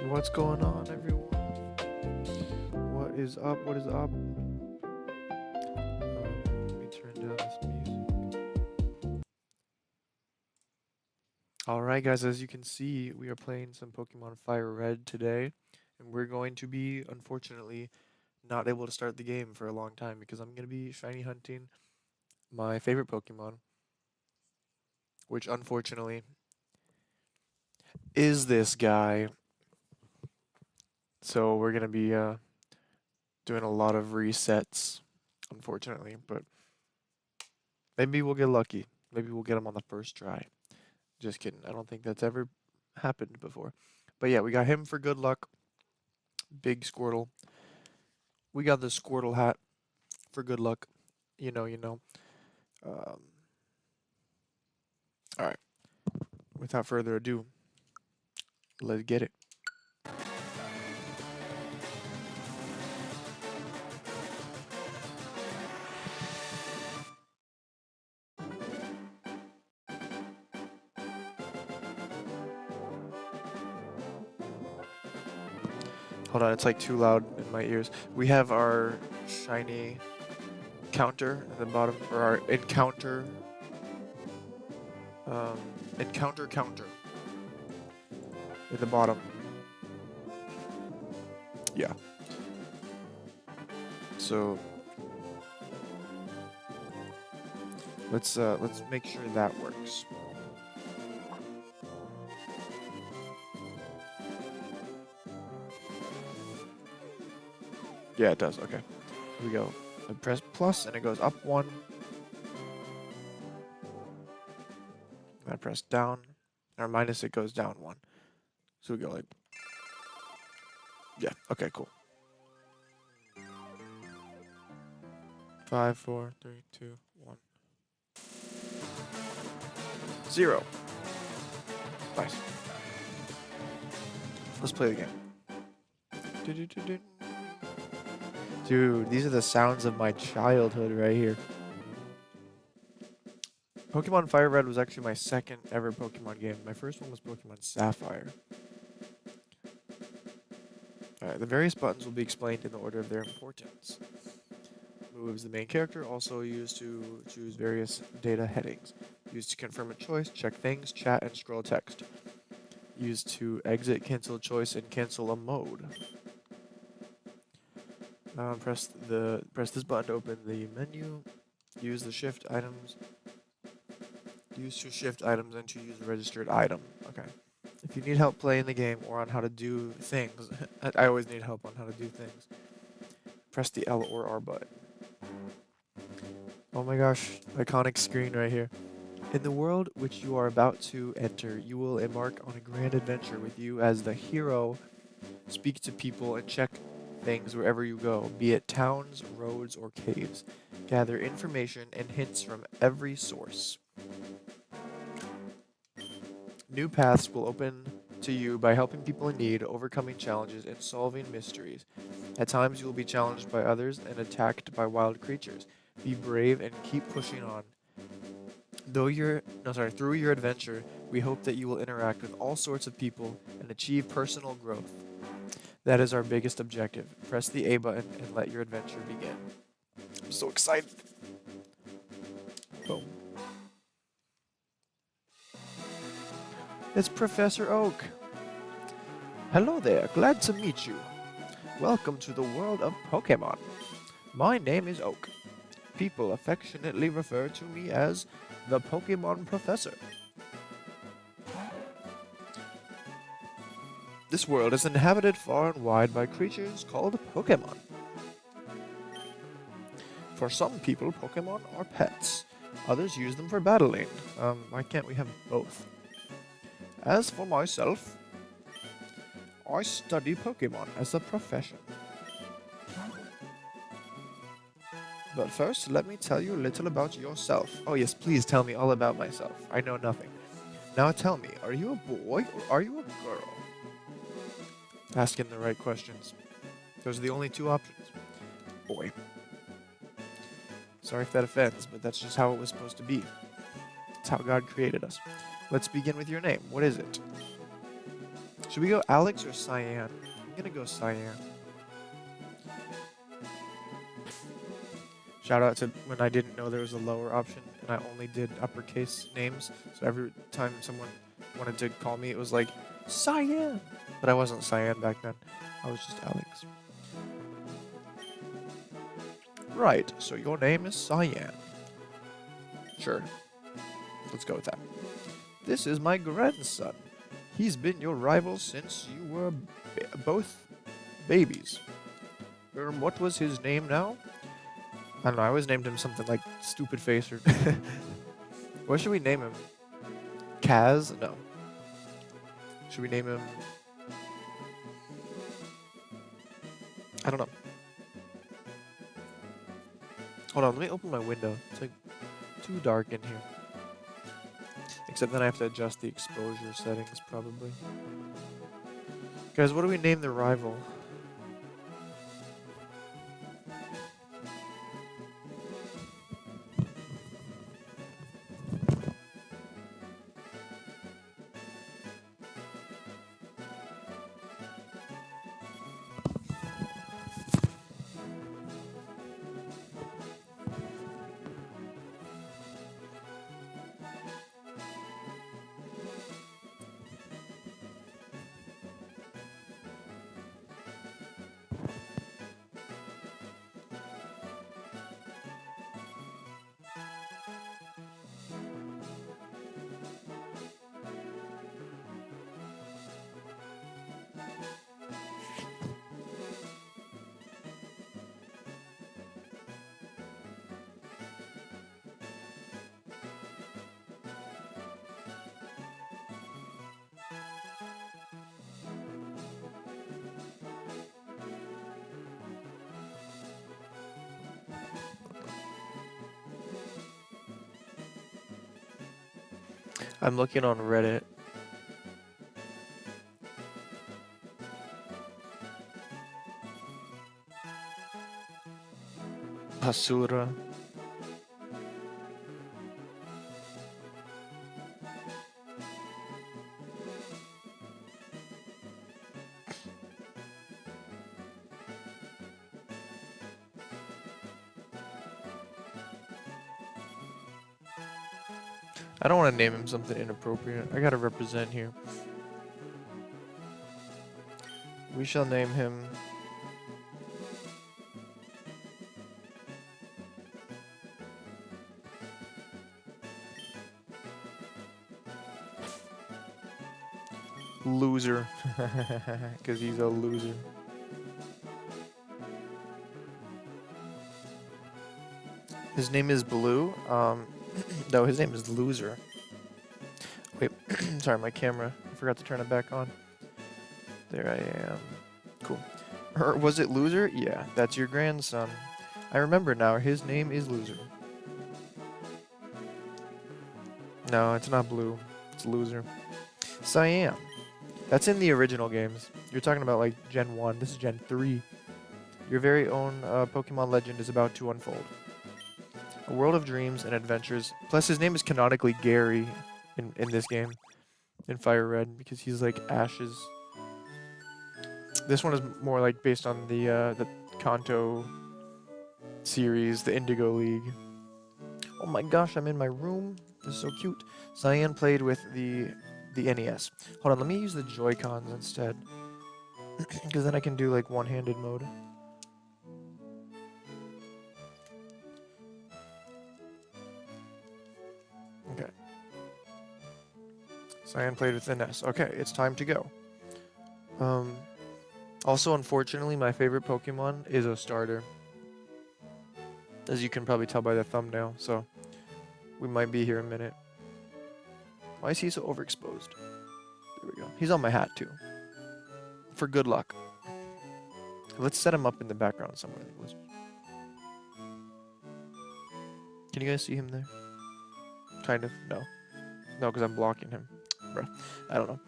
What's going on, everyone? What is up? What is up? Let me turn down this music. Alright, guys, as you can see, we are playing some Pokemon FireRed today, and we're going to be, unfortunately, not able to start the game for a long time because I'm going to be shiny hunting my favorite Pokemon, which unfortunately is this guy. So we're going to be doing a lot of resets, unfortunately, but maybe we'll get lucky. Maybe we'll get him on the first try. Just kidding. I don't think that's ever happened before. But yeah, we got him for good luck. Big Squirtle. We got the Squirtle hat for good luck. You know. Alright. Without further ado, let's get it. Hold on, it's like too loud in my ears. We have our shiny counter at the bottom, or our encounter counter at the bottom. Yeah. So let's make sure that works. Yeah, it does. Okay. Here we go. I press plus and it goes up one. I press down, or minus, it goes down one. So we go like, yeah, okay, cool. 5, 4, 3, 2, 1. 0. Nice. Let's play the game. Dude, these are the sounds of my childhood right here. Pokemon FireRed was actually my second ever Pokemon game. My first one was Pokemon Sapphire. Alright, the various buttons will be explained in the order of their importance. Moves, the main character, also used to choose various data headings. Used to confirm a choice, check things, chat, and scroll text. Used to exit, cancel a choice, and cancel a mode. Press this button to open the menu. Use the shift items. Use to shift items and to use a registered item. Okay. If you need help playing the game or on how to do things, I always need help on how to do things. Press the L or R button. Oh my gosh, iconic screen right here. In the world which you are about to enter, you will embark on a grand adventure with you as the hero. Speak to people and check things wherever you go, be it towns, roads, or caves. Gather information and hints from every source. New paths will open to you by helping people in need, overcoming challenges, and solving mysteries. At times you will be challenged by others and attacked by wild creatures. Be brave and keep pushing on. Through your adventure, we hope that you will interact with all sorts of people and achieve personal growth. That is our biggest objective. Press the A button and let your adventure begin. I'm so excited. Boom. It's Professor Oak. Hello there, glad to meet you. Welcome to the world of Pokemon. My name is Oak. People affectionately refer to me as the Pokemon Professor. This world is inhabited far and wide by creatures called Pokemon. For some people, Pokemon are pets. Others use them for battling. Why can't we have both? As for myself, I study Pokemon as a profession. But first, let me tell you a little about yourself. Oh yes, please tell me all about myself. I know nothing. Now tell me, are you a boy or are you a girl? Asking the right questions. Those are the only two options. Boy. Sorry if that offends, but that's just how it was supposed to be. It's how God created us. Let's begin with your name. What is it? Should we go Alex or Cyan? I'm gonna go Cyan. Shout out to when I didn't know there was a lower option and I only did uppercase names. So every time someone wanted to call me, it was like, Cyan! But I wasn't Cyan back then. I was just Alex. Right, so your name is Cyan. Sure. Let's go with that. This is my grandson. He's been your rival since you were both babies. What was his name now? I don't know, I always named him something like Stupid Face or... What should we name him? Kaz? No. Should we name him... I don't know. Hold on, let me open my window. It's like too dark in here. Except then I have to adjust the exposure settings, probably. Guys, what do we name the rival? I'm looking on Reddit. Basura. I don't want to name him something inappropriate. I gotta represent here. We shall name him... Loser. Because he's a loser. His name is Blue. No, his name is Loser. Wait, sorry, my camera. I forgot to turn it back on. There I am. Cool. Was it Loser? Yeah, that's your grandson. I remember now. His name is Loser. No, it's not Blue. It's Loser. Cyan. That's in the original games. You're talking about like Gen 1. This is Gen 3. Your very own Pokemon legend is about to unfold. A world of dreams and adventures. Plus, his name is canonically Gary in this game, in FireRed, because he's like Ash's. This one is more like based on the Kanto series, the Indigo League. Oh my gosh, I'm in my room. This is so cute. Cyan played with the NES. Hold on, let me use the Joy-Cons instead, because then I can do like one-handed mode. Okay. Cyan played with the NES. Okay, it's time to go. Also, unfortunately, my favorite Pokemon is a starter. As you can probably tell by the thumbnail, so we might be here a minute. Why is he so overexposed? There we go. He's on my hat, too. For good luck. Let's set him up in the background somewhere. Can you guys see him there? Kind of. No. No, because I'm blocking him. Bruh. I don't know.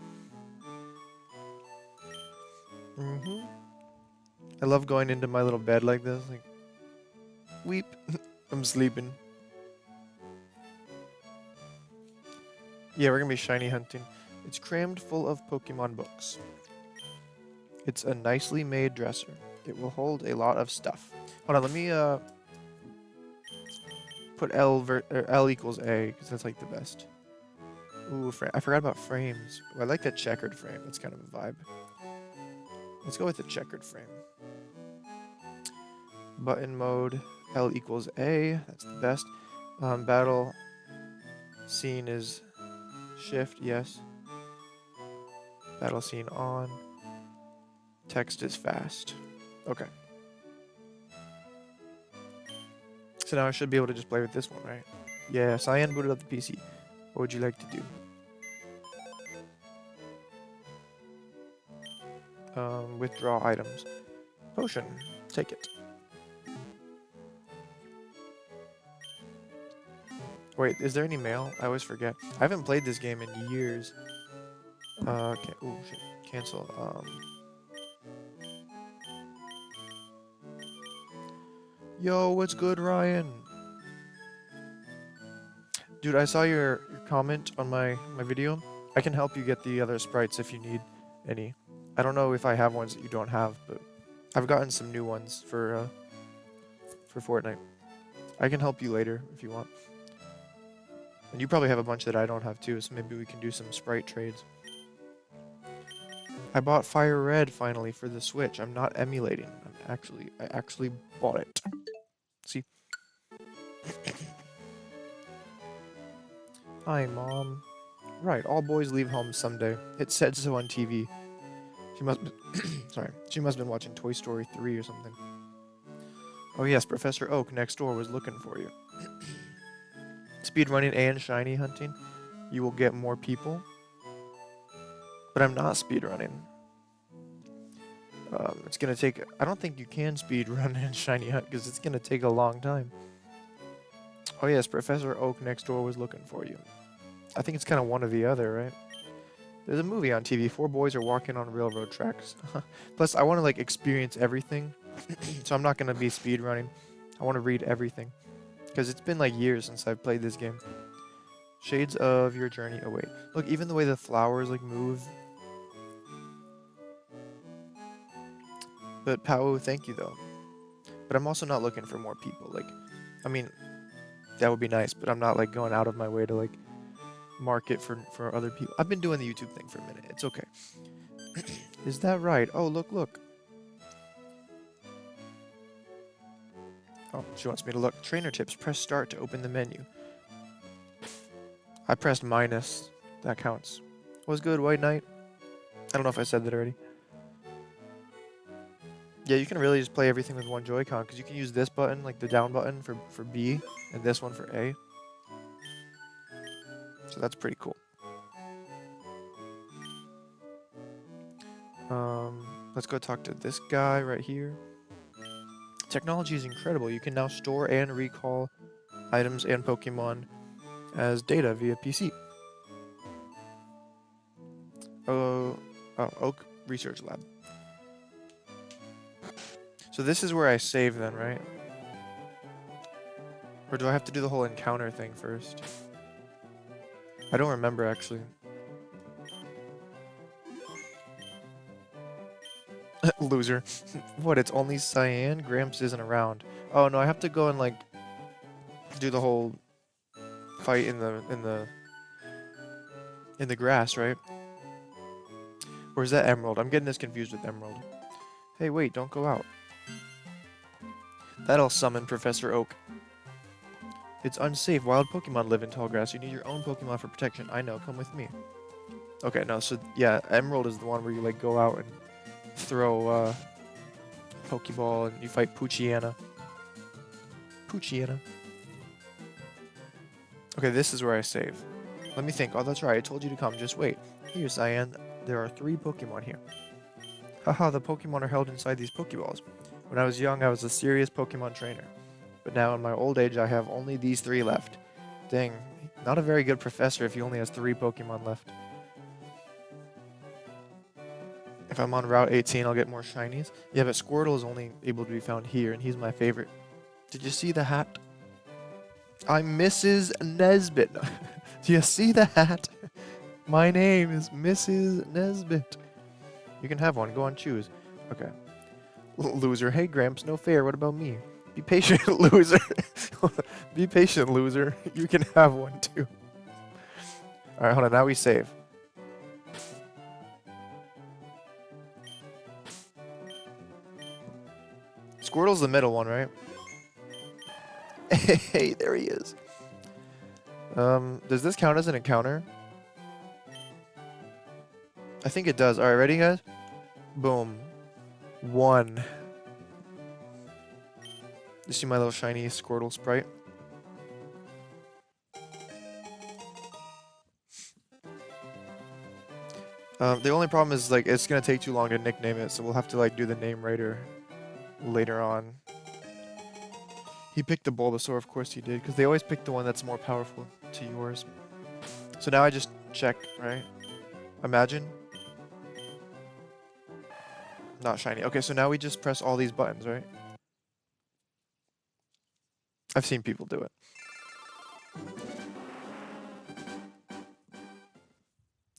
I love going into my little bed like this. Like, weep. I'm sleeping. Yeah, we're gonna be shiny hunting. It's crammed full of Pokemon books. It's a nicely made dresser. It will hold a lot of stuff. Hold on, let me put L equals A, because that's like the best. Ooh, I forgot about frames. Ooh, I like a checkered frame. That's kind of a vibe. Let's go with the checkered frame. Button mode, L equals A. That's the best. Battle scene is shift, yes. Battle scene on. Text is fast. Okay. So now I should be able to just play with this one, right? Yeah, Cyan booted up the PC. What would you like to do? Withdraw items. Potion. Take it. Wait, is there any mail? I always forget. I haven't played this game in years. Okay. Ooh, shit. Cancel. Yo, what's good, Ryan? Dude, I saw your comment on my video. I can help you get the other sprites if you need any. I don't know if I have ones that you don't have, but I've gotten some new ones for Fortnite. I can help you later if you want. And you probably have a bunch that I don't have too, so maybe we can do some sprite trades. I bought FireRed finally for the Switch. I'm not emulating. I actually bought it. See? Hi, Mom. Right, all boys leave home someday. It said so on TV. She must be sorry. She must have been watching Toy Story 3 or something. Oh yes, Professor Oak next door was looking for you. Speedrunning and shiny hunting. You will get more people. But I'm not speedrunning. It's gonna take... I don't think you can speedrun and shiny hunt because it's gonna take a long time. Oh yes, Professor Oak next door was looking for you. I think it's kind of one or the other, right? There's a movie on TV. 4 boys are walking on railroad tracks. Plus, I want to like experience everything. So I'm not gonna be speedrunning. I want to read everything. Because it's been like years since I've played this game. Shades of your journey away. Look, even the way the flowers like move. But Pao, thank you though. But I'm also not looking for more people. Like, I mean, that would be nice, but I'm not like going out of my way to like market for other people. I've been doing the YouTube thing for a minute. It's okay. Is that right? Oh, look. Oh, she wants me to look. Trainer tips. Press start to open the menu. I pressed minus. That counts. What's good, White Knight? I don't know if I said that already. Yeah, you can really just play everything with one Joy-Con, because you can use this button, like the down button, for B, and this one for A. So that's pretty cool. Let's go talk to this guy right here. Technology is incredible. You can now store and recall items and Pokemon as data via PC. Oak Research Lab. So this is where I save then, right? Or do I have to do the whole encounter thing first? I don't remember actually. Loser. What, it's only Cyan? Gramps isn't around. Oh no, I have to go and like do the whole fight in the grass, right? Or is that Emerald? I'm getting this confused with Emerald. Hey, wait, don't go out. That'll summon Professor Oak. It's unsafe. Wild Pokemon live in tall grass. You need your own Pokemon for protection. I know. Come with me. Okay, no, so yeah, Emerald is the one where you like go out and throw Pokeball and you fight Poochyena. Okay, this is where I save. Let me think. Oh, that's right. I told you to come. Just wait. Here, Cyan. There are 3 Pokemon here. Haha, the Pokemon are held inside these Pokeballs. When I was young, I was a serious Pokemon trainer. But now in my old age, I have only these 3 left. Dang, not a very good professor if he only has 3 Pokemon left. If I'm on Route 18, I'll get more shinies. Yeah, but Squirtle is only able to be found here, and he's my favorite. Did you see the hat? I'm Mrs. Nesbit. Do you see the hat? My name is Mrs. Nesbit. You can have one. Go on, choose. Okay. Loser. Hey, Gramps, no fair. What about me? Be patient, loser. Be patient, loser. You can have one, too. Alright, hold on. Now we save. Squirtle's the middle one, right? Hey, there he is. Does this count as an encounter? I think it does. Alright, ready, guys? Boom. 1. You see my little shiny Squirtle sprite? The only problem is, like, it's gonna take too long to nickname it, so we'll have to, like, do the name writer later on. He picked the Bulbasaur, of course he did, because they always pick the one that's more powerful to yours. So now I just check, right? Imagine. Not shiny. Okay, so now we just press all these buttons, right? I've seen people do it.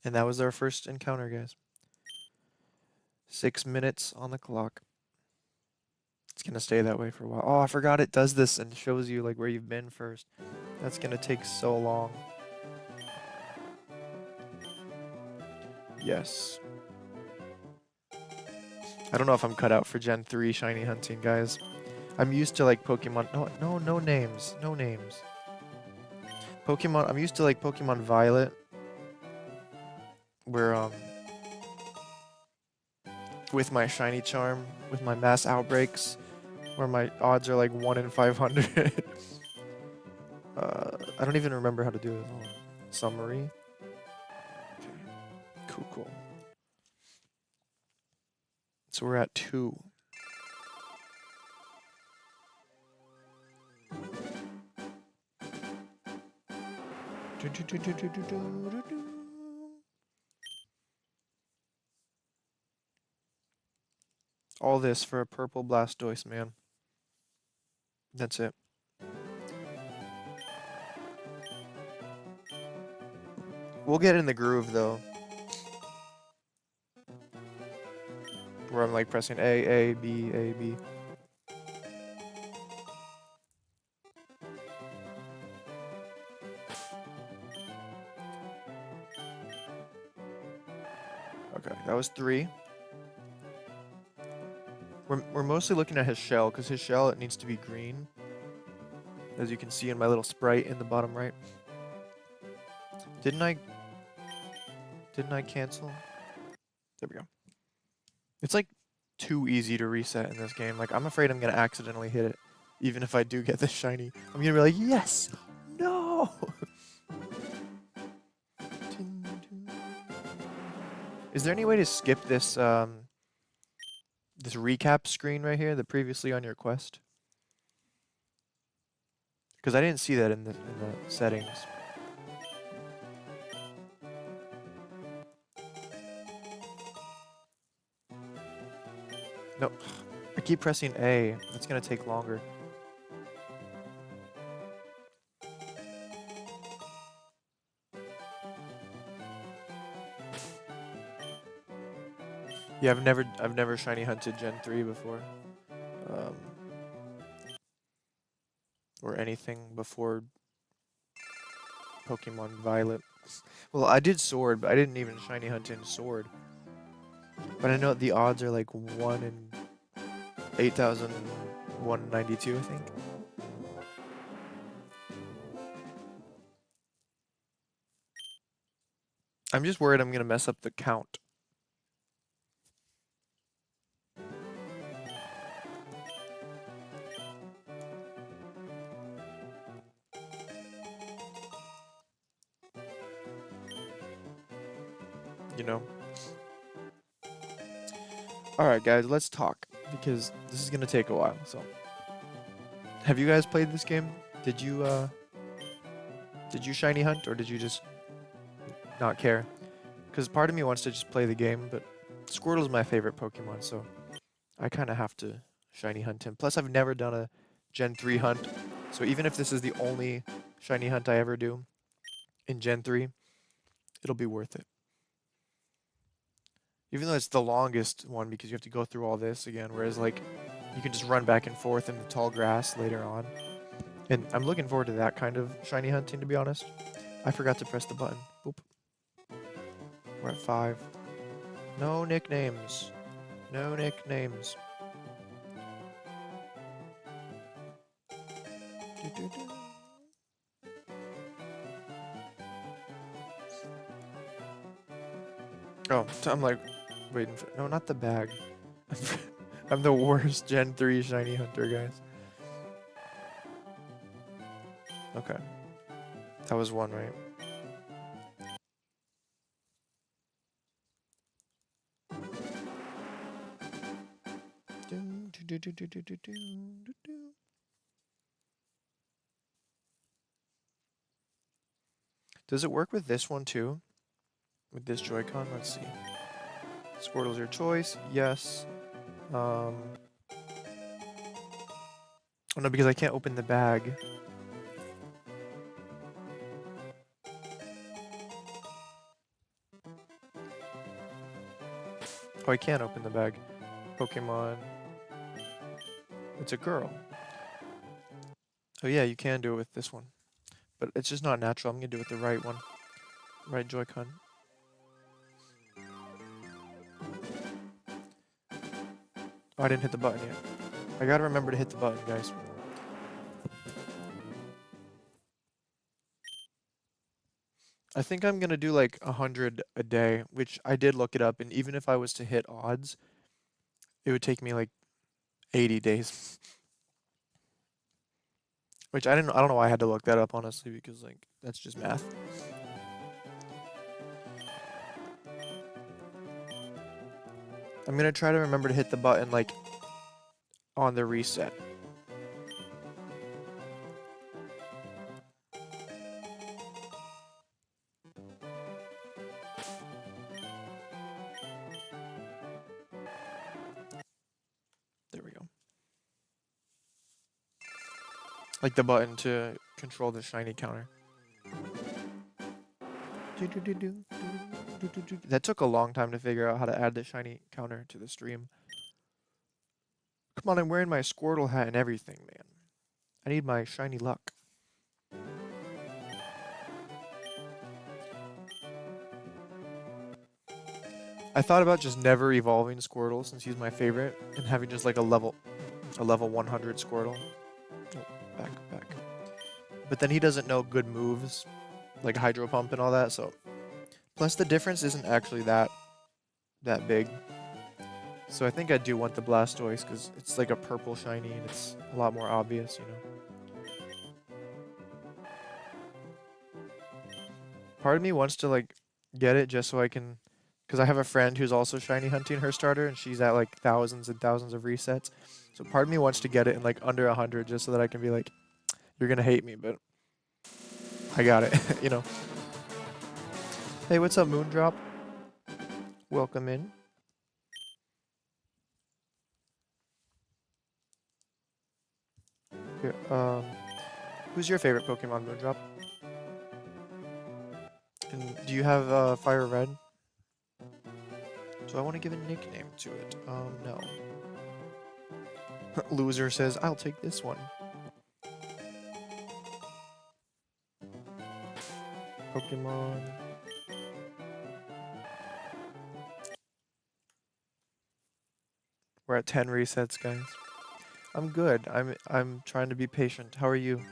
And that was our first encounter, guys. 6 minutes on the clock. It's gonna stay that way for a while. Oh, I forgot it does this and shows you like where you've been first. That's gonna take so long. Yes. I don't know if I'm cut out for Gen 3 shiny hunting, guys. I'm used to like Pokemon. No names. No names. Pokemon. I'm used to like Pokemon Violet, where with my shiny charm, with my mass outbreaks, where my odds are like 1 in 500. I don't even remember how to do it. Oh, summary. Okay. Cool. So we're at 2. All this for a purple Blastoise, man. That's it. We'll get in the groove, though. Where I'm like pressing A, B, A, B. Okay, that was 3. We're mostly looking at his shell, because his shell, it needs to be green. As you can see in my little sprite in the bottom right. Didn't I cancel? There we go. It's like too easy to reset in this game. Like, I'm afraid I'm gonna accidentally hit it. Even if I do get this shiny. I'm gonna be like, yes! No! Is there any way to skip this, this recap screen right here, the previously on your quest? Because I didn't see that in the settings. No, I keep pressing A. It's gonna take longer. Yeah, I've never shiny hunted Gen 3 before. Or anything before Pokemon Violet. Well, I did Sword, but I didn't even shiny hunt in Sword. But I know the odds are like 1 in 8,192, I think. I'm just worried I'm gonna mess up the count. You know? Alright guys, let's talk, because this is gonna take a while, so. Have you guys played this game? Did you shiny hunt, or did you just not care? Because part of me wants to just play the game, but Squirtle's my favorite Pokemon, so I kind of have to shiny hunt him. Plus, I've never done a Gen 3 hunt, so even if this is the only shiny hunt I ever do in Gen 3, It'll be worth it. Even though it's the longest one because you have to go through all this again, whereas like you can just run back and forth in the tall grass later on. And I'm looking forward to that kind of shiny hunting, to be honest. I forgot to press the button. Boop. We're at 5. No nicknames. No nicknames. Oh, I'm like waiting for. No, not the bag. I'm the worst Gen 3 shiny hunter, guys. Okay. That was one, right? Does it work with this one too? With this Joy-Con? Let's see. Squirtle's your choice. Yes. Oh no, because I can't open the bag. Oh, I can't open the bag. Pokemon. It's a girl. Oh yeah, you can do it with this one. But it's just not natural. I'm gonna do it with the right one. Right Joy-Con. Oh, I didn't hit the button yet. I gotta remember to hit the button, guys. I think I'm gonna do like 100 a day, which I did look it up, and even if I was to hit odds, it would take me like 80 days. Which I don't know why I had to look that up, honestly, because like that's just math. I'm gonna try to remember to hit the button like on the reset. There we go. Like the button to control the shiny counter. That took a long time to figure out how to add the shiny counter to the stream. Come on, I'm wearing my Squirtle hat and everything, man. I need my shiny luck. I thought about just never evolving Squirtle since he's my favorite and having just like a level 100 Squirtle. Oh, back. But then he doesn't know good moves like Hydro Pump and all that, so plus the difference isn't actually that big. So I think I do want the Blastoise because it's like a purple shiny and it's a lot more obvious, you know. Part of me wants to like get it just so I can, because I have a friend who's also shiny hunting her starter and she's at like thousands and thousands of resets. So part of me wants to get it in like under 100 just so that I can be like, you're gonna hate me, but I got it, you know. Hey, what's up, Moondrop? Welcome in. Here, who's your favorite Pokemon, Moondrop? And do you have FireRed? So I want to give a nickname to it. No. Loser says, I'll take this one. Pokemon. We're at 10 resets, guys. I'm good. I'm trying to be patient. How are you?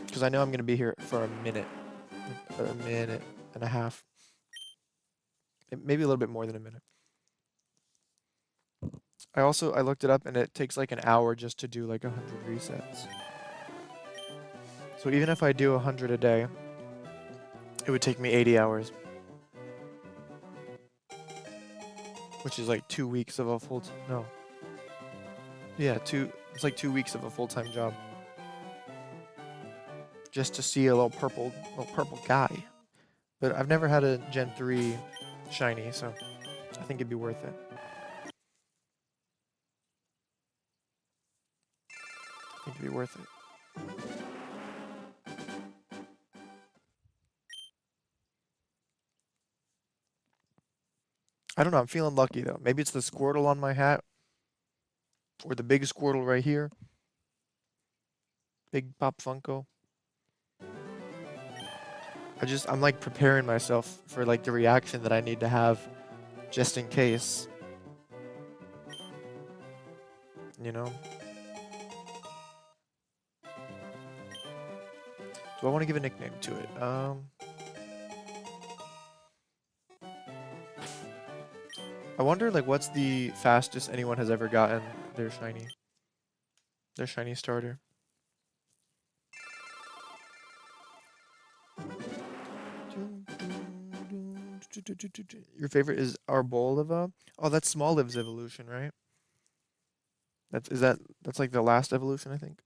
Because I know I'm gonna be here for a minute and a half. Maybe a little bit more than a minute. I looked it up and it takes like an hour just to do like 100 resets. So even if I do 100 a day, it would take me 80 hours. Which is like 2 weeks of a no. Yeah, it's like 2 weeks of a full-time job. Just to see a little purple guy. But I've never had a Gen 3 shiny, so I think it'd be worth it. I think it'd be worth it. I don't know, I'm feeling lucky though. Maybe it's the Squirtle on my hat or the big Squirtle right here. Big Pop Funko. I'm like preparing myself for like the reaction that I need to have just in case. You know? Do I want to give a nickname to it? I wonder like what's the fastest anyone has ever gotten their shiny starter. Your favorite is Arboleva? Oh, that's Small Live's evolution, right? That's like the last evolution, I think.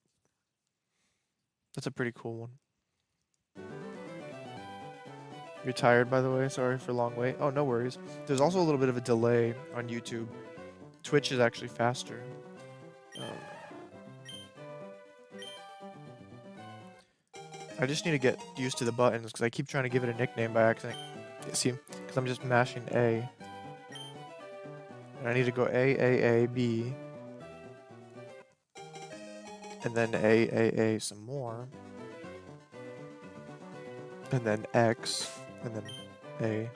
That's a pretty cool one. You're tired, by the way. Sorry for long wait. Oh, no worries. There's also a little bit of a delay on YouTube. Twitch is actually faster. Um, I just need to get used to the buttons because I keep trying to give it a nickname by accident. See, because I'm just mashing A. And I need to go A, B. And then A, some more. And then X. And then A.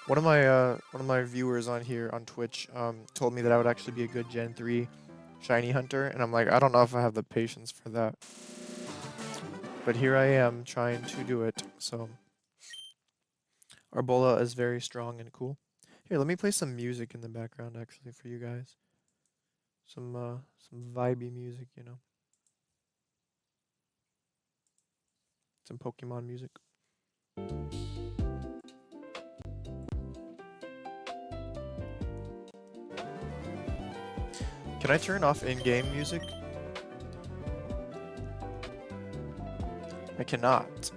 One of my viewers on here on Twitch told me that I would actually be a good Gen 3 shiny hunter, and I'm like, I don't know if I have the patience for that. But here I am trying to do it. So Arbola is very strong and cool. Here, let me play some music in the background actually for you guys. Some vibey music, you know. Some Pokemon music. Can I turn off in-game music? I cannot.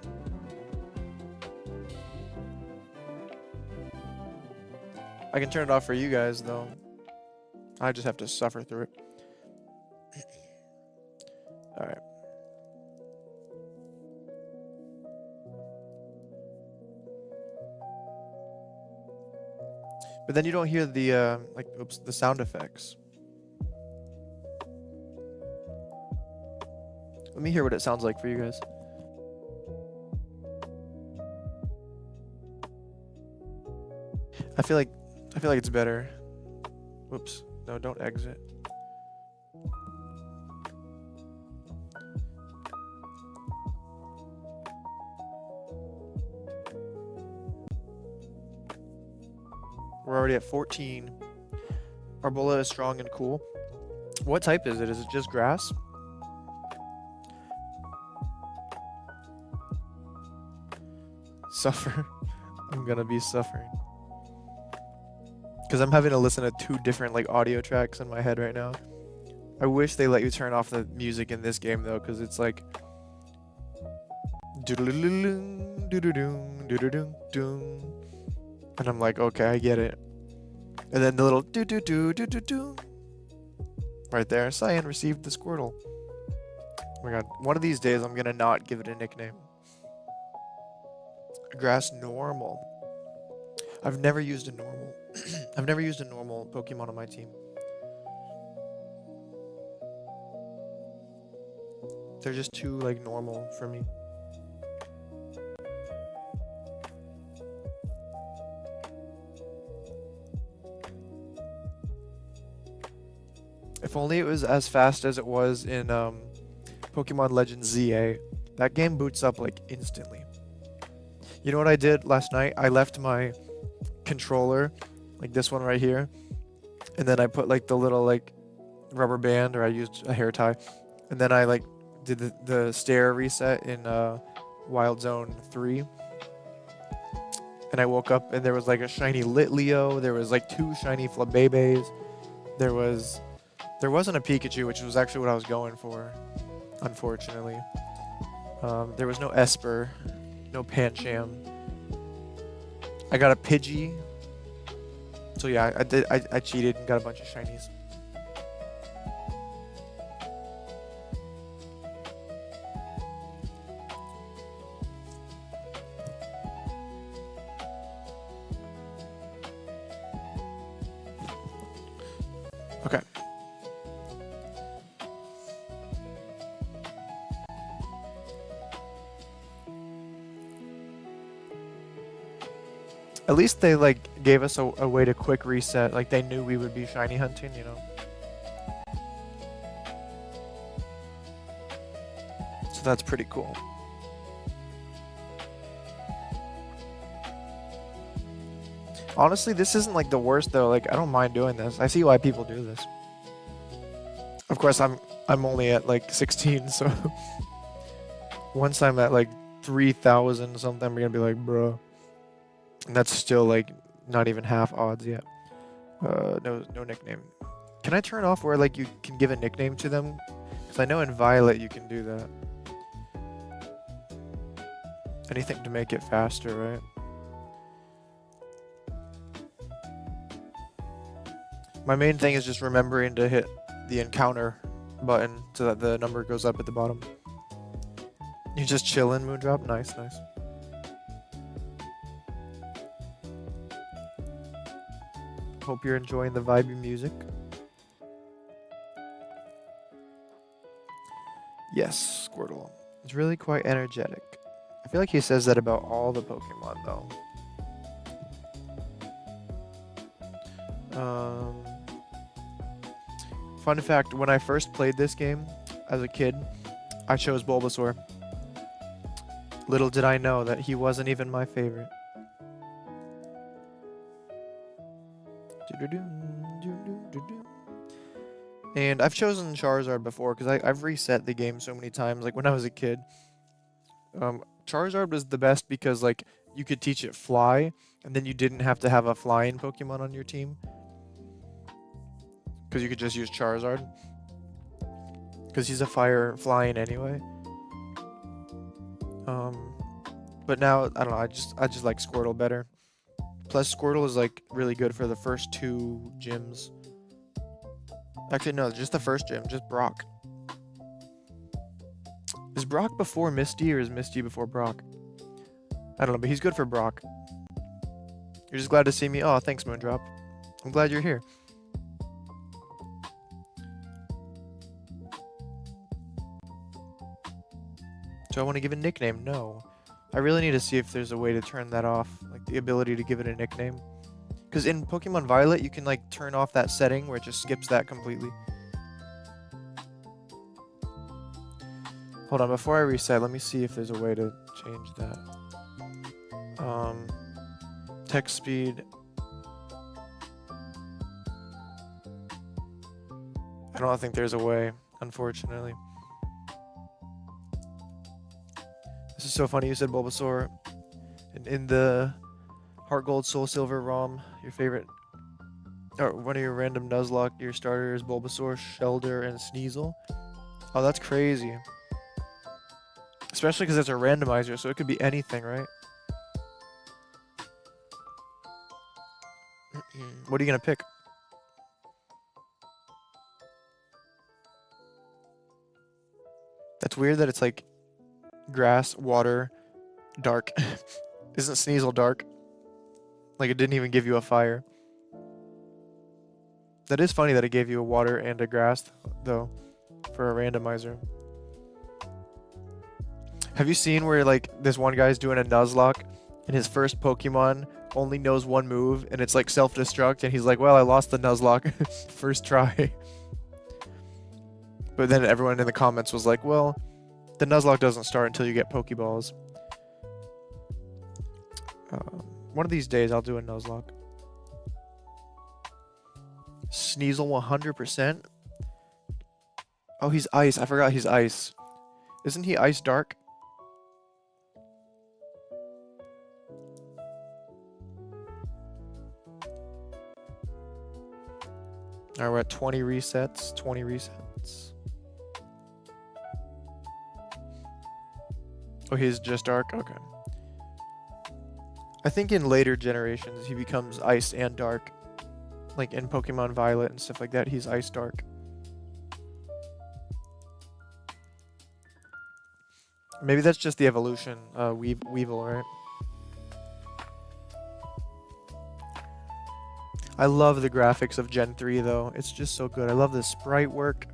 I can turn it off for you guys, though. I just have to suffer through it. Alright. But then you don't hear the, the sound effects. Let me hear what it sounds like for you guys. I feel like it's better. Whoops. No, don't exit. We're already at 14. Arbola is strong and cool. What type is it? Is it just grass? Suffer. I'm gonna be suffering. Because I'm having to listen to two different like audio tracks in my head right now. I wish they let you turn off the music in this game though, because it's like and I'm like, okay, I get it. And then the little right there. Cyan received the Squirtle. Oh my god. One of these days I'm gonna not give it a nickname. Grass normal. I've never used a normal. I've never used a normal Pokemon on my team. They're just too like normal for me. If only it was as fast as it was in Pokemon Legends ZA. That game boots up like instantly. You know what I did last night? I left my controller, like this one right here, and then I put like the little like rubber band, or I used a hair tie, and then I like did the stair reset in Wild Zone 3, and I woke up and there was like a shiny Litleo, there was like 2 shiny Flabébés, there wasn't a Pikachu, which was actually what I was going for, unfortunately. There was no Esper, no Pancham. I got a Pidgey. So yeah, I cheated and got a bunch of shinies. At least they like gave us a way to quick reset. Like they knew we would be shiny hunting, you know. So that's pretty cool. Honestly, this isn't like the worst though. Like I don't mind doing this. I see why people do this. Of course, I'm only at like 16, so once I'm at like 3,000 something, I'm gonna be like, bro. And that's still like not even half odds yet. No nickname. Can I turn off where like you can give a nickname to them? Because I know in Violet you can do that. Anything to make it faster, right? My main thing is just remembering to hit the encounter button so that the number goes up at the bottom. You just chillin', Moondrop? Nice, nice. Hope you're enjoying the vibey music. Yes, Squirtle. It's really quite energetic. I feel like he says that about all the Pokemon, though. Fun fact, when I first played this game as a kid, I chose Bulbasaur. Little did I know that he wasn't even my favorite. And I've chosen Charizard before because I've reset the game so many times. Like when I was a kid, Charizard was the best because like you could teach it Fly, and then you didn't have to have a flying Pokemon on your team because you could just use Charizard because he's a fire flying anyway. But now I don't know. I just like Squirtle better. Plus Squirtle is like really good for the first 2 gyms. Actually, no, just the first gym, just Brock. Is Brock before Misty or is Misty before Brock? I don't know, but he's good for Brock. You're just glad to see me? Oh, thanks, Moondrop. I'm glad you're here. Do I want to give a nickname? No. I really need to see if there's a way to turn that off, like the ability to give it a nickname. Because in Pokemon Violet, you can like turn off that setting where it just skips that completely. Hold on, before I reset, let me see if there's a way to change that. Text speed. I don't think there's a way, unfortunately. This is so funny, you said Bulbasaur. In the Heart Gold, Soul Silver ROM, your favorite, or one of your random Nuzlocke, your starter is Bulbasaur, Shellder, and Sneasel. Oh, that's crazy. Especially because it's a randomizer, so it could be anything, right? What are you gonna pick? That's weird that it's like grass, water, dark. Isn't Sneasel dark? Like it didn't even give you a fire. That is funny that it gave you a water and a grass, though, for a randomizer. Have you seen where like this one guy's doing a Nuzlocke and his first Pokemon only knows one move and it's like self-destruct and he's like, well, I lost the Nuzlocke first try. But then everyone in the comments was like, well, the Nuzlocke doesn't start until you get Pokeballs. One of these days I'll do a Nuzlocke. Sneasel 100%? Oh, he's ice. I forgot he's ice. Isn't he ice dark? Alright, we're at 20 resets. 20 resets. Oh, he's just dark? Okay. I think in later generations he becomes ice and dark. Like in Pokemon Violet and stuff like that, he's ice dark. Maybe that's just the evolution, Weevil, right? I love the graphics of Gen 3 though. It's just so good. I love the sprite work.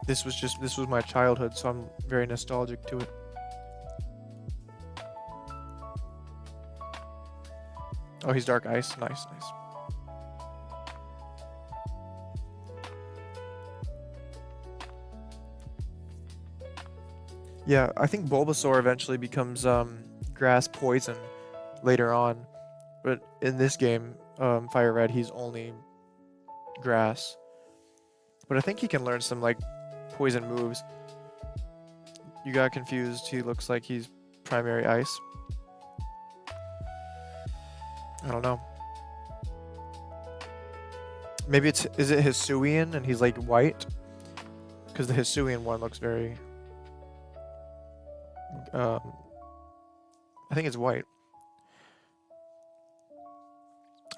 This was my childhood, so I'm very nostalgic to it. Oh, he's dark ice. Nice, nice. Yeah, I think Bulbasaur eventually becomes grass poison later on, but in this game, Fire Red, he's only grass. But I think he can learn some like poison moves. You got confused. He looks like he's primary ice. I don't know. Maybe is it Hisuian and he's like white? Because the Hisuian one looks very I think it's white.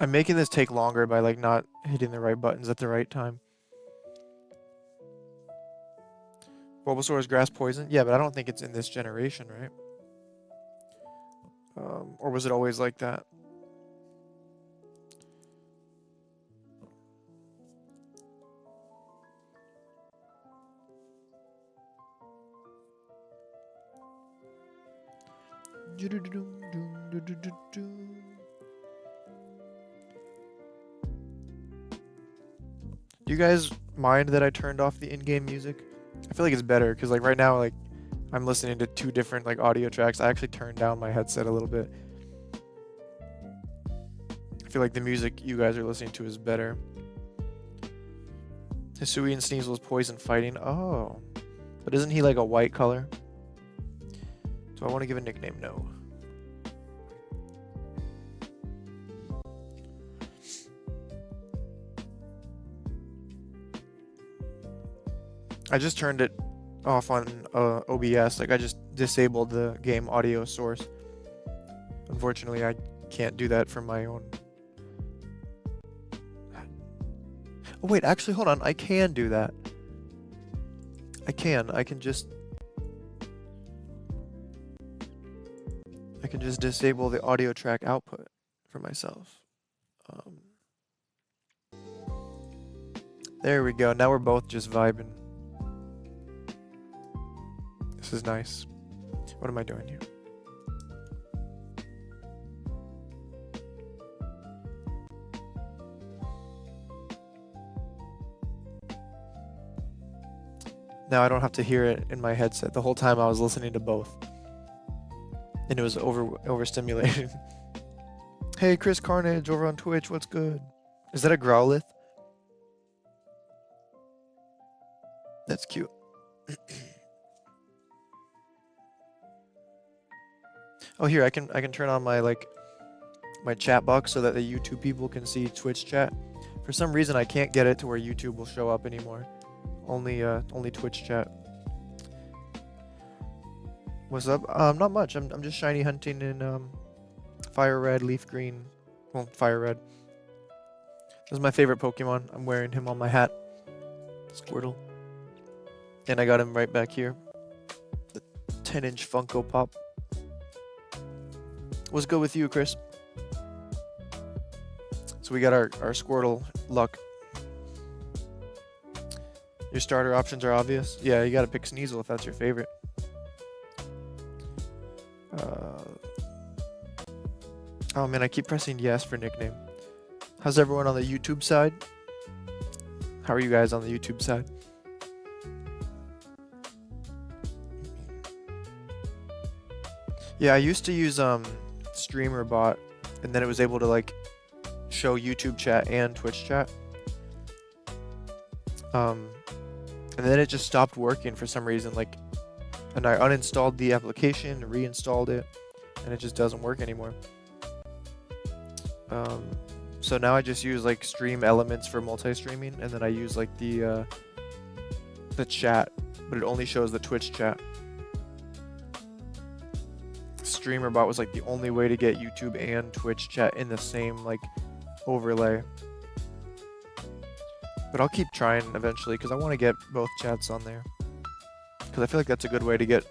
I'm making this take longer by like not hitting the right buttons at the right time. Bulbasaur is grass poison? Yeah, but I don't think it's in this generation, right? Or was it always like that? Do you guys mind that I turned off the in-game music? I feel like it's better because like right now like I'm listening to two different like audio tracks. I actually turned down my headset a little bit. I feel like the music you guys are listening to is better. Hisui and Sneasel is poison fighting. Oh. But isn't he like a white color? Do I want to give a nickname? No. I just turned it off on OBS. Like I just disabled the game audio source. Unfortunately, I can't do that from my own. Oh wait, actually, hold on. I can do that. I can just disable the audio track output for myself. There we go. Now we're both just vibing. This is nice. What am I doing here? Now I don't have to hear it in my headset. The whole time I was listening to both. And it was overstimulating. Hey, Chris Carnage over on Twitch. What's good? Is that a Growlithe? That's cute. Oh, here I can turn on my my chat box so that the YouTube people can see Twitch chat. For some reason I can't get it to where YouTube will show up anymore. Only Twitch chat. What's up? Not much. I'm just shiny hunting in FireRed, Leaf Green. Well, FireRed. This is my favorite Pokemon. I'm wearing him on my hat. Squirtle. And I got him right back here. The 10-inch Funko Pop. What's good with you, Chris? So we got our Squirtle luck. Your starter options are obvious. Yeah, you gotta pick Sneasel if that's your favorite. Oh man, I keep pressing yes for nickname. How's everyone on the YouTube side? How are you guys on the YouTube side? Yeah, I used to use StreamerBot, and then it was able to like show YouTube chat and Twitch chat. And then it just stopped working for some reason, and I uninstalled the application, reinstalled it, and it just doesn't work anymore. So now I just use like Stream Elements for multi-streaming, and then I use like the chat, but it only shows the Twitch chat. StreamerBot was like the only way to get YouTube and Twitch chat in the same like overlay. But I'll keep trying eventually because I want to get both chats on there. Because I feel like that's a good way to get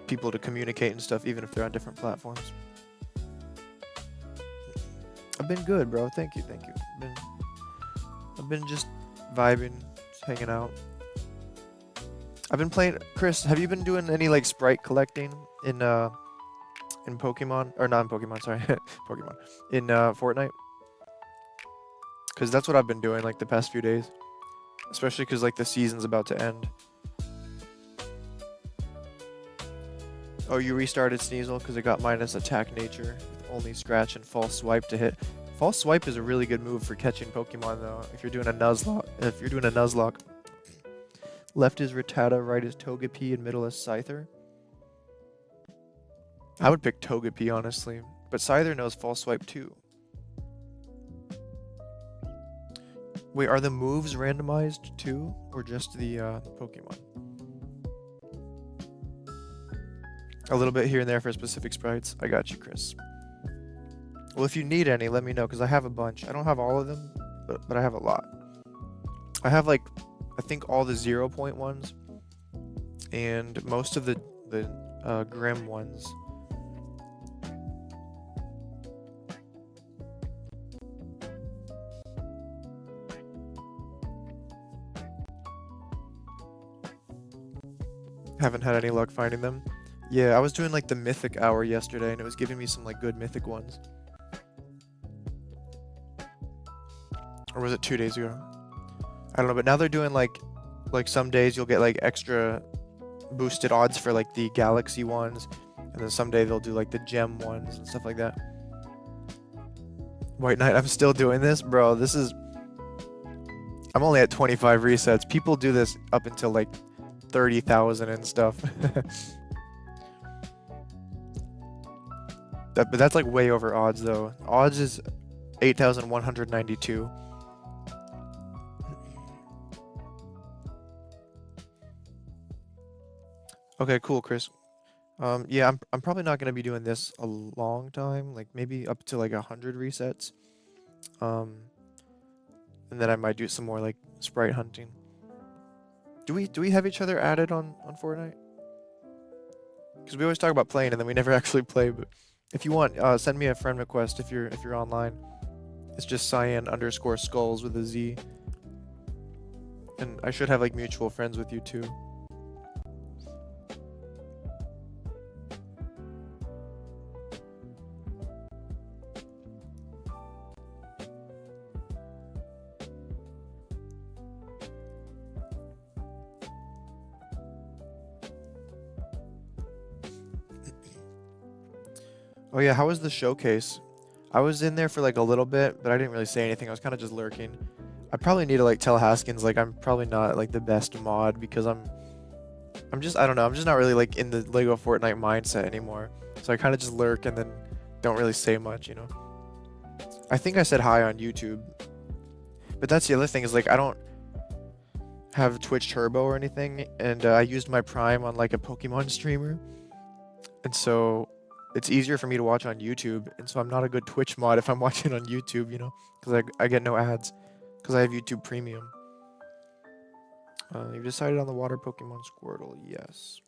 people to communicate and stuff, even if they're on different platforms. I've been good, bro. Thank you. I've been just vibing, just hanging out. I've been playing. Chris, have you been doing any like sprite collecting in in Pokemon, or not in Pokemon, sorry, Pokemon, in Fortnite. Because that's what I've been doing like the past few days. Especially because like the season's about to end. Oh, you restarted Sneasel because it got minus attack nature with only scratch and false swipe to hit. False swipe is a really good move for catching Pokemon though. If you're doing a Nuzlocke. Left is Rattata, right is Togepi, and middle is Scyther. I would pick Togepi honestly, but Scyther knows false swipe too. Wait, are the moves randomized too, or just the Pokemon? A little bit here and there for specific sprites. I got you, Chris. Well, if you need any, let me know, because I have a bunch. I don't have all of them, but I have a lot. I have, like, I think all the 0-point ones, and most of the Grim ones. Haven't had any luck finding them. Yeah, I was doing like the mythic hour yesterday and it was giving me some like good mythic ones. Or was it 2 days ago? I don't know, but now they're doing like some days you'll get like extra boosted odds for like the galaxy ones, and then someday they'll do like the gem ones and stuff like that. White Knight, I'm still doing this, bro. I'm only at 25 resets. People do this up until like 30,000 and stuff. But that's like way over odds though. Odds is 8,192. Okay, cool, Chris. Yeah, I'm probably not gonna be doing this a long time, like maybe up to like 100 resets. And then I might do some more like sprite hunting. Do we have each other added on Fortnite? Because we always talk about playing and then we never actually play. But if you want, send me a friend request if you're online. It's just cyan_skulls with a Z. And I should have like mutual friends with you too. Oh yeah, how was the showcase? I was in there for like a little bit, but I didn't really say anything. I was kind of just lurking. I probably need to like tell Haskins like I'm probably not like the best mod because I don't know, I'm just not really like in the Lego Fortnite mindset anymore. So I kind of just lurk and then don't really say much, you know. I think I said hi on YouTube. But that's the other thing is like I don't have Twitch Turbo or anything, and I used my Prime on like a Pokemon streamer. And so it's easier for me to watch on YouTube, and so I'm not a good Twitch mod if I'm watching on YouTube, you know, because I get no ads, because I have YouTube Premium. You've decided on the water Pokemon Squirtle, yes.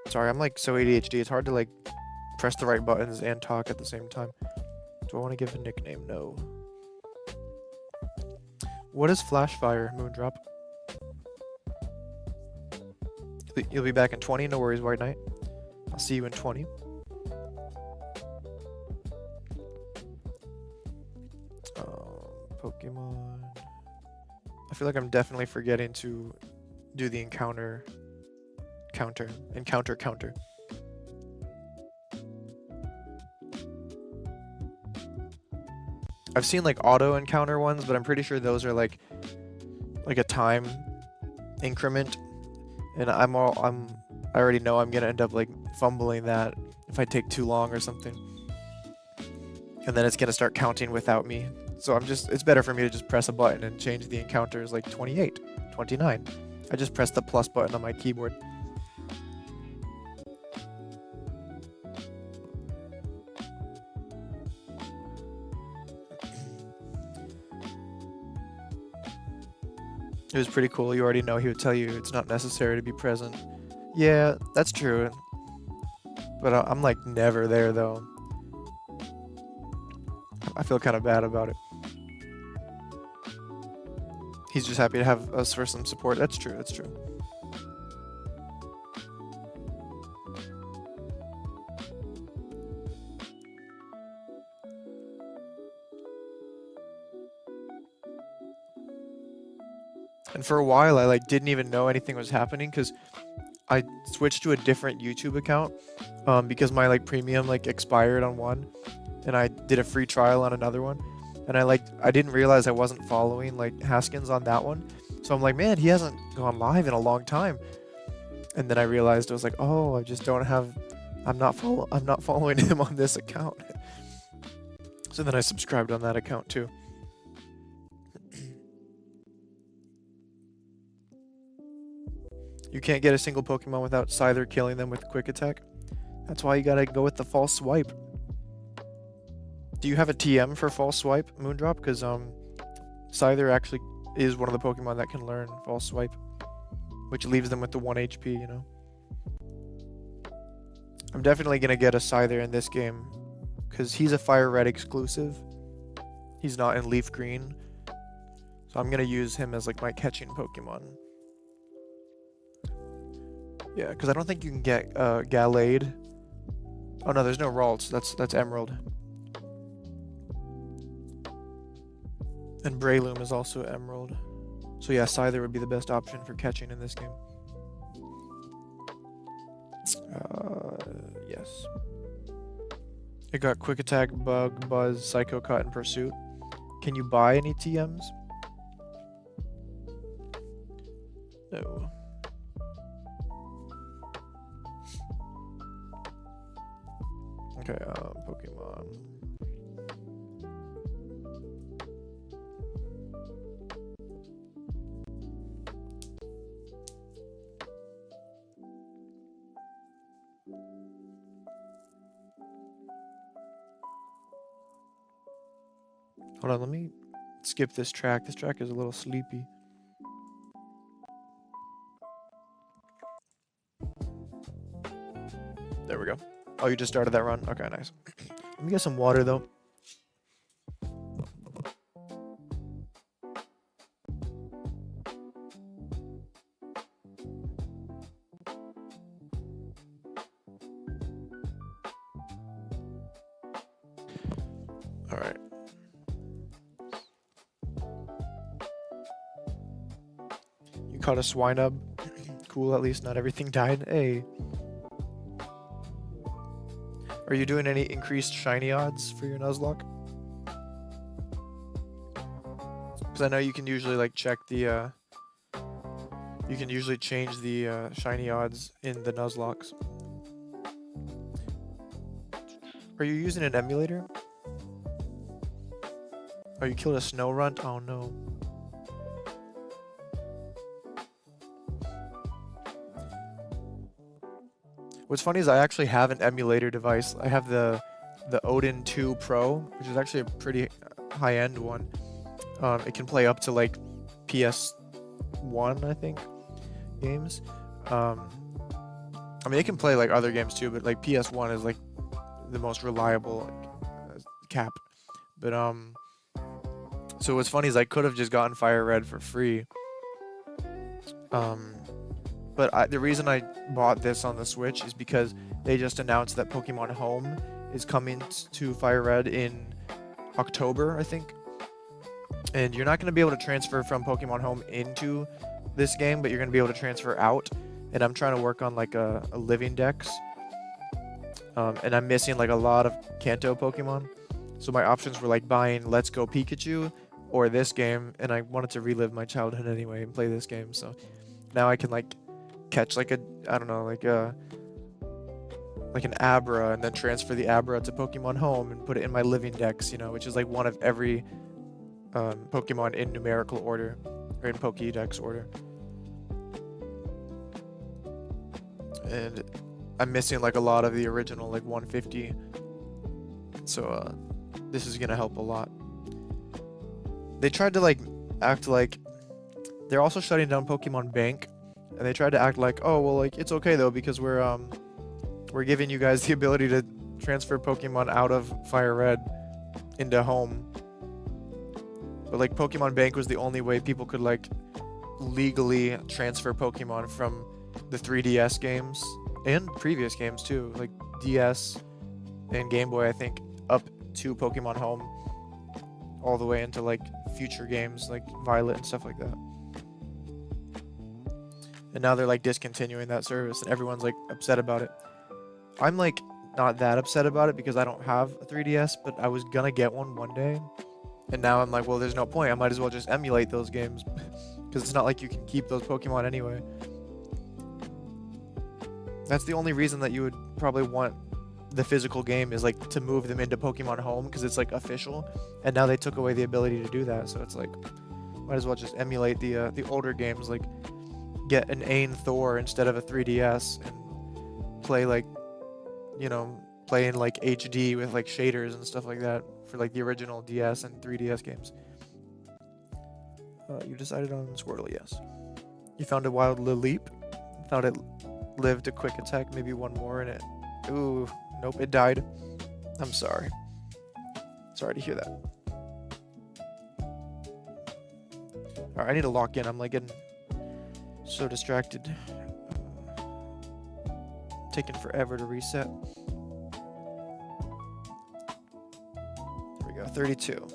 Sorry, I'm like so ADHD, it's hard to like press the right buttons and talk at the same time. Do I want to give a nickname? No. What is Flashfire, Moondrop? You'll be back in 20, no worries, White Knight. I'll see you in 20. Pokemon. I feel like I'm definitely forgetting to do the encounter counter. I've seen like auto encounter ones, but I'm pretty sure those are like a time increment, and I already know I'm gonna end up like fumbling that if I take too long or something, and then it's gonna start counting without me. So it's better for me to just press a button and change the encounters like 28, 29. I just press the plus button on my keyboard. It was pretty cool. You already know he would tell you it's not necessary to be present. Yeah, that's true. But I'm like never there though. I feel kind of bad about it. He's just happy to have us for some support. That's true, that's true. And for a while, I like didn't even know anything was happening because I switched to a different YouTube account because my like premium like expired on one, and I did a free trial on another one, and I didn't realize I wasn't following like Haskins on that one, so I'm like, man, he hasn't gone live in a long time, and then I realized I was like, oh, I just don't have, I'm not following him on this account. So then I subscribed on that account too. You can't get a single Pokemon without Scyther killing them with Quick Attack. That's why you gotta go with the False Swipe. Do you have a TM for False Swipe, Moondrop? Because Scyther actually is one of the Pokemon that can learn False Swipe, which leaves them with the 1 HP, you know? I'm definitely gonna get a Scyther in this game, because he's a FireRed exclusive. He's not in Leaf Green. So I'm gonna use him as like my catching Pokemon. Yeah, because I don't think you can get Gallade. Oh no, there's no Ralts. That's Emerald. And Breloom is also Emerald. So yeah, Scyther would be the best option for catching in this game. Yes. It got Quick Attack, Bug, Buzz, Psycho Cut, and Pursuit. Can you buy any TMs? No. Okay, Pokemon. Hold on, let me skip this track. This track is a little sleepy. There we go. Oh, you just started that run? Okay, nice. Let me get some water, though. All right. You caught a Swinub. Cool, at least not everything died. Hey. Are you doing any increased shiny odds for your Nuzlocke? Because I know you can usually like check the you can usually change the shiny odds in the Nuzlocks. Are you using an emulator? Oh, you killed a snow runt? Oh no. What's funny is I actually have an emulator device. I have the Odin 2 Pro, which is actually a pretty high-end one. It can play up to like PS1, I think, games. I mean, it can play like other games too, but like PS1 is like the most reliable like, cap. But so what's funny is I could have just gotten FireRed for free. But the reason I bought this on the Switch is because they just announced that Pokemon Home is coming to FireRed in October, I think. And you're not going to be able to transfer from Pokemon Home into this game, but you're going to be able to transfer out. And I'm trying to work on like a living dex. And I'm missing like a lot of Kanto Pokemon. So my options were like buying Let's Go Pikachu or this game. And I wanted to relive my childhood anyway and play this game. So now I can like catch like a, I don't know, like an Abra and then transfer the Abra to Pokemon Home and put it in my living dex, you know, which is like one of every Pokemon in numerical order or in Pokédex order. And I'm missing like a lot of the original like 150, so this is gonna help a lot. They tried to like act like they're also shutting down Pokemon Bank. And they tried to act like, oh, well, like, it's okay, though, because we're giving you guys the ability to transfer Pokemon out of FireRed into Home. But, like, Pokemon Bank was the only way people could, like, legally transfer Pokemon from the 3DS games and previous games, too. Like, DS and Game Boy, I think, up to Pokemon Home all the way into, like, future games, like Violet and stuff like that. and now they're like discontinuing that service, and everyone's like upset about it. I'm like not that upset about it because I don't have a 3DS, but I was gonna get one day, and now I'm like, well, there's no point. I might as well just emulate those games because it's not like you can keep those Pokemon anyway. That's the only reason that you would probably want the physical game, is like to move them into Pokemon Home, because it's like official, and now they took away the ability to do that. So it's like, might as well just emulate the older games, like get an Ain Thor instead of a 3DS and play like, you know, play in like HD with like shaders and stuff like that for like the original DS and 3DS games. You decided on Squirtle, yes. You found a wild Lilip. Thought it lived a quick attack, maybe one more, and it... Ooh, nope, it died. I'm sorry. Sorry to hear that. Alright, I need to lock in. I'm like getting so distracted. Taking forever to reset. There we go, 32.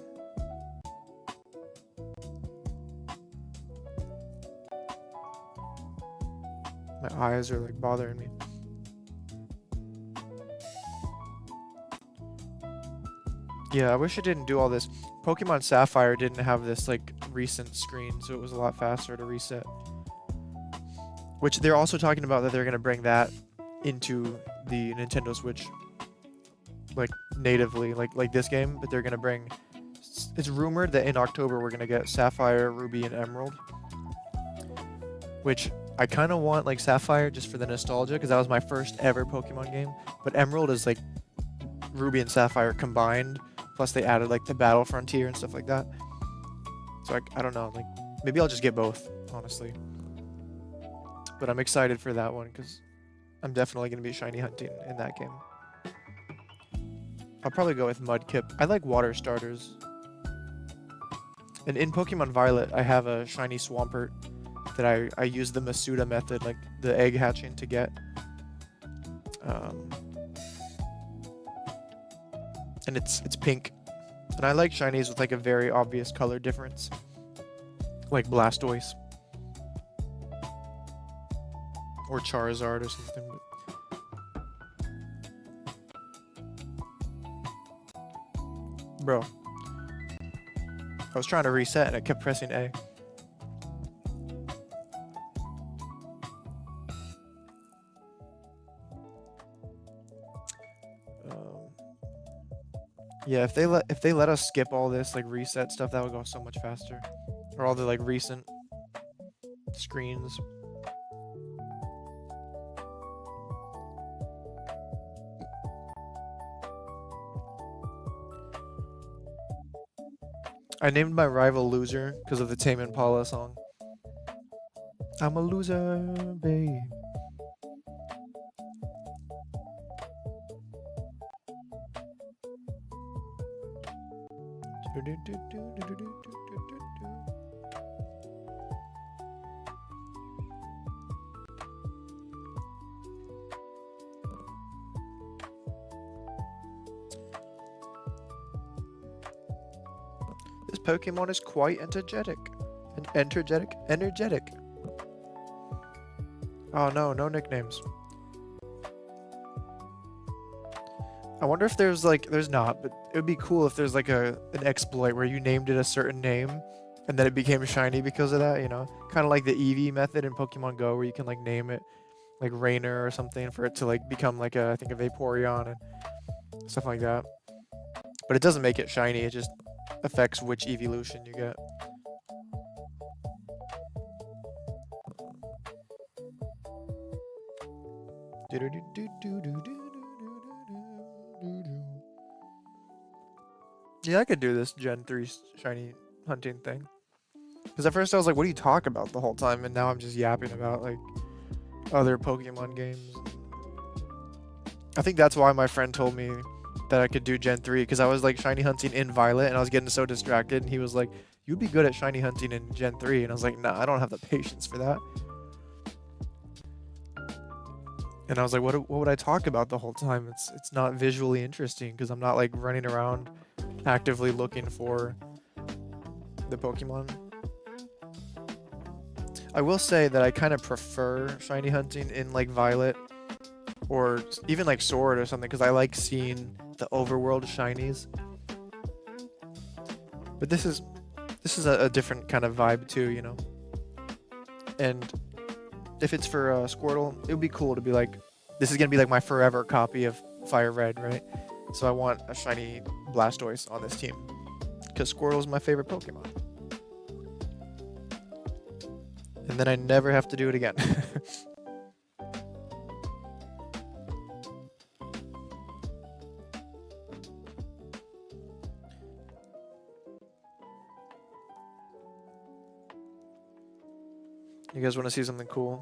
My eyes are like bothering me. Yeah, I wish I didn't do all this. Pokemon Sapphire didn't have this like recent screen, so it was a lot faster to reset. Which they're also talking about that they're gonna bring that into the Nintendo Switch, like natively, like this game. But they're gonna bring. It's rumored that in October we're gonna get Sapphire, Ruby, and Emerald. Which I kind of want like Sapphire just for the nostalgia, because that was my first ever Pokemon game. But Emerald is like Ruby and Sapphire combined. Plus they added like the Battle Frontier and stuff like that. So I don't know, like maybe I'll just get both, honestly. But I'm excited for that one because I'm definitely going to be shiny hunting in that game. I'll probably go with Mudkip. I like water starters. And in Pokemon Violet, I have a shiny Swampert that I use the Masuda method, like the egg hatching, to get. And it's pink. And I like shinies with like a very obvious color difference. Like Blastoise. Or Charizard or something. Bro. I was trying to reset and it kept pressing A. Yeah, if they let us skip all this like reset stuff, that would go so much faster. Or all the like recent screens. I named my rival Loser because of the Tame Impala song. I'm a loser, babe. This Pokemon is quite energetic. Energetic. Oh no, no nicknames. I wonder if there's like, there's not, but it would be cool if there's like an exploit where you named it a certain name and then it became shiny because of that, you know? Kind of like the Eevee method in Pokemon Go where you can like name it like Rainer or something for it to like become like a, I think a Vaporeon and stuff like that. But it doesn't make it shiny, it just affects which evolution you get. Yeah, I could do this Gen 3 shiny hunting thing. Because at first I was like, what do you talk about the whole time? And now I'm just yapping about like other Pokemon games. I think that's why my friend told me that I could do Gen 3, because I was like shiny hunting in Violet and I was getting so distracted, and he was like, you'd be good at shiny hunting in Gen 3, and I was like, nah, I don't have the patience for that. And I was like, what would I talk about the whole time? It's not visually interesting because I'm not like running around actively looking for the Pokemon. I will say that I kind of prefer shiny hunting in like Violet or even like Sword or something because I like seeing the overworld shinies. But this is a different kind of vibe too, you know. And if it's for Squirtle, it would be cool to be like, this is gonna be like my forever copy of FireRed, right? So I want a shiny Blastoise on this team because Squirtle is my favorite Pokemon. And then I never have to do it again. You guys want to see something cool?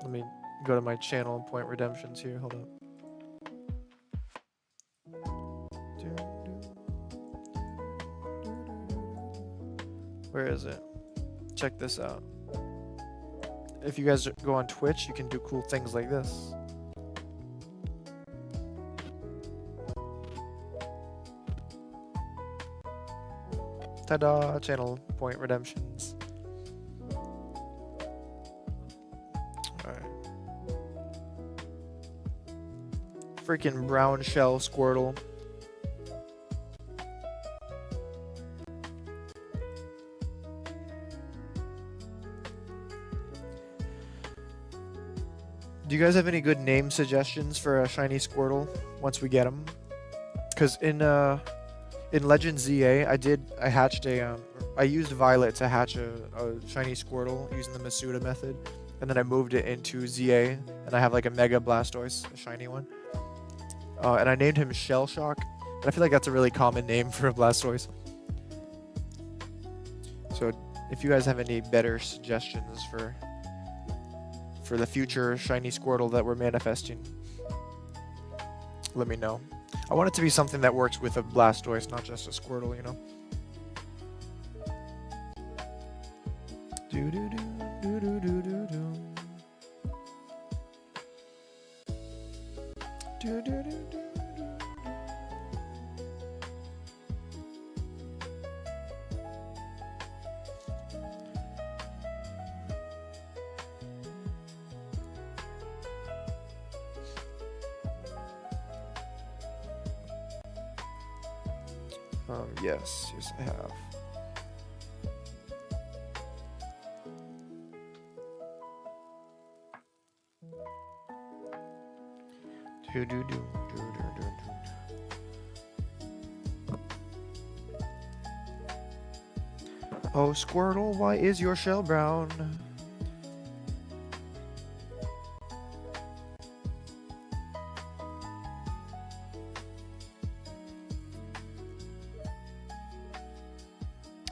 Let me go to my channel and point redemptions here. Hold up. Where is it? Check this out. If you guys go on Twitch, you can do cool things like this. Ta-da! Channel point redemptions. Alright. Freaking brown shell Squirtle. Do you guys have any good name suggestions for a shiny Squirtle once we get them? Because in Legend ZA, I used Violet to hatch a shiny Squirtle using the Masuda method, and then I moved it into ZA, and I have like a Mega Blastoise, a shiny one. And I named him Shell Shock, and I feel like that's a really common name for a Blastoise. So if you guys have any better suggestions for the future shiny Squirtle that we're manifesting, let me know. I want it to be something that works with a Blastoise, not just a Squirtle, you know? Do do do do do do do do. Do do do do do. Yes, I have. Do do do do do do do. Oh, Squirtle, why is your shell brown?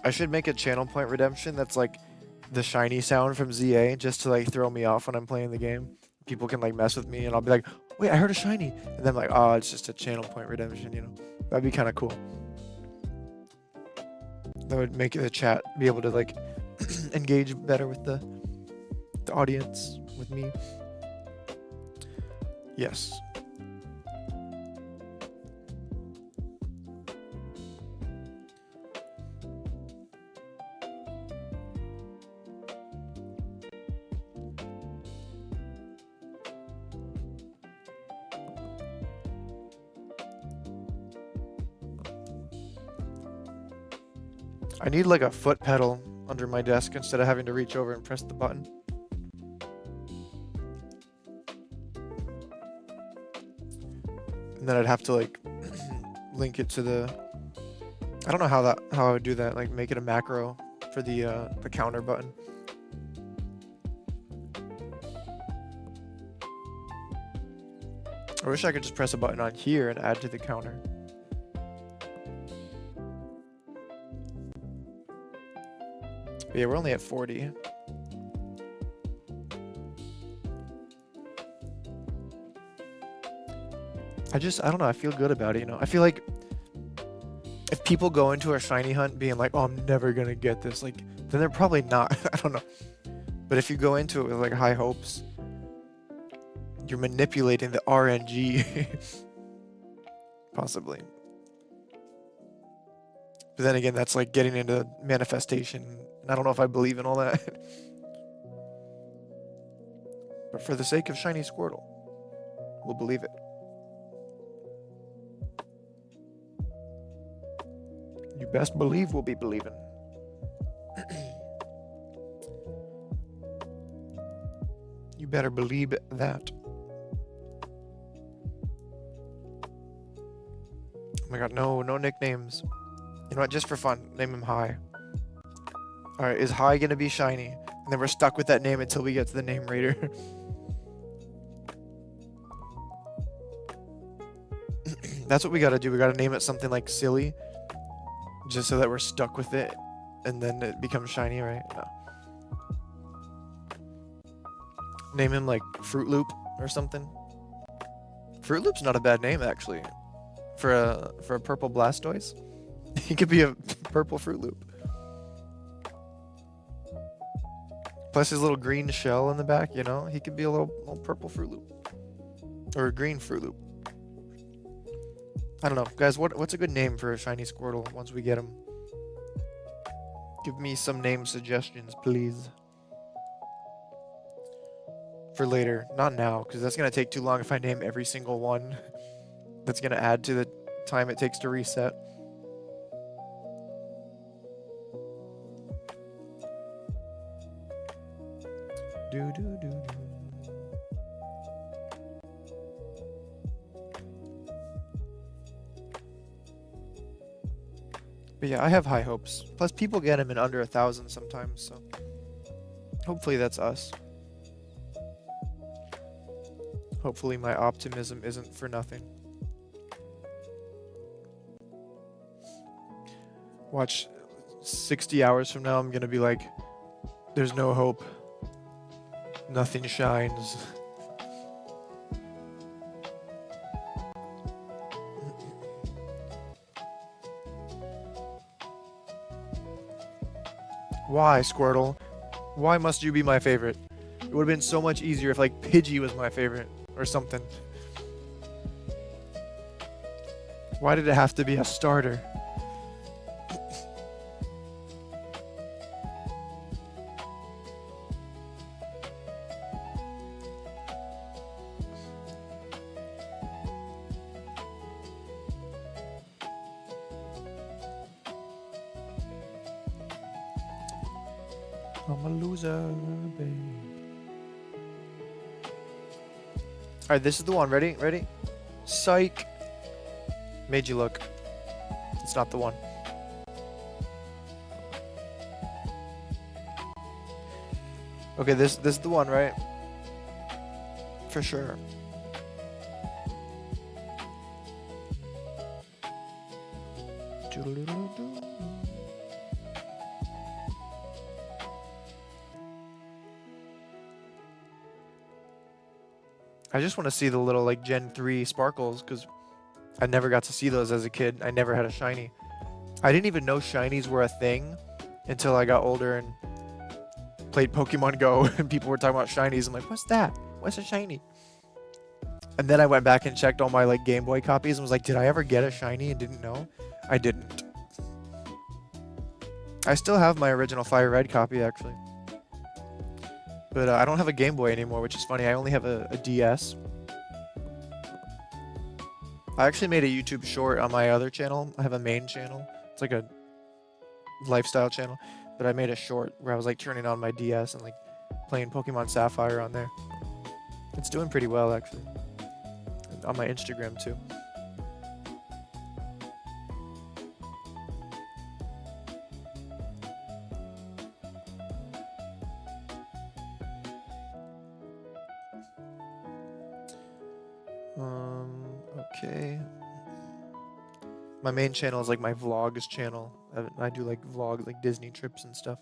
I should make a channel point redemption that's like the shiny sound from ZA just to like throw me off when I'm playing the game. People can like mess with me and I'll be like, wait, I heard a shiny. And then I'm like, oh, it's just a channel point redemption, you know? That'd be kind of cool. That would make the chat be able to like engage better with the audience, with me. Yes. I need like a foot pedal under my desk instead of having to reach over and press the button. And then I'd have to like link it to the, I don't know how I would do that, like make it a macro for the counter button. I wish I could just press a button on here and add to the counter. But yeah, we're only at 40. I don't know, I feel good about it, you know? I feel like if people go into a shiny hunt being like, oh, I'm never gonna get this, like, then they're probably not. I don't know. But if you go into it with like high hopes, you're manipulating the RNG. Possibly. But then again, that's like getting into manifestation. And I don't know if I believe in all that. But for the sake of shiny Squirtle, we'll believe it. You best believe we'll be believing. You better believe that. Oh my god, no nicknames. You know what, just for fun, name him High. Alright, is High gonna be shiny? And then we're stuck with that name until we get to the name raider. That's what we gotta do, we gotta name it something like silly. Just so that we're stuck with it. And then it becomes shiny, right? No. Name him like Fruit Loop or something. Fruit Loop's not a bad name actually. For a purple Blastoise. He could be a purple Fruit Loop. Plus his little green shell in the back, you know? He could be a little purple Fruit Loop. Or a green Fruit Loop. I don't know. Guys, what's a good name for a shiny Squirtle once we get him? Give me some name suggestions, please. For later. Not now, because that's going to take too long if I name every single one. That's going to add to the time it takes to reset. But yeah, I have high hopes. Plus, people get him in under 1,000 sometimes, so hopefully that's us. Hopefully my optimism isn't for nothing. Watch, 60 hours from now, I'm gonna be like, there's no hope. Nothing shines. Why, Squirtle? Why must you be my favorite? It would have been so much easier if, like, Pidgey was my favorite. Or something. Why did it have to be a starter? I'm a loser, babe. Alright, this is the one. Ready? Ready? Psych. Made you look. It's not the one. Okay, this is the one, right? For sure. I just want to see the little like Gen 3 sparkles because I never got to see those as a kid. I never had a shiny. I didn't even know shinies were a thing until I got older and played Pokemon Go and people were talking about shinies. I'm like, what's that? What's a shiny? And then I went back and checked all my like Game Boy copies and was like, did I ever get a shiny and didn't know? I didn't. I still have my original FireRed copy actually. But I don't have a Game Boy anymore, which is funny. I only have a DS. I actually made a YouTube short on my other channel. I have a main channel. It's like a lifestyle channel. But I made a short where I was like turning on my DS and like playing Pokemon Sapphire on there. It's doing pretty well actually. And on my Instagram too. Okay. My main channel is like my vlogs channel. I do like vlogs, like Disney trips and stuff.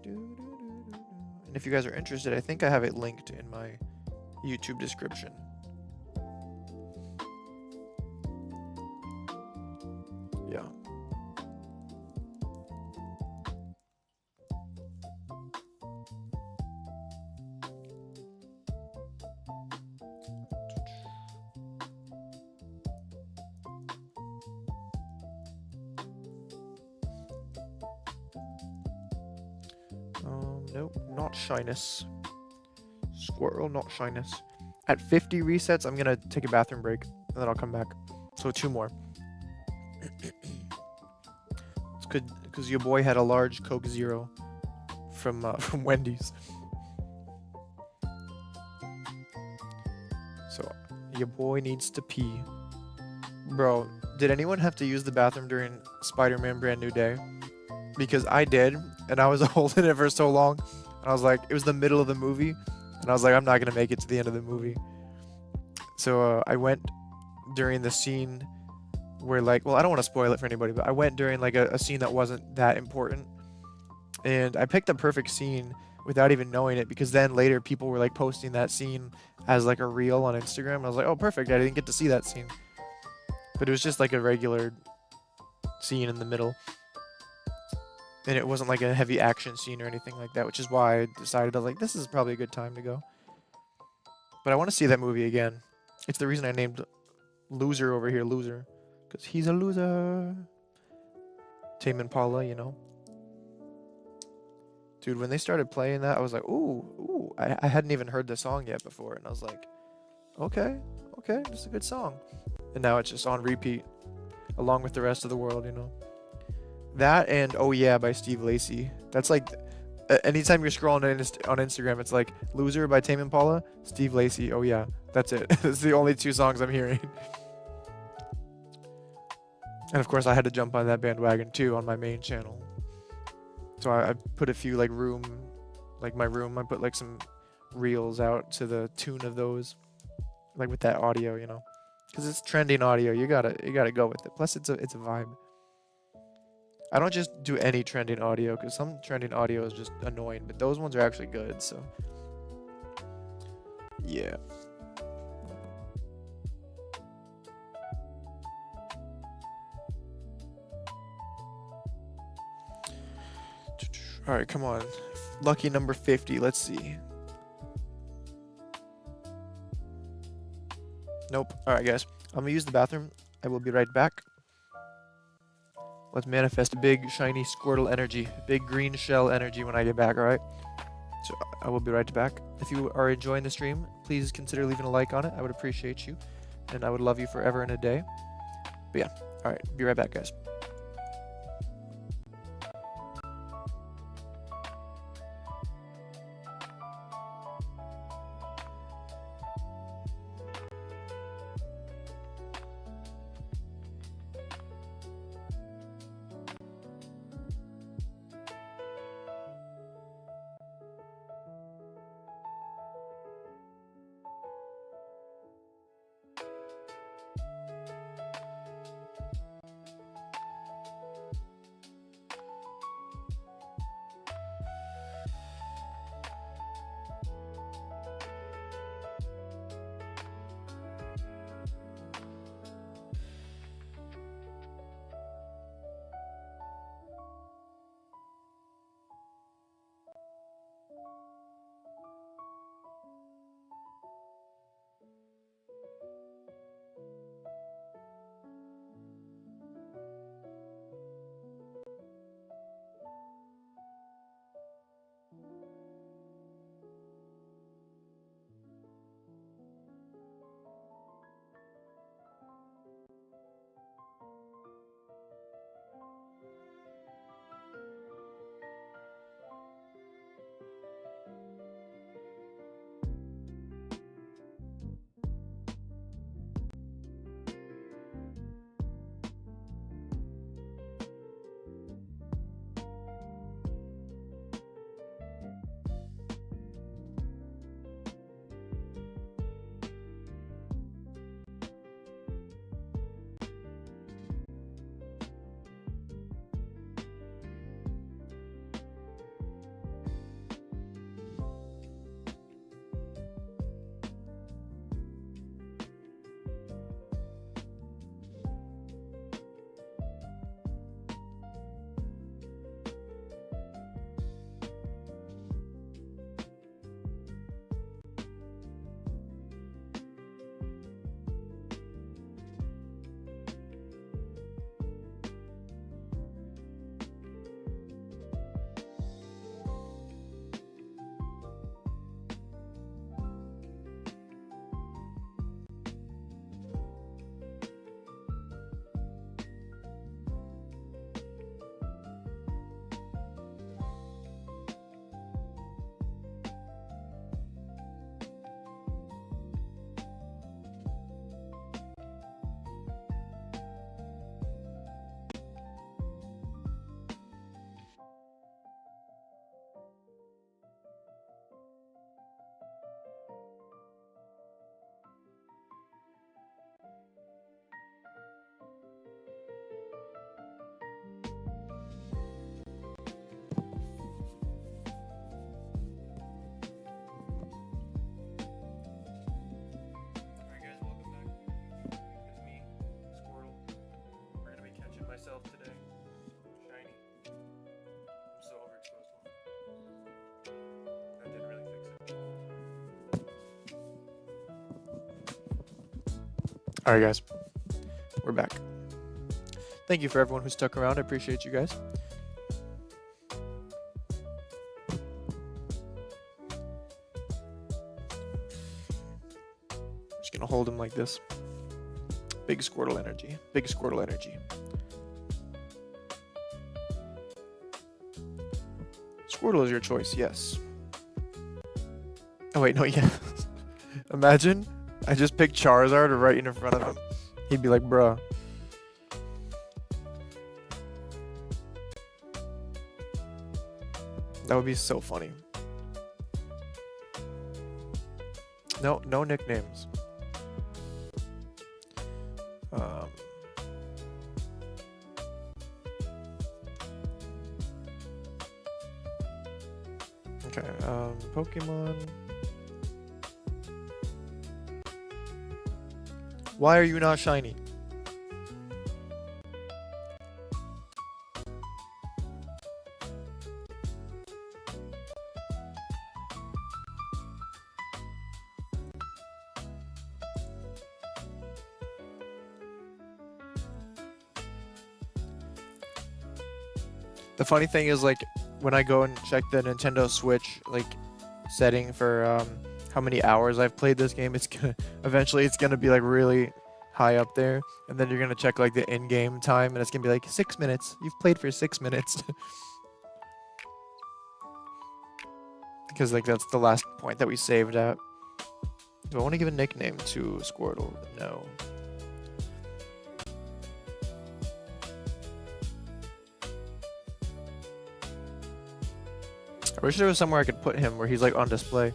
And if you guys are interested, I think I have it linked in my YouTube description. Yeah. Nope, not shyness. Squirrel, not shyness. At 50 resets, I'm gonna take a bathroom break, and then I'll come back. So 2 more. It's good, because your boy had a large Coke Zero from Wendy's. So, your boy needs to pee. Bro, did anyone have to use the bathroom during Spider-Man Brand New Day? Because I did, and I was holding it for so long. And I was like, it was the middle of the movie, and I was like, I'm not gonna make it to the end of the movie. So I went during the scene where, like, well, I don't want to spoil it for anybody, but I went during like a scene that wasn't that important, and I picked a perfect scene without even knowing it, because then later people were like posting that scene as like a reel on Instagram, and I was like, oh, perfect, I didn't get to see that scene. But it was just like a regular scene in the middle. And it wasn't like a heavy action scene or anything like that, which is why I decided, I was like, this is probably a good time to go. But I want to see that movie again. It's the reason I named Loser over here Loser. Because he's a loser. Tame Impala, you know. Dude, when they started playing that, I was like, ooh. I hadn't even heard the song yet before. And I was like, okay, this is a good song. And now it's just on repeat, along with the rest of the world, you know. That and Oh Yeah by Steve Lacy. That's like, anytime you're scrolling on Instagram, it's like Loser by Tame Impala, Steve Lacy, Oh Yeah. That's it. That's the only 2 songs I'm hearing. And of course, I had to jump on that bandwagon too on my main channel. So I put a few like my room, I put like some reels out to the tune of those, like with that audio, you know, because it's trending audio. You gotta go with it. Plus, it's a vibe. I don't just do any trending audio, because some trending audio is just annoying, but those ones are actually good. So yeah. All right, come on. Lucky number 50. Let's see. Nope. All right, guys. I'm gonna use the bathroom. I will be right back. Let's manifest big, shiny Squirtle energy, big green shell energy when I get back, all right? So I will be right back. If you are enjoying the stream, please consider leaving a like on it. I would appreciate you, and I would love you forever and a day. But yeah, all right. Be right back, guys. Alright guys, we're back. Thank you for everyone who stuck around. I appreciate you guys. Just gonna hold him like this. Big Squirtle energy. Big Squirtle energy. Squirtle is your choice, yes. Oh wait, no, yeah. Imagine I just picked Charizard right in front of him. He'd be like, bruh. That would be so funny. No nicknames. Okay, Pokemon. Why are you not shiny? The funny thing is, like, when I go and check the Nintendo Switch, like, setting for how many hours I've played this game, it's gonna eventually be like really high up there, and then you're gonna check like the in-game time, and it's gonna be like 6 minutes. You've played for 6 minutes. Because like that's the last point that we saved at. Do I want to give a nickname to Squirtle? No. I wish there was somewhere I could put him where he's like on display.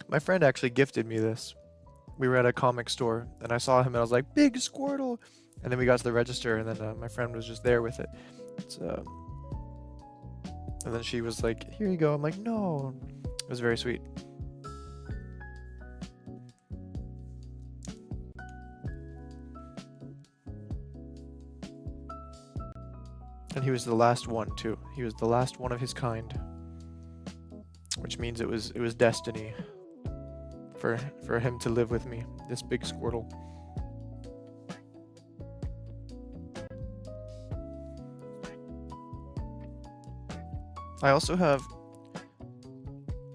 My friend actually gifted me this. We were at a comic store and I saw him and I was like, big Squirtle! And then we got to the register and then my friend was just there with it. And then she was like, here you go. I'm like, no. It was very sweet. And he was the last one too. He was the last one of his kind. Which means it was destiny for him to live with me, this big Squirtle. I also have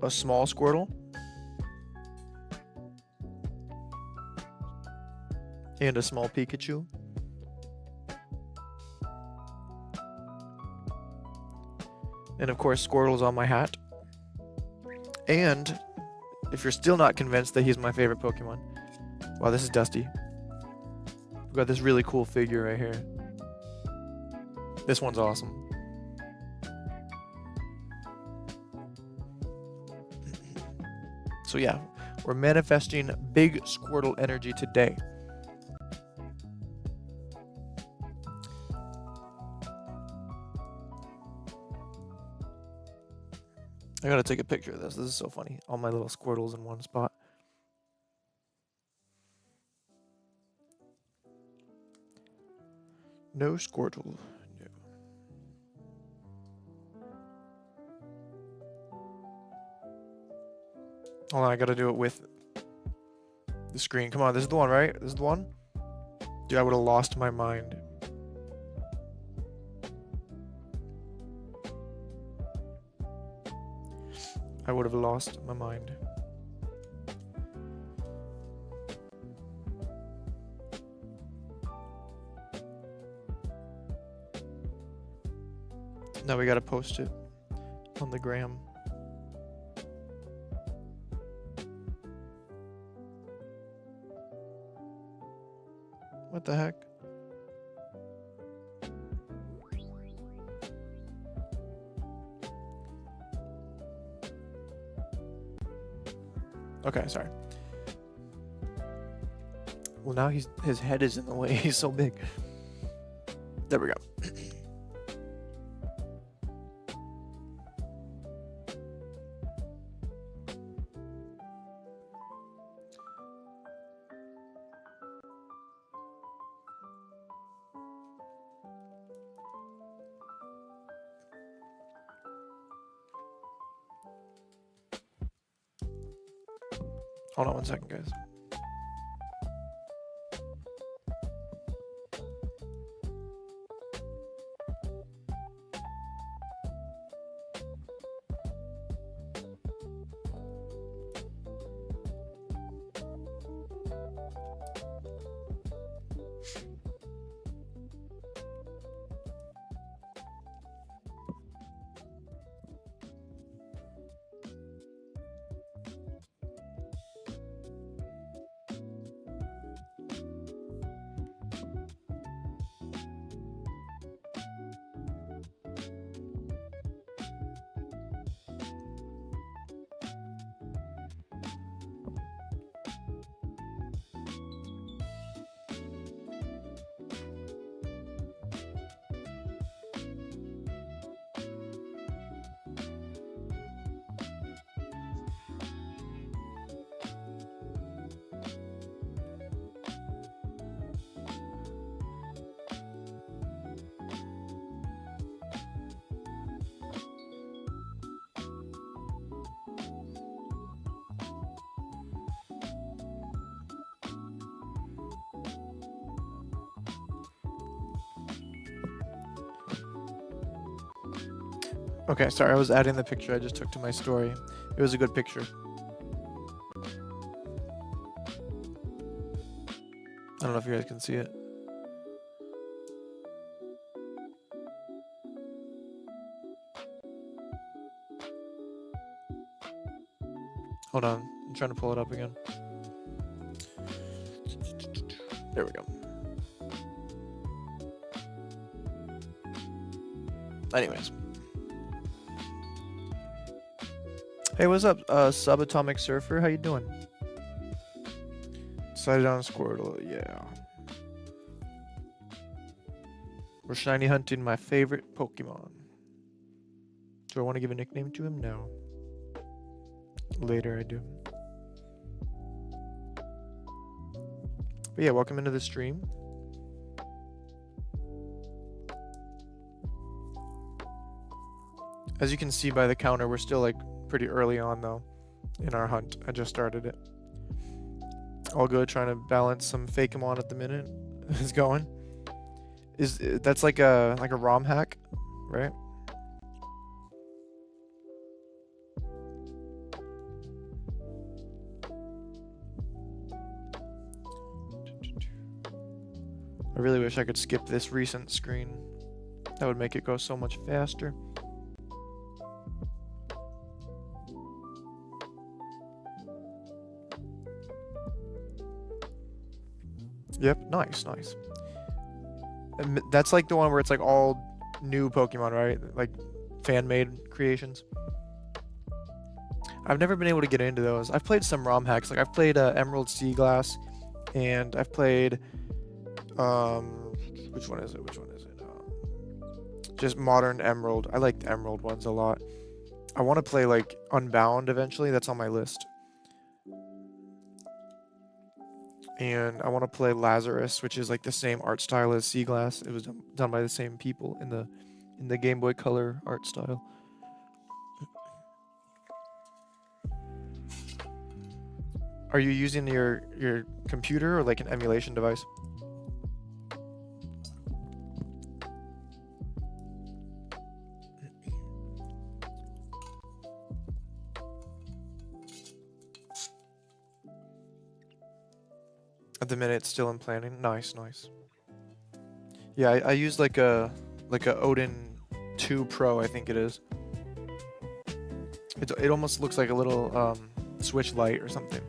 a small Squirtle and a small Pikachu. And of course, Squirtle's on my hat. And if you're still not convinced that he's my favorite Pokemon, wow, this is Dusty. We've got this really cool figure right here. This one's awesome. So yeah, we're manifesting big Squirtle energy today. I gotta take a picture of this. This is so funny. All my little Squirtles in one spot. No Squirtle. No. Hold on, I gotta do it with the screen. Come on, this is the one, right? This is the one? Dude, I would have lost my mind. I would have lost my mind. Now we gotta post it on the gram. What the heck? Okay, sorry. Well, now his head is in the way. He's so big. There we go. Hold on one second, guys. Okay, sorry, I was adding the picture I just took to my story. It was a good picture. I don't know if you guys can see it. Hold on, I'm trying to pull it up again. There we go. Anyways. Hey, what's up, Subatomic Surfer? How you doing? Decided on Squirtle, yeah. We're shiny hunting my favorite Pokemon. Do I want to give a nickname to him? No. Later I do. But yeah, welcome into the stream. As you can see by the counter, we're still like pretty early on though in our hunt. I just started it. All good, trying to balance some Fakemon at the minute. Is going. That's like a ROM hack, right? I really wish I could skip this recent screen. That would make it go so much faster. Yep, nice. And that's like the one where it's like all new Pokemon, right? Like fan-made creations. I've never been able to get into those. I've played some ROM hacks. Like I've played Emerald Sea Glass, and I've played which one is it? Just Modern Emerald. I like the Emerald ones a lot. I want to play like Unbound eventually. That's on my list. And I want to play Lazarus, which is like the same art style as Sea Glass. It was done by the same people in the Game Boy Color art style. Are you using your computer or like an emulation device? At the minute, it's still in planning. Nice. Yeah, I use like a Odin 2 Pro, I think it is. It almost looks like a little Switch Lite or something.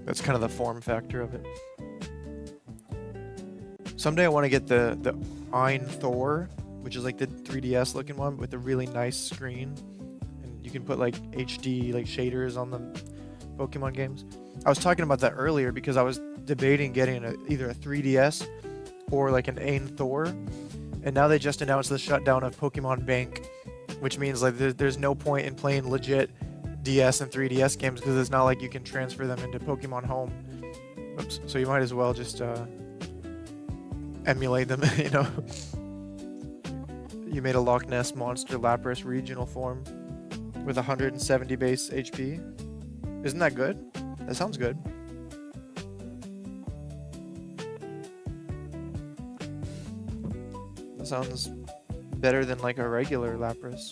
That's kind of the form factor of it. Someday I want to get the Ein Thor, which is like the 3DS looking one with a really nice screen, and you can put like HD like shaders on the Pokemon games. I was talking about that earlier because I was debating getting either a 3DS or like an Ein Thor, and now they just announced the shutdown of Pokemon Bank, which means like there's no point in playing legit DS and 3DS games because it's not like you can transfer them into Pokemon Home. Oops. So you might as well just emulate them, you know. You made a Loch Ness Monster Lapras regional form with 170 base HP. Isn't that good? That sounds good. That sounds better than like a regular Lapras.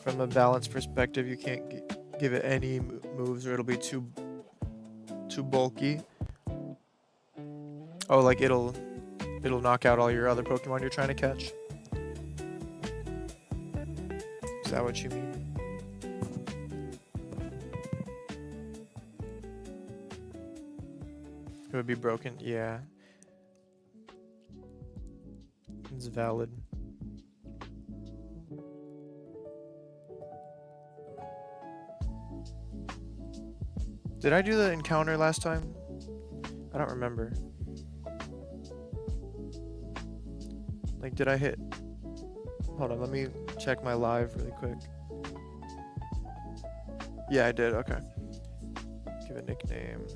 From a balance perspective, you can't give it any moves or it'll be too bulky. Oh, like it'll knock out all your other Pokemon you're trying to catch. Is that what you mean? It would be broken, yeah. It's valid. Did I do the encounter last time? I don't remember. Like, did I hit? Hold on, let me check my live really quick. Yeah, I did, okay. Give a nickname.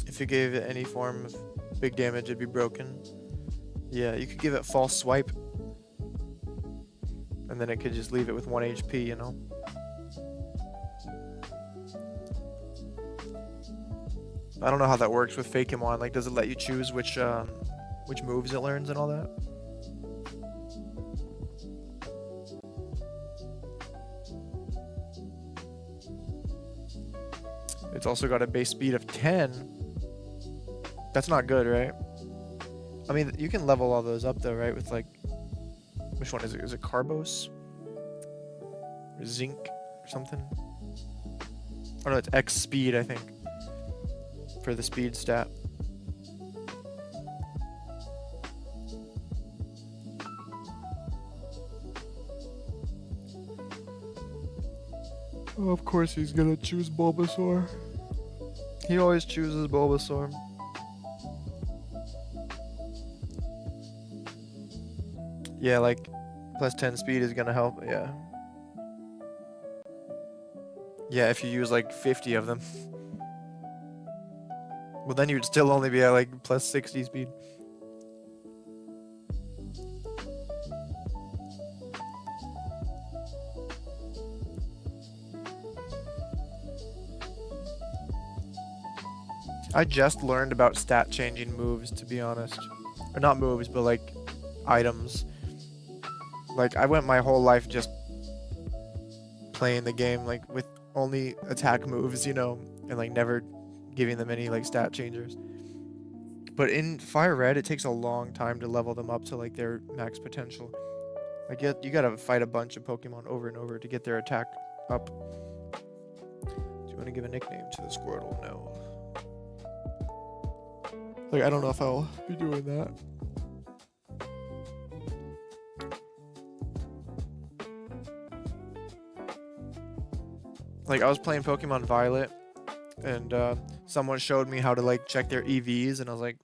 If you gave it any form of big damage, it'd be broken. Yeah, you could give it false swipe. And then it could just leave it with 1 HP, you know? I don't know how that works with Fakemon. Like, does it let you choose which moves it learns and all that? It's also got a base speed of 10. That's not good, right? I mean, you can level all those up though, right? With like, which one is it? Is it Carbos? Or Zinc or something? Oh no, it's X speed, I think. For the speed stat. Oh, of course he's gonna choose Bulbasaur. He always chooses Bulbasaur. Yeah, like, plus 10 speed is gonna help, yeah. Yeah, if you use like 50 of them. Well, then you'd still only be at like plus 60 speed. I just learned about stat changing moves, to be honest. Or not moves, but like items. Like, I went my whole life just playing the game like with only attack moves, you know, and like never giving them any like stat changers. But in FireRed, it takes a long time to level them up to like their max potential. Like, you gotta fight a bunch of Pokemon over and over to get their attack up. Do you want to give a nickname to the Squirtle? No. Like, I don't know if I'll be doing that. Like, I was playing Pokemon Violet, and someone showed me how to like check their EVs, and I was like,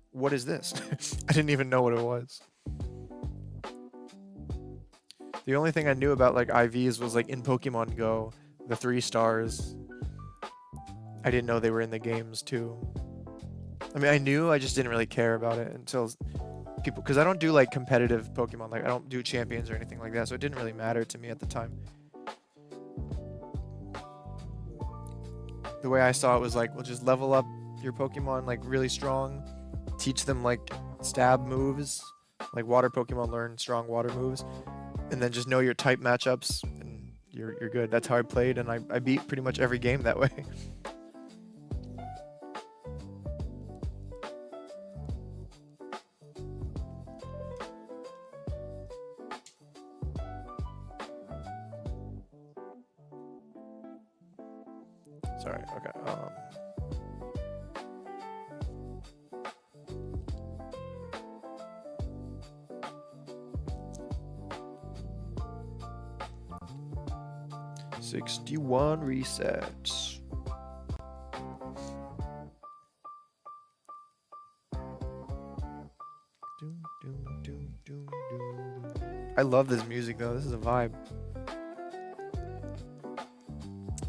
what is this? I didn't even know what it was. The only thing I knew about like IVs was like in Pokemon Go, the 3 stars. I didn't know they were in the games too. I mean, I knew, I just didn't really care about it until people, because I don't do like competitive Pokemon, like I don't do champions or anything like that, so it didn't really matter to me at the time. The way I saw it was like, well, just level up your Pokemon like really strong, teach them like stab moves, like water Pokemon learn strong water moves, and then just know your type matchups, and you're good. That's how I played, and I beat pretty much every game that way. Sorry, okay. 61 resets. I love this music though. This is a vibe.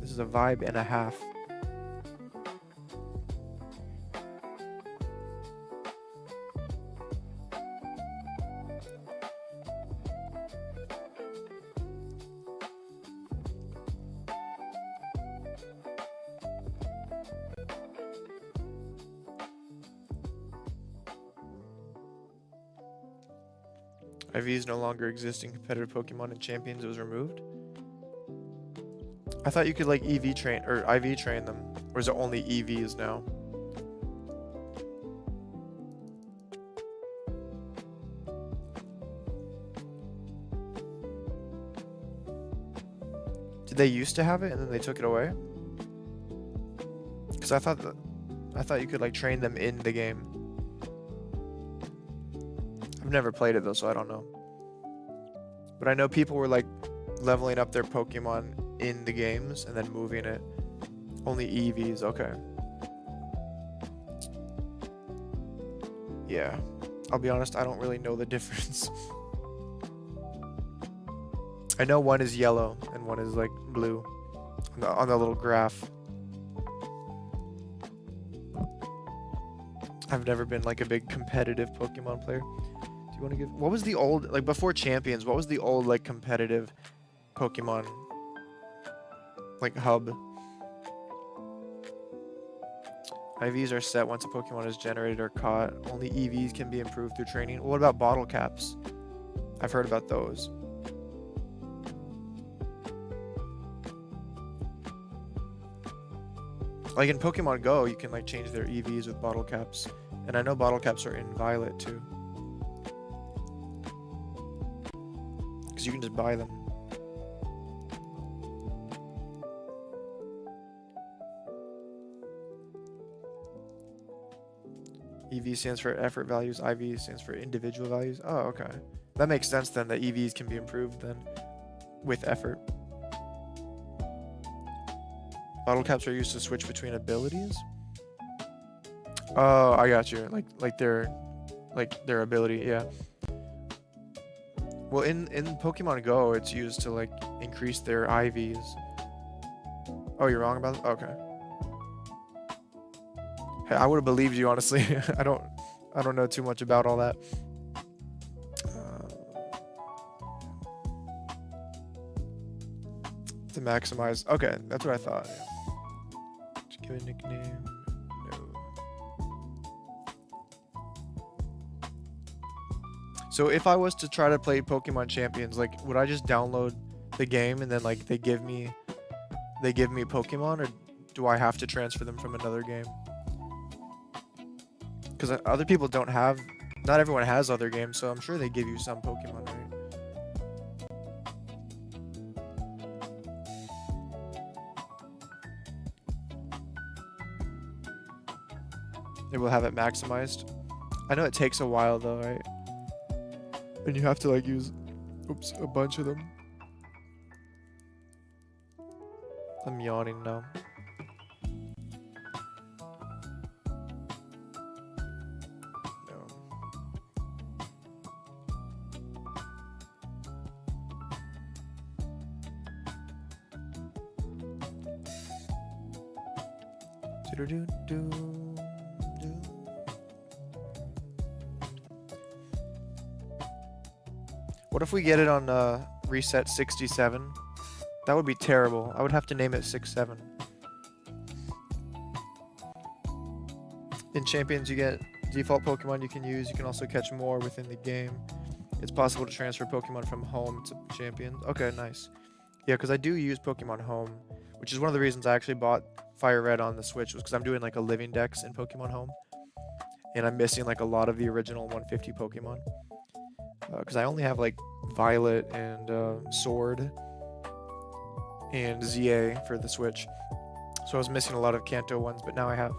This is a vibe and a half. IVs no longer exist in competitive Pokemon and Champions. It was removed. I thought you could like EV train or IV train them. Or is it only EVs now? Did they used to have it and then they took it away? Because I thought you could like train them in the game. I've never played it though, so I don't know. But I know people were like leveling up their Pokemon in the games and then moving it. Only EVs, okay. Yeah, I'll be honest, I don't really know the difference. I know one is yellow and one is like blue on the little graph. I've never been like a big competitive Pokemon player. Do you want to give... What was the old, like before Champions, what was the old like competitive Pokemon like hub? IVs are set once a Pokemon is generated or caught. Only EVs can be improved through training. What about bottle caps? I've heard about those. Like in Pokemon Go, you can like change their EVs with bottle caps. And I know bottle caps are in Violet too. Because you can just buy them. EV stands for effort values, IV stands for individual values. Oh, okay. That makes sense then, that EVs can be improved then with effort. Bottle caps are used to switch between abilities. Oh, I got you. Like their ability, yeah. Well, in Pokemon Go, it's used to like increase their IVs. Oh, you're wrong about that? Okay. Hey, I would have believed you, honestly. I don't know too much about all that. To maximize. Okay, that's what I thought. Yeah. Just give a nickname. No. So if I was to try to play Pokemon Champions, like, would I just download the game and then like they give me Pokemon, or do I have to transfer them from another game? Because other people don't have, not everyone has other games, so I'm sure they give you some Pokemon, right? They will have it maximized. I know it takes a while though, right? And you have to like use, a bunch of them. I'm yawning now. What if we get it on reset 67? That would be terrible. I would have to name it 67. In Champions, you get default Pokemon you can use. You can also catch more within the game. It's possible to transfer Pokemon from home to Champions. Okay, nice. Yeah, because I do use Pokemon Home, which is one of the reasons I actually bought FireRed on the Switch, was because I'm doing like a living dex in Pokemon Home. And I'm missing like a lot of the original 150 Pokemon. Because I only have like Violet and Sword and ZA for the Switch. So I was missing a lot of Kanto ones, but now I have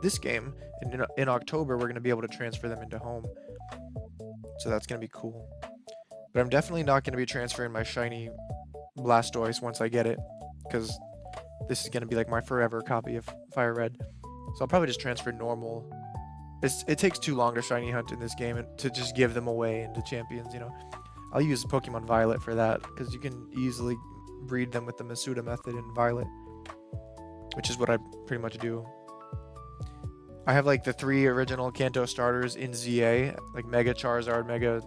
this game. And in October, we're going to be able to transfer them into Home. So that's going to be cool. But I'm definitely not going to be transferring my shiny Blastoise once I get it, because this is going to be like my forever copy of FireRed. So I'll probably just transfer normal. It takes too long to shiny hunt in this game and to just give them away into Champions, you know. I'll use Pokemon Violet for that, because you can easily breed them with the Masuda method in Violet, which is what I pretty much do. I have like the 3 original Kanto starters in ZA, like Mega Charizard, Mega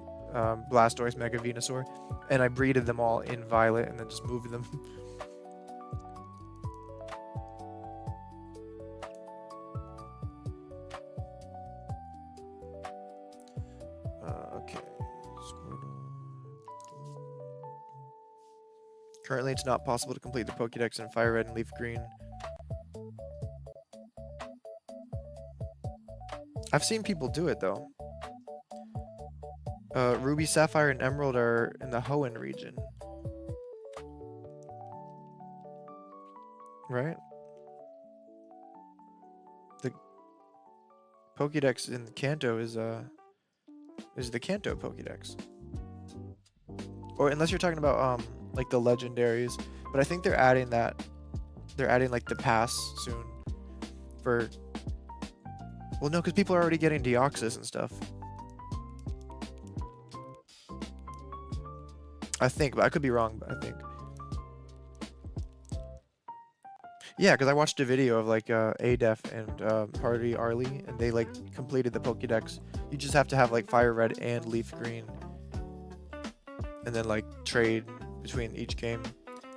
Blastoise, Mega Venusaur, and I breeded them all in Violet and then just moved them. Okay, Squirtle. Currently, it's not possible to complete the Pokédex in Fire Red and Leaf Green. I've seen people do it though. Ruby, Sapphire, and Emerald are in the Hoenn region. Right? The Pokédex in Kanto is the Kanto Pokédex. Or unless you're talking about like the legendaries, but I think they're adding that. They're adding like the pass soon for. Well, no, because people are already getting Deoxys and stuff. I think, but I could be wrong. But I think. Yeah, because I watched a video of like Adef and Hardy Arlie, and they like completed the Pokédex. You just have to have like Fire Red and Leaf Green, and then like trade between each game.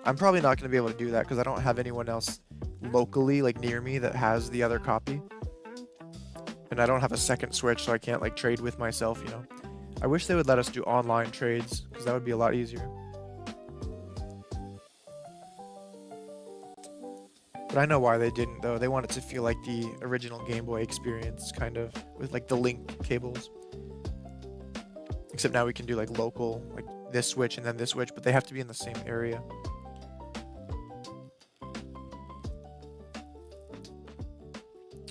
I'm probably not going to be able to do that because I don't have anyone else locally like near me that has the other copy, and I don't have a second Switch, so I can't like trade with myself. You know, I wish they would let us do online trades because that would be a lot easier. But I know why they didn't, though. They wanted to feel like the original Game Boy experience, kind of, with like the link cables. Except now we can do like local, like this switch and then this switch, but they have to be in the same area.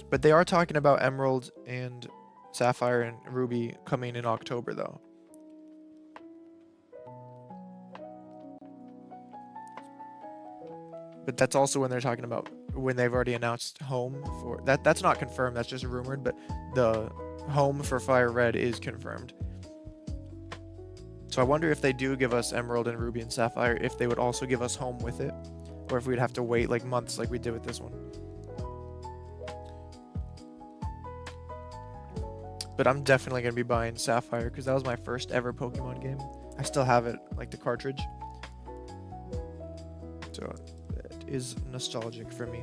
But they are talking about Emerald and Sapphire and Ruby coming in October, though. But that's also when they're talking about when they've already announced home for that. That's not confirmed. That's just rumored. But the home for Fire Red is confirmed. So I wonder if they do give us Emerald and Ruby and Sapphire, if they would also give us home with it, or if we'd have to wait like months like we did with this one. But I'm definitely gonna be buying Sapphire because that was my first ever Pokemon game. I still have it, like the cartridge. So it is nostalgic for me.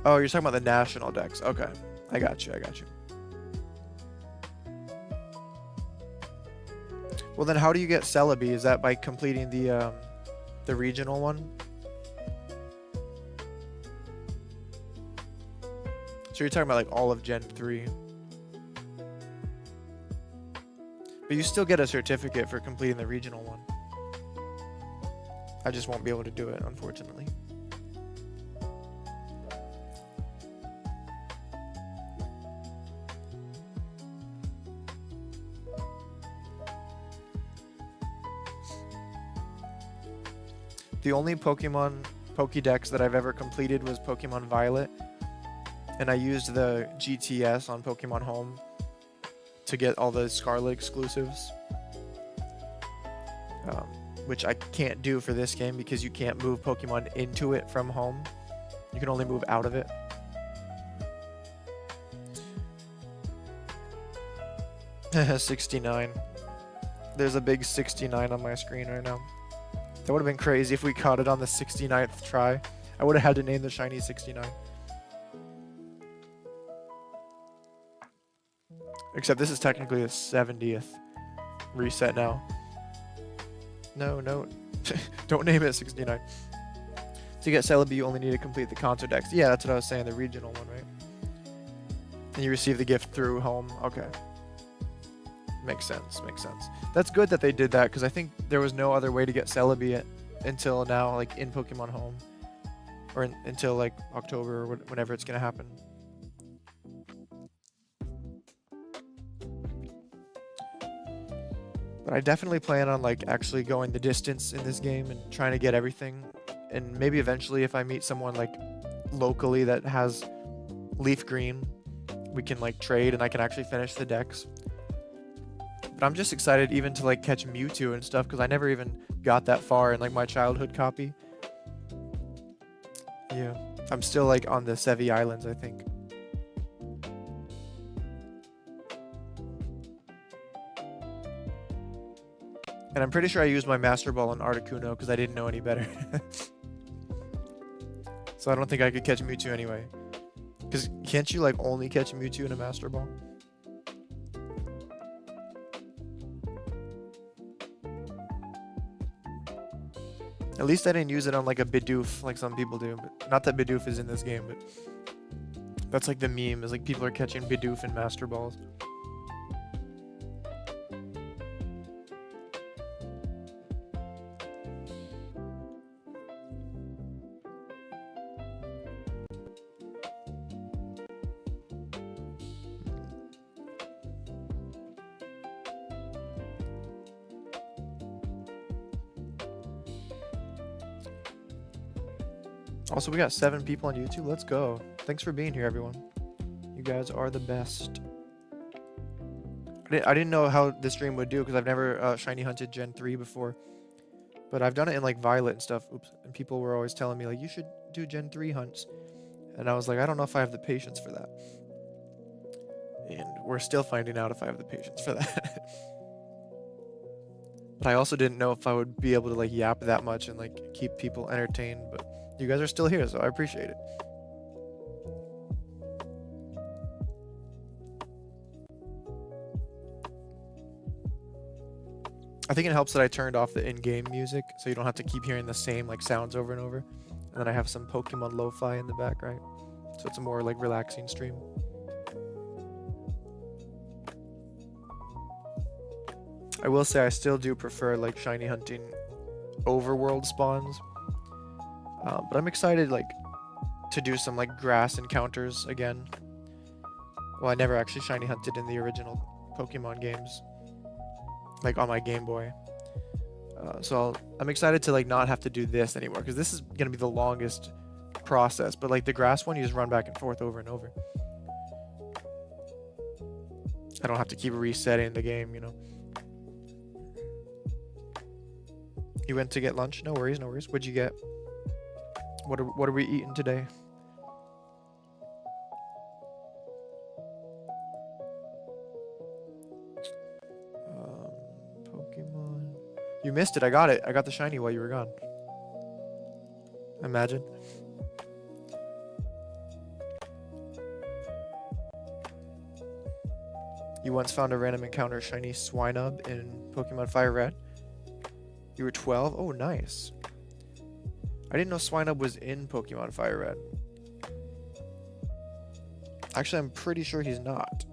Oh, you're talking about the national decks. Okay. I got you. Well, then how do you get Celebi? Is that by completing the regional one? So you're talking about like all of Gen 3. But you still get a certificate for completing the regional one. I just won't be able to do it, unfortunately. The only Pokédex that I've ever completed was Pokemon Violet. And I used the GTS on Pokemon Home to get all the Scarlet exclusives. Which I can't do for this game because you can't move Pokemon into it from home. You can only move out of it. $69. There's a big 69 on my screen right now. That would have been crazy if we caught it on the 69th try. I would have had to name the shiny 69. Except this is technically the 70th reset now. No. Don't name it 69. To get Celebi, you only need to complete the concert decks. Yeah, that's what I was saying, the regional one, right? And you receive the gift through home. Okay. Makes sense. That's good that they did that, because I think there was no other way to get Celebi until now, like in Pokemon Home. Or until like October or whenever it's going to happen. But I definitely plan on like actually going the distance in this game and trying to get everything. And maybe eventually if I meet someone like locally that has Leaf Green, we can like trade and I can actually finish the decks. But I'm just excited even to like catch Mewtwo and stuff because I never even got that far in like my childhood copy. Yeah, I'm still like on the Sevi Islands, I think. And I'm pretty sure I used my Master Ball on Articuno because I didn't know any better. So I don't think I could catch Mewtwo anyway. Because can't you like only catch Mewtwo in a Master Ball? At least I didn't use it on like a Bidoof like some people do. But not that Bidoof is in this game, but that's like the meme, is like people are catching Bidoof and Master Balls. Also, we got 7 people on YouTube. Let's go. Thanks for being here, everyone. You guys are the best. I didn't know how this stream would do because I've never shiny hunted Gen 3 before. But I've done it in like Violet and stuff. Oops. And people were always telling me like, you should do Gen 3 hunts. And I was like, I don't know if I have the patience for that. And we're still finding out if I have the patience for that. But I also didn't know if I would be able to like yap that much and like keep people entertained. But you guys are still here, so I appreciate it. I think it helps that I turned off the in-game music, so you don't have to keep hearing the same like sounds over and over. And then I have some Pokemon lo-fi in the back, right? So it's a more like relaxing stream. I will say I still do prefer like shiny hunting overworld spawns. But I'm excited like to do some like grass encounters again. Well, I never actually shiny hunted in the original Pokemon games, like on my Game Boy. So I'm excited to like not have to do this anymore, because this is gonna be the longest process. But like the grass one, you just run back and forth over and over. I don't have to keep resetting the game, you know. You went to get lunch? No worries, no worries. What'd you get? What are we eating today? Pokemon. You missed it. I got it. I got the shiny while you were gone. Imagine. You once found a random encounter shiny Swinub in Pokemon FireRed. You were 12? Oh, nice. I didn't know Swinub was in Pokemon FireRed. Actually, I'm pretty sure he's not.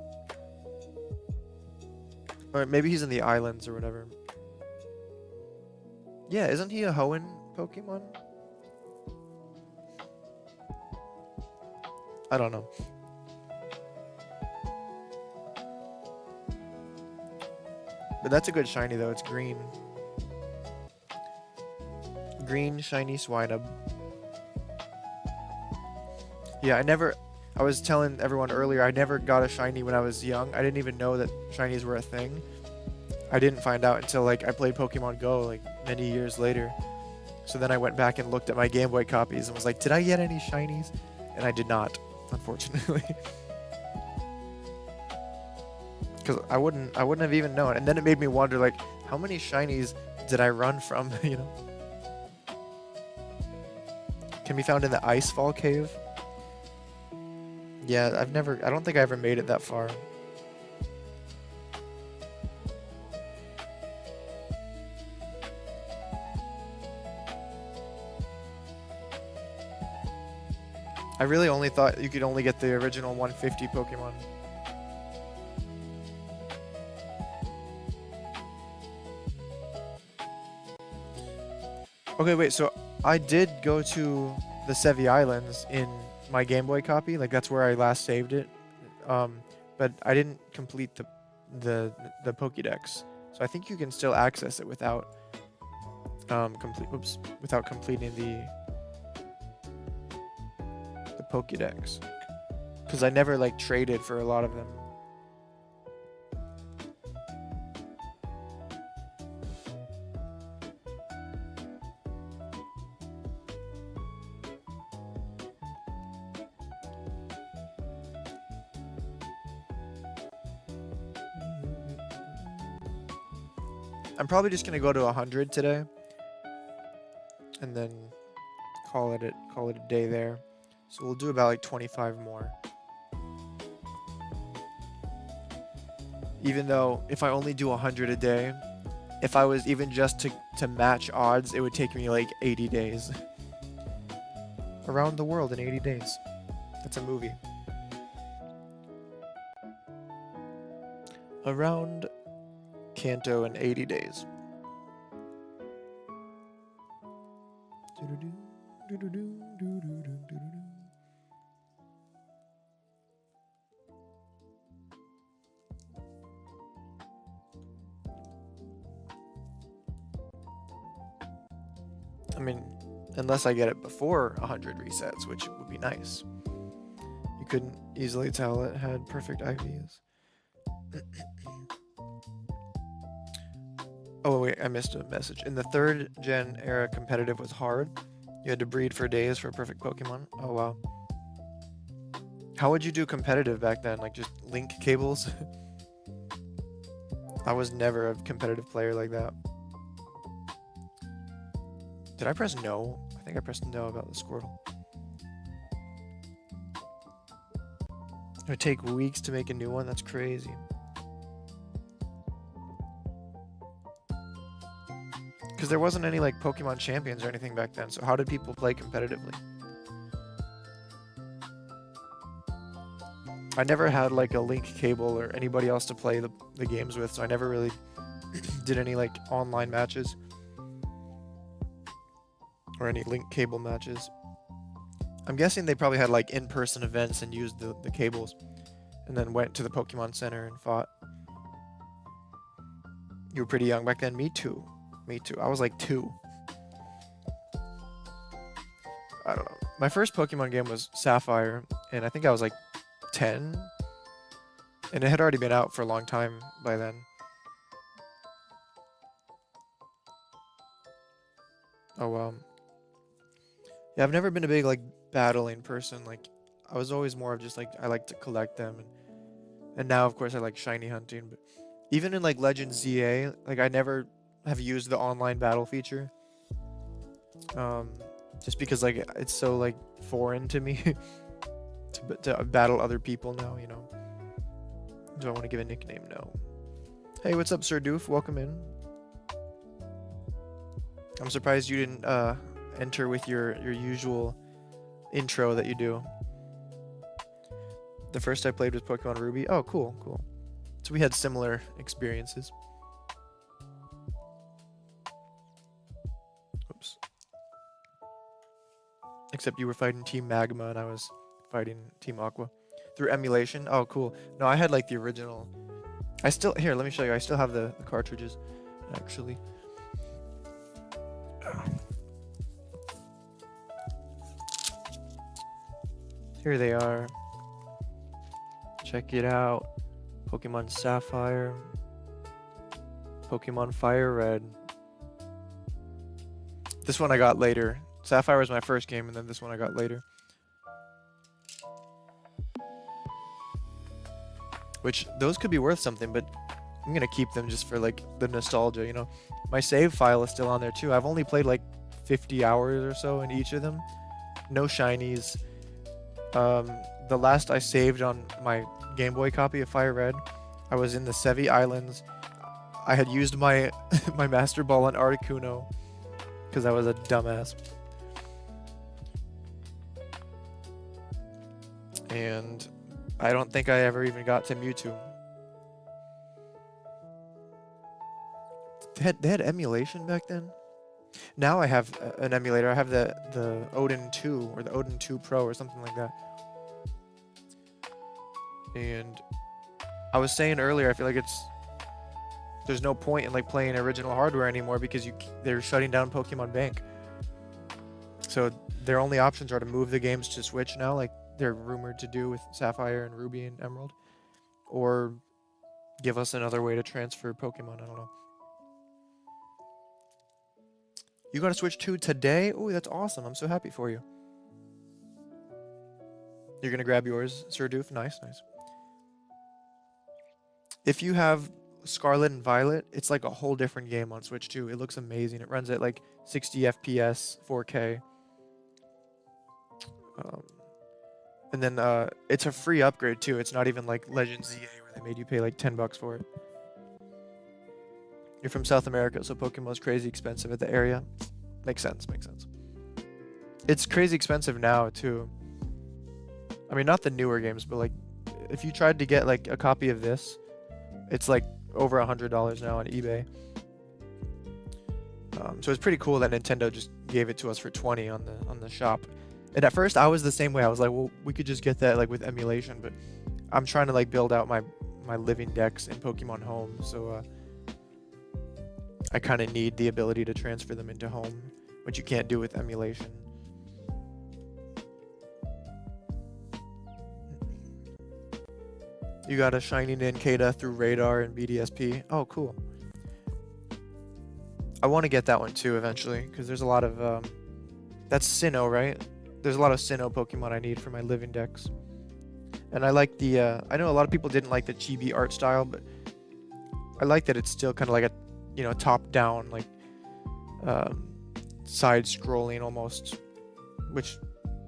Or maybe he's in the islands or whatever. Yeah, isn't he a Hoenn Pokemon? I don't know. But that's a good shiny though, it's green. Green shiny Swinub. Yeah, I was telling everyone earlier, I never got a shiny when I was young. I didn't even know that shinies were a thing. I didn't find out until like I played Pokemon Go like many years later. So then I went back and looked at my Game Boy copies and was like, did I get any shinies? And I did not, unfortunately. Because I wouldn't have even known. And then it made me wonder, like, how many shinies did I run from, you know? Can be found in the Icefall Cave. Yeah, I don't think I ever made it that far. I really only thought you could only get the original 150 Pokemon. Okay, wait, so I did go to the Sevi Islands in my Game Boy copy, like that's where I last saved it. But I didn't complete the Pokédex. So I think you can still access it without without completing the Pokédex. Cuz I never like traded for a lot of them. I'm probably just gonna go to 100 today, and then call it a day there. So we'll do about like 25 more. Even though if I only do 100 a day, if I was even just to match odds, it would take me like 80 days. Around the world in 80 days. That's a movie. Around Kanto in 80 days. I mean, unless I get it before 100 resets, which would be nice. You couldn't easily tell it had perfect IVs. Oh wait, I missed a message. In the 3rd gen era, competitive was hard. You had to breed for days for a perfect Pokemon. Oh wow. How would you do competitive back then? Like just link cables? I was never a competitive player like that. Did I press no? I think I pressed no about the Squirtle. It would take weeks to make a new one? That's crazy. Because there wasn't any like Pokemon champions or anything back then, so how did people play competitively? I never had like a link cable or anybody else to play the games with, so I never really did any like online matches. Or any link cable matches. I'm guessing they probably had like in-person events and used the cables and then went to the Pokemon Center and fought. You were pretty young back then? Me too. Me too. I was like 2. I don't know. My first Pokemon game was Sapphire, and I think I was like 10. And it had already been out for a long time by then. Oh, wow. Yeah, I've never been a big like battling person. Like I was always more of just like I like to collect them, and now of course I like shiny hunting. But even in like Legends ZA, like I never have used the online battle feature. Just because like it's so like foreign to me to battle other people now. You know. Do I want to give a nickname? No. Hey, what's up, Sir Doof? Welcome in. I'm surprised you didn't enter with your usual intro that you do. The first I played was Pokemon Ruby. Oh, cool, cool. So we had similar experiences. Oops. Except you were fighting Team Magma and I was fighting Team Aqua. Through emulation? Oh, cool. No, I had like the original. Here, let me show you. I still have the cartridges, actually. Here they are. Check it out. Pokemon Sapphire. Pokemon FireRed. This one I got later. Sapphire was my first game, and then this one I got later. Which, those could be worth something, but I'm gonna keep them just for like the nostalgia, you know. My save file is still on there too. I've only played like 50 hours or so in each of them. No shinies. The last I saved on my Game Boy copy of FireRed, I was in the Sevi Islands. I had used my my Master Ball on Articuno because I was a dumbass. And I don't think I ever even got to Mewtwo. They had emulation back then? Now I have an emulator. I have the Odin 2 or the Odin 2 Pro or something like that. And I was saying earlier, I feel like there's no point in like playing original hardware anymore because they're shutting down Pokemon Bank. So their only options are to move the games to Switch now, like they're rumored to do with Sapphire and Ruby and Emerald, or give us another way to transfer Pokemon. I don't know. You got a Switch 2 today? Oh, that's awesome. I'm so happy for you. You're gonna grab yours, Sir Doof? Nice, nice. If you have Scarlet and Violet, it's like a whole different game on Switch 2. It looks amazing. It runs at like 60 FPS, 4K. And then it's a free upgrade too. It's not even like Legends ZA where they made you pay like $10 for it. You're from South America, so Pokemon's crazy expensive at the area. Makes sense, makes sense. It's crazy expensive now, too. I mean, not the newer games, but like, if you tried to get like a copy of this, it's like over $100 now on eBay. So it's pretty cool that Nintendo just gave it to us for 20 on the shop. And at first I was the same way. I was like, well, we could just get that like with emulation, but I'm trying to like build out my living decks in Pokemon Home, so I kind of need the ability to transfer them into Home, which you can't do with emulation. You got a shiny Nincada through Radar and BDSP. Oh, cool. I want to get that one too eventually, because there's a lot of that's Sinnoh, right? There's a lot of Sinnoh Pokemon I need for my living decks. And I like the I know a lot of people didn't like the chibi art style, but I like that it's still kind of like a, you know, top down, like side scrolling almost, which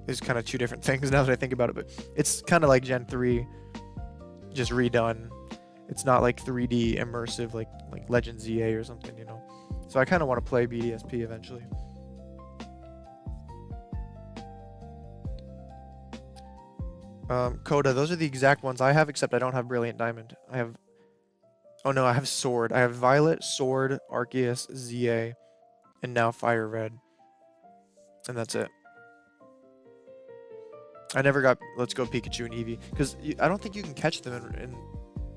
is kind of two different things now that I think about it, but it's kind of like Gen 3 just redone. It's not like 3D immersive like Legend ZA or something, you know. So I kind of want to play BDSP eventually. Coda, those are the exact ones I have, except I don't have Brilliant Diamond. I have... Oh no, I have Sword. I have Violet, Sword, Arceus, ZA, and now FireRed. And that's it. I never got Let's Go Pikachu and Eevee, because I don't think you can catch them in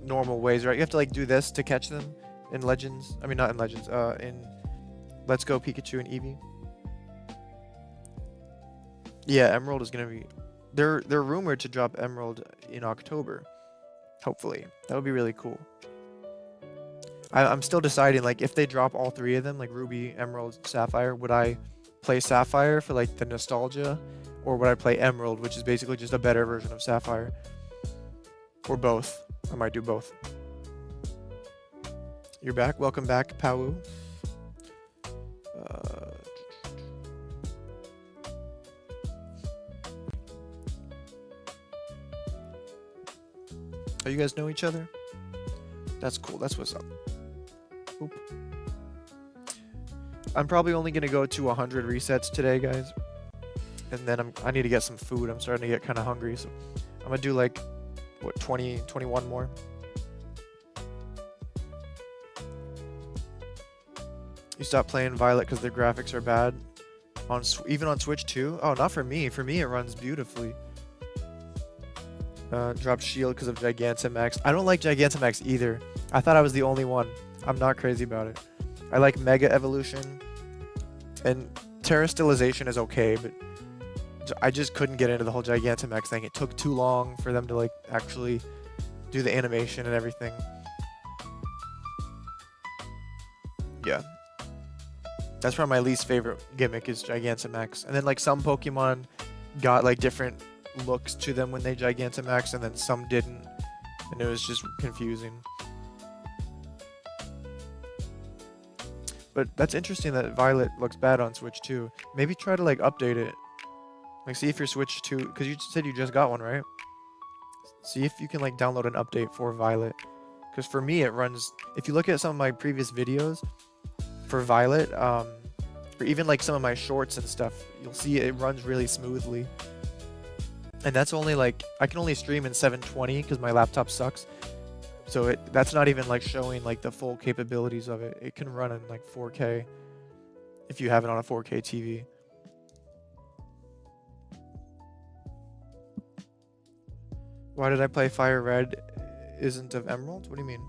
normal ways, right? You have to like do this to catch them in Legends. I mean, not in Legends. In Let's Go Pikachu and Eevee. Yeah, Emerald is gonna be. They're rumored to drop Emerald in October. Hopefully, that would be really cool. I'm still deciding, like, if they drop all three of them, like Ruby, Emerald, Sapphire, would I play Sapphire for like the nostalgia, or would I play Emerald, which is basically just a better version of Sapphire? Or both. I might do both. You're back. Welcome back, Pau. Oh, you guys know each other? That's cool. That's what's up. Oop. I'm probably only going to go to 100 resets today, guys. And then I need to get some food. I'm starting to get kind of hungry. So I'm going to do like, what, 20, 21 more. You stop playing Violet because the graphics are bad. Even on Switch too? Oh, not for me. For me, it runs beautifully. Dropped Shield because of Gigantamax. I don't like Gigantamax either. I thought I was the only one. I'm not crazy about it. I like Mega Evolution. And Terra Stylization is okay, but I just couldn't get into the whole Gigantamax thing. It took too long for them to like actually do the animation and everything. Yeah. That's probably my least favorite gimmick is Gigantamax. And then like some Pokemon got like different looks to them when they Gigantamax, and then some didn't, and it was just confusing. But that's interesting that Violet looks bad on Switch too. Maybe try to like update it, like see if your Switch 2, because you said you just got one, right? See if you can like download an update for Violet, because for me it runs. If you look at some of my previous videos for Violet, or even like some of my shorts and stuff, you'll see it runs really smoothly. And that's only like, I can only stream in 720 because my laptop sucks. So that's not even like showing like the full capabilities of it. It can run in like 4K if you have it on a 4K TV. Why did I play FireRed isn't of Emerald? What do you mean?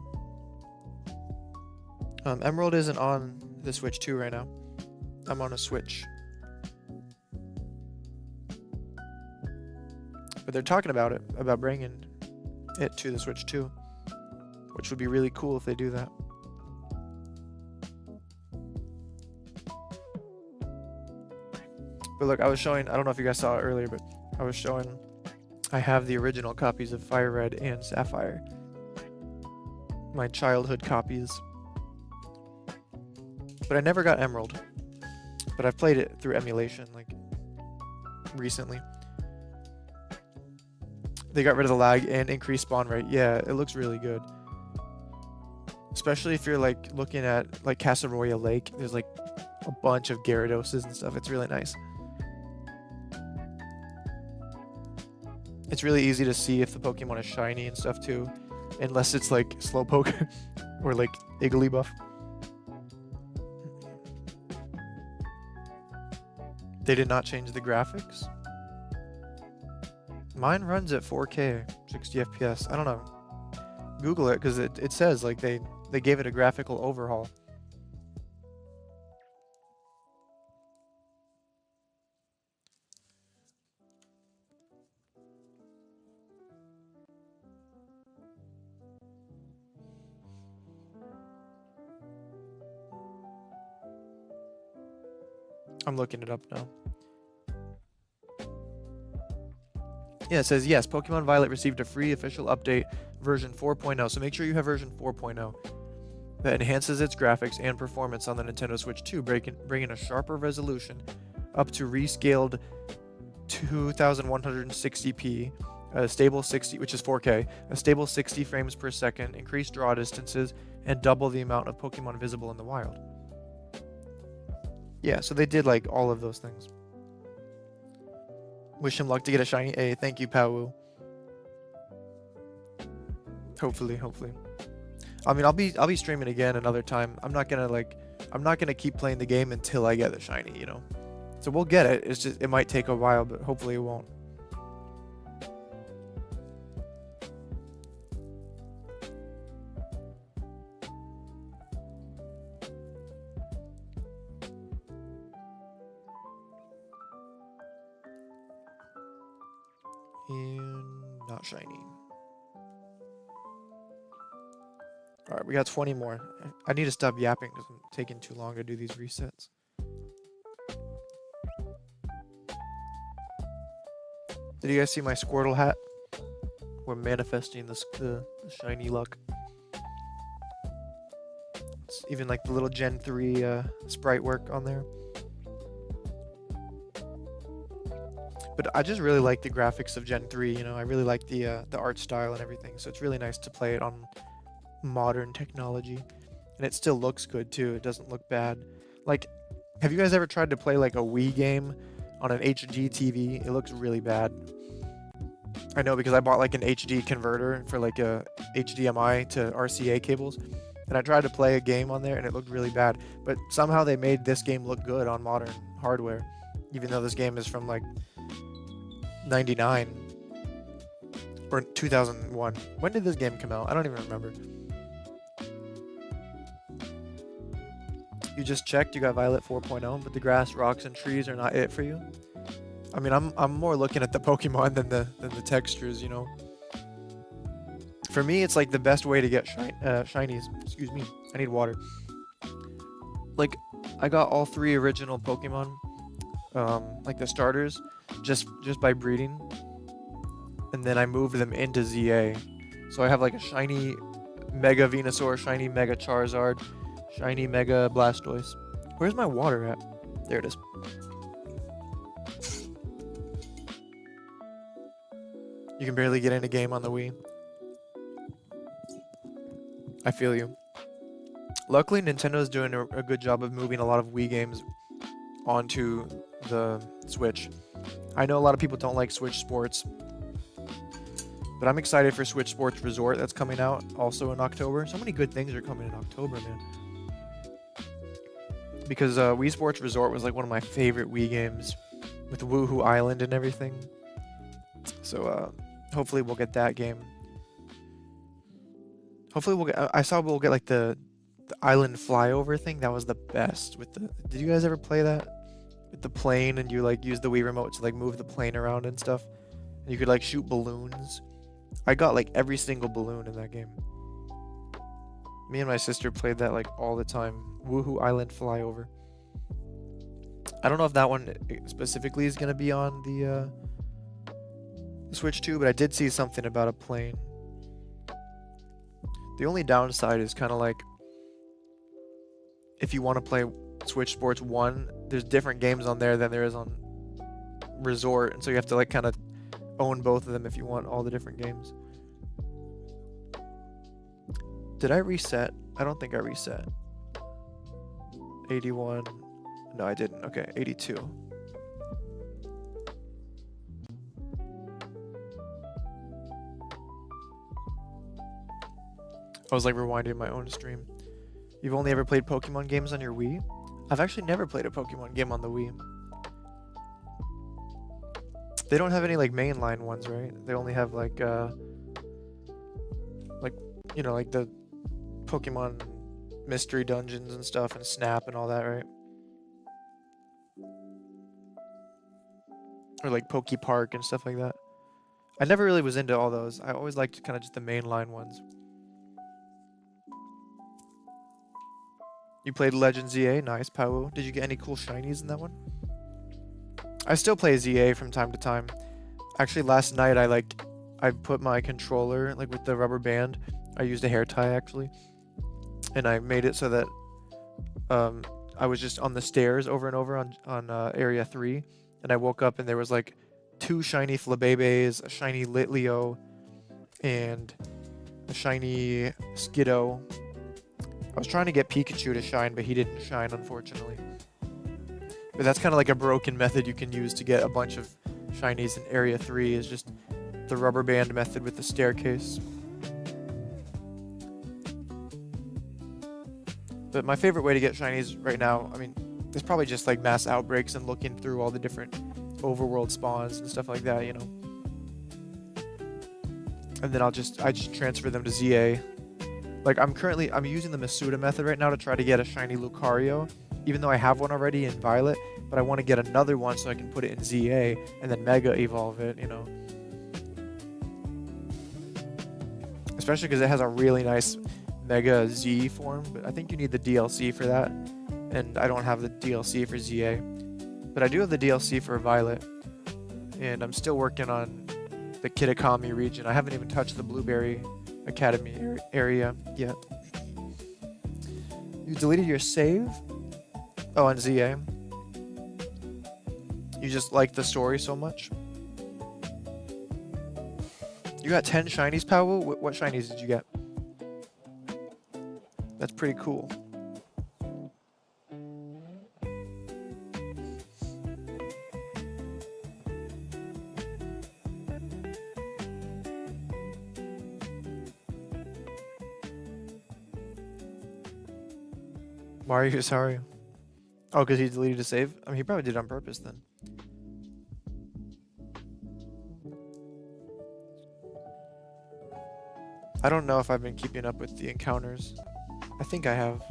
Emerald isn't on the Switch 2 right now. I'm on a Switch. But they're talking about it, about bringing it to the Switch 2, which would be really cool if they do that. But look, I was showing, I don't know if you guys saw it earlier, but I was showing, I have the original copies of FireRed and Sapphire. My childhood copies. But I never got Emerald. But I've played it through emulation, like, recently. They got rid of the lag and increased spawn rate. Yeah, it looks really good. Especially if you're like looking at like Casaroya Lake, there's like a bunch of Gyarados and stuff. It's really nice. It's really easy to see if the Pokemon is shiny and stuff too, unless it's like Slowpoke or like Igglybuff. They did not change the graphics. Mine runs at 4K, 60 FPS. I don't know. Google it because it says like they gave it a graphical overhaul. I'm looking it up now. Yeah, it says, yes, Pokemon Violet received a free official update version 4.0, so make sure you have version 4.0 that enhances its graphics and performance on the Nintendo Switch 2, bringing a sharper resolution up to rescaled 2160p, a stable 60, which is 4K, a stable 60 frames per second, increased draw distances, and double the amount of Pokemon visible in the wild. Yeah, so they did like all of those things. Wish him luck to get a shiny A. Thank you, Pawu. Hopefully. I mean, I'll be streaming again another time. I'm not gonna keep playing the game until I get the shiny, you know. So we'll get it. It's just it might take a while, but hopefully it won't. And not shiny. Alright, we got 20 more. I need to stop yapping because I'm taking too long to do these resets. Did you guys see my Squirtle hat? We're manifesting the shiny luck. It's even like the little Gen 3 sprite work on there. But I just really like the graphics of Gen 3, you know. I really like the art style and everything. So it's really nice to play it on modern technology. And it still looks good too. It doesn't look bad. Like, have you guys ever tried to play like a Wii game on an HD TV? It looks really bad. I know because I bought like an HD converter for like a HDMI to RCA cables. And I tried to play a game on there and it looked really bad. But somehow they made this game look good on modern hardware. Even though this game is from like 99 or 2001. When did this game come out? I don't even remember. You just checked, you got Violet 4.0, but the grass, rocks, and trees are not it for you. I mean, I'm more looking at the Pokemon than the textures, you know. For me, it's like the best way to get shinies. Excuse me, I need water. Like, I got all 3 original Pokemon, like the starters, just by breeding, and then I moved them into ZA. So I have like a shiny Mega Venusaur, shiny Mega Charizard, shiny Mega Blastoise. Where's my water at? There it is. You can barely get in a game on the Wii. I feel you. Luckily, Nintendo's doing a good job of moving a lot of Wii games onto the Switch. I know a lot of people don't like Switch Sports, but I'm excited for Switch Sports Resort that's coming out also in October. So many good things are coming in October, man. Because Wii Sports Resort was like one of my favorite Wii games with Woohoo Island and everything. So hopefully we'll get that game. Hopefully we'll get. I saw we'll get like the island flyover thing. That was the best. With the. Did you guys ever play that? With the plane and you like use the Wii remote to like move the plane around and stuff. And you could like shoot balloons. I got like every single balloon in that game. Me and my sister played that like all the time. Woohoo Island Flyover. I don't know if that one specifically is going to be on the Switch 2, but I did see something about a plane. The only downside is kind of like if you want to play Switch Sports 1, there's different games on there than there is on Resort, and so you have to like kind of own both of them if you want all the different games. Did I reset I don't think I reset. 81. No, I didn't. Okay, 82. I was like rewinding my own stream. You've only ever played Pokemon games on your Wii? I've actually never played a Pokemon game on the Wii. They don't have any like mainline ones, right? They only have like you know, like the Pokemon mystery dungeons and stuff and Snap and all that, right? Or like Poke Park and stuff like that. I never really was into all those. I always liked kind of just the mainline ones. You played Legend ZA? Nice, Pao. Did you get any cool shinies in that one? I still play ZA from time to time. Actually, last night I put my controller like with the rubber band. I used a hair tie actually, and I made it so that I was just on the stairs over and over on area 3, and I woke up and there was like 2 shiny Flabébés, a shiny Litleo, and a shiny Skiddo. I was trying to get Pikachu to shine, but he didn't shine, unfortunately. But that's kind of like a broken method you can use to get a bunch of shinies in Area 3, is just the rubber band method with the staircase. But my favorite way to get shinies right now, I mean, there's probably just like mass outbreaks and looking through all the different overworld spawns and stuff like that, you know. And then I just transfer them to ZA. Like I'm using the Masuda method right now to try to get a shiny Lucario, even though I have one already in Violet, but I want to get another one so I can put it in ZA and then Mega Evolve it, you know. Especially because it has a really nice Mega Z form, but I think you need the DLC for that, and I don't have the DLC for ZA. But I do have the DLC for Violet, and I'm still working on the Kitakami region. I haven't even touched the Blueberry Academy area yet. You deleted your save? Oh, on ZA. You just like the story so much? You got 10 shinies, Pao? What shinies did you get? That's pretty cool. Mario, sorry. Oh, because he deleted a save? I mean, he probably did it on purpose then. I don't know if I've been keeping up with the encounters. I think I have.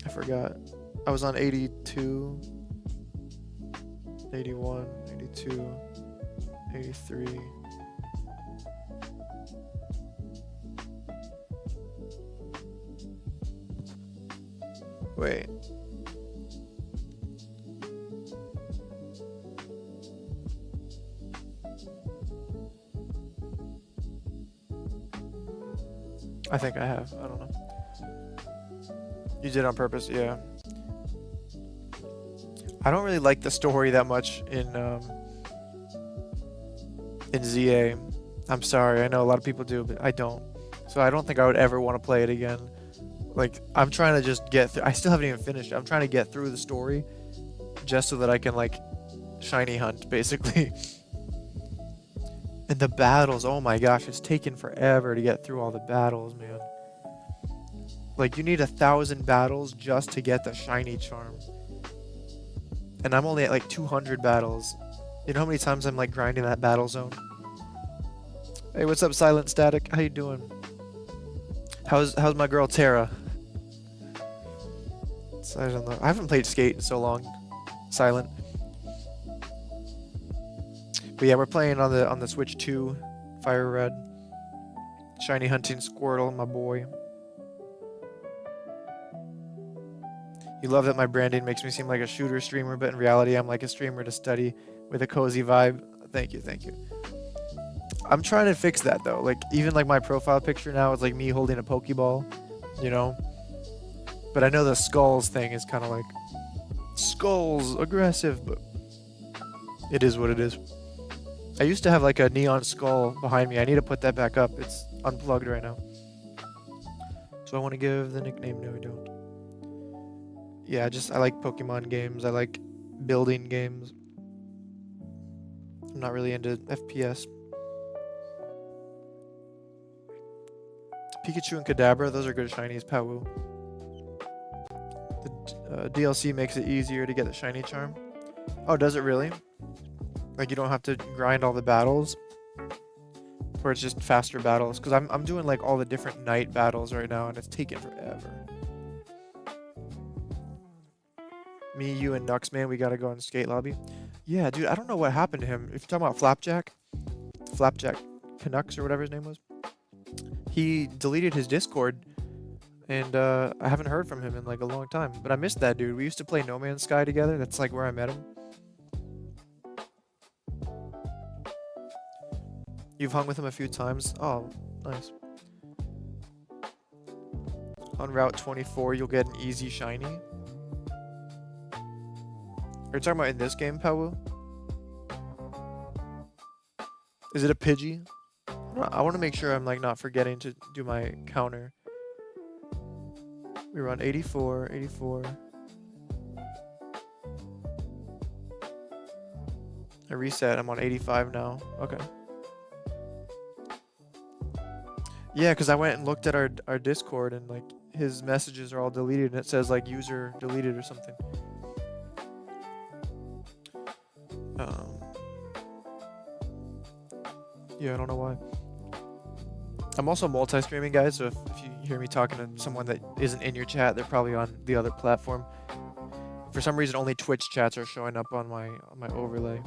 I forgot. I was on 82, 81, 82, 83. Wait. I think I have. I don't know. You did on purpose, yeah. I don't really like the story that much in ZA. I'm sorry. I know a lot of people do, but I don't. So I don't think I would ever want to play it again. Like, I'm trying to just get through. I still haven't even finished it. I'm trying to get through the story just so that I can, like, shiny hunt, basically. And the battles, oh my gosh, it's taken forever to get through all the battles, man. Like, you need 1,000 battles just to get the shiny charm. And I'm only at, like, 200 battles. You know how many times I'm, like, grinding that battle zone? Hey, what's up, Silent Static? How you doing? How's my girl Tara? I don't know. I haven't played Skate in so long. Silent. But yeah, we're playing on the Switch 2, FireRed. Shiny hunting Squirtle, my boy. You love that my branding makes me seem like a shooter streamer, but in reality, I'm like a streamer to study with a cozy vibe. Thank you, thank you. I'm trying to fix that though. Like, even like my profile picture now is like me holding a Pokeball, you know? But I know the skulls thing is kind of like, skulls, aggressive, but it is what it is. I used to have like a neon skull behind me. I need to put that back up. It's unplugged right now. Do I want to give the nickname? No, I don't. Yeah, I like Pokemon games. I like building games. I'm not really into FPS. Pikachu and Kadabra, those are good shinies, Pawu. The DLC makes it easier to get the shiny charm. Oh, does it really? Like you don't have to grind all the battles? Or it's just faster battles? Because I'm doing like all the different night battles right now and it's taking forever. Me, you, and Nuxman, we gotta go in skate lobby. Yeah, dude, I don't know what happened to him. If you're talking about Flapjack Canucks or whatever his name was, he deleted his Discord, and I haven't heard from him in like a long time. But I missed that dude. We used to play No Man's Sky together. That's like where I met him. You've hung with him a few times. Oh, nice. On Route 24, you'll get an easy shiny. Are you talking about in this game, Pawu? Is it a Pidgey? I want to make sure I'm like not forgetting to do my counter. We run 84, 84. I reset. I'm on 85 now. Okay. Yeah, because I went and looked at our Discord and like his messages are all deleted and it says like user deleted or something. Yeah, I don't know why. I'm also multi-streaming, guys, so if you hear me talking to someone that isn't in your chat, they're probably on the other platform. For some reason, only Twitch chats are showing up on my overlay.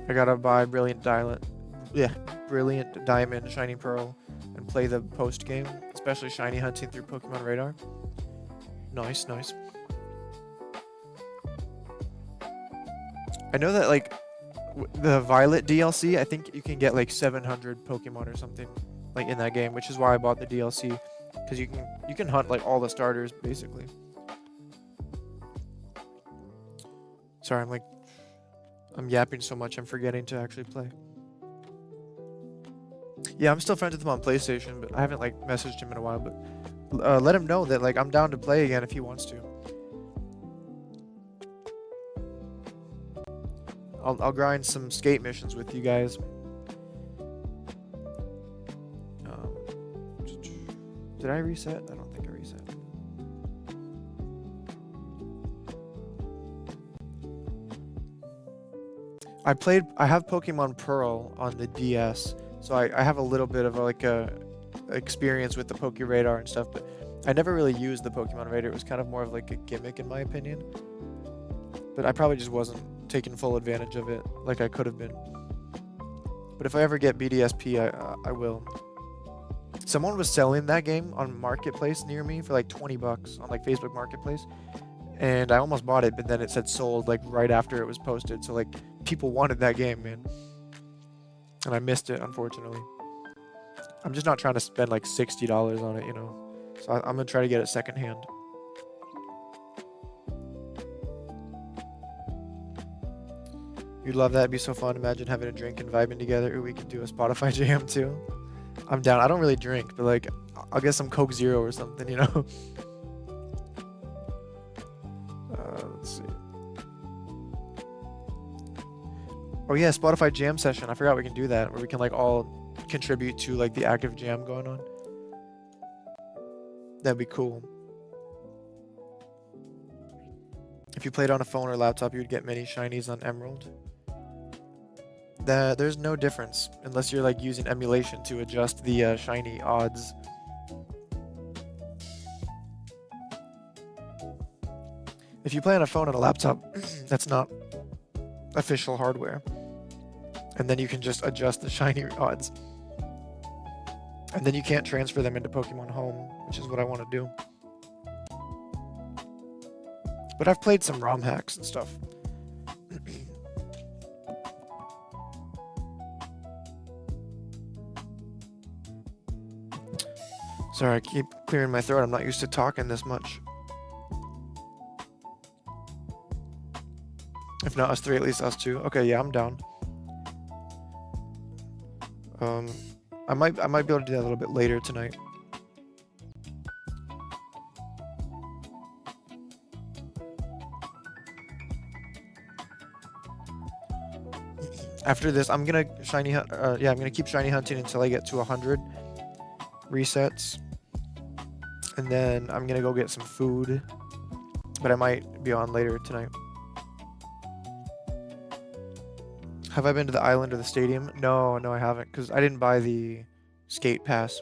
I gotta buy Brilliant Diamond, Shining Pearl, and play the post game, especially shiny hunting through Pokemon Radar. Nice, nice. I know that like the Violet DLC, I think you can get like 700 Pokemon or something like in that game, which is why I bought the DLC, because you can hunt like all the starters basically. Sorry, I'm yapping so much I'm forgetting to actually play. Yeah, I'm still friends with him on PlayStation, but I haven't like messaged him in a while. But let him know that like I'm down to play again if he wants to. I'll grind some skate missions with you guys. Did I reset? I don't think I reset. I have Pokemon Pearl on the DS, so I have a little bit of like a experience with the Poke Radar and stuff, but I never really used the Pokemon Radar. It was kind of more of like a gimmick in my opinion. But I probably just wasn't taking full advantage of it like I could have been. But if I ever get BDSP, I will. Someone was selling that game on Marketplace near me for like 20 bucks on like Facebook Marketplace. And I almost bought it, but then it said sold like right after it was posted. So like people wanted that game, man. And I missed it, unfortunately. I'm just not trying to spend like $60 on it, you know. So I'm gonna try to get it secondhand. You'd love that. It'd be so fun. Imagine having a drink and vibing together. Ooh, we could do a Spotify jam too. I'm down. I don't really drink, but like, I'll get some Coke Zero or something, you know? Let's see. Oh yeah, Spotify jam session. I forgot we can do that, where we can like all contribute to like the active jam going on. That'd be cool. If you played on a phone or laptop, you'd get many shinies on Emerald. There's no difference unless you're like using emulation to adjust the shiny odds. If you play on a phone and a laptop, that's not official hardware. And then you can just adjust the shiny odds. And then you can't transfer them into Pokemon Home, which is what I want to do. But I've played some ROM hacks and stuff. Sorry, I keep clearing my throat. I'm not used to talking this much. If not us three, at least us two. Okay, yeah, I'm down. I might be able to do that a little bit later tonight. After this, I'm gonna I'm gonna keep shiny hunting until I get to 100 resets, and then I'm gonna go get some food. But I might be on later tonight. Have I been to the island or the stadium? No, I haven't, because I didn't buy the skate pass.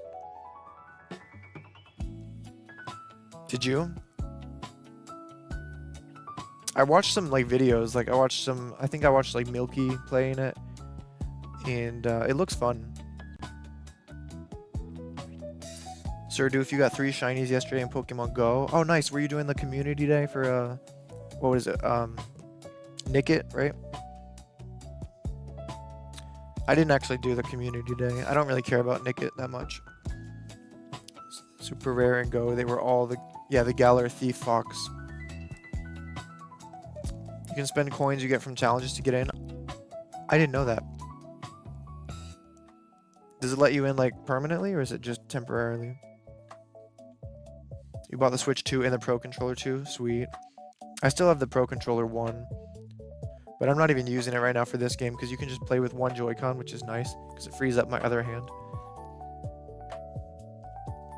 Did you? I watched some like videos. Like I think I watched like Milky playing it, and it looks fun. Sir Doof, you got 3 shinies yesterday in Pokemon Go. Oh, nice. Were you doing the community day for what was it? Nickit, right? I didn't actually do the community day. I don't really care about Nickit that much. Super rare and Go. They were all the Galar Thief Fox. You can spend coins you get from challenges to get in. I didn't know that. Does it let you in like permanently, or is it just temporarily? You bought the Switch 2 and the Pro Controller 2? Sweet. I still have the Pro Controller 1. But I'm not even using it right now for this game because you can just play with one Joy-Con, which is nice because it frees up my other hand.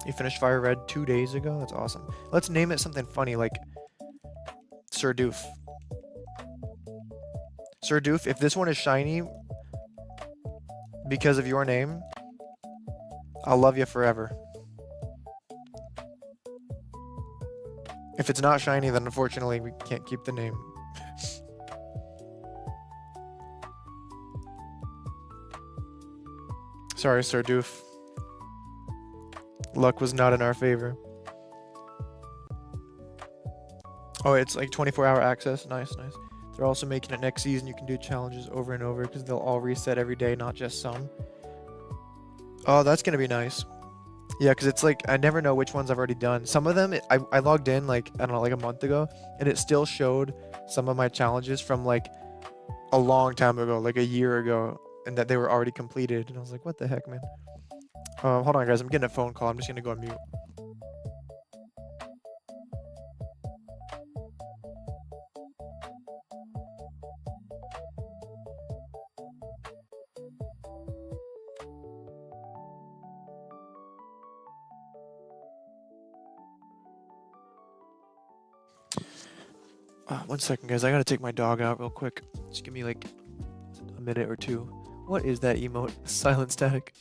You finished FireRed 2 days ago? That's awesome. Let's name it something funny like Sir Doof. Sir Doof, if this one is shiny because of your name, I'll love you forever. If it's not shiny, then unfortunately we can't keep the name. Sorry, Sir Doof. Luck was not in our favor. Oh, it's like 24-hour access. Nice. They're also making it next season. You can do challenges over and over because they'll all reset every day, not just some. Oh, that's going to be nice. Yeah, because it's like, I never know which ones I've already done. Some of them, I logged in like, I don't know, like a month ago, and it still showed some of my challenges from like a long time ago, like a year ago, and that they were already completed. And I was like, what the heck, man? Hold on, guys. I'm getting a phone call. I'm just going to go on mute. One second, guys. I gotta take my dog out real quick. Just give me like a minute or two. What is that emote? Silent static.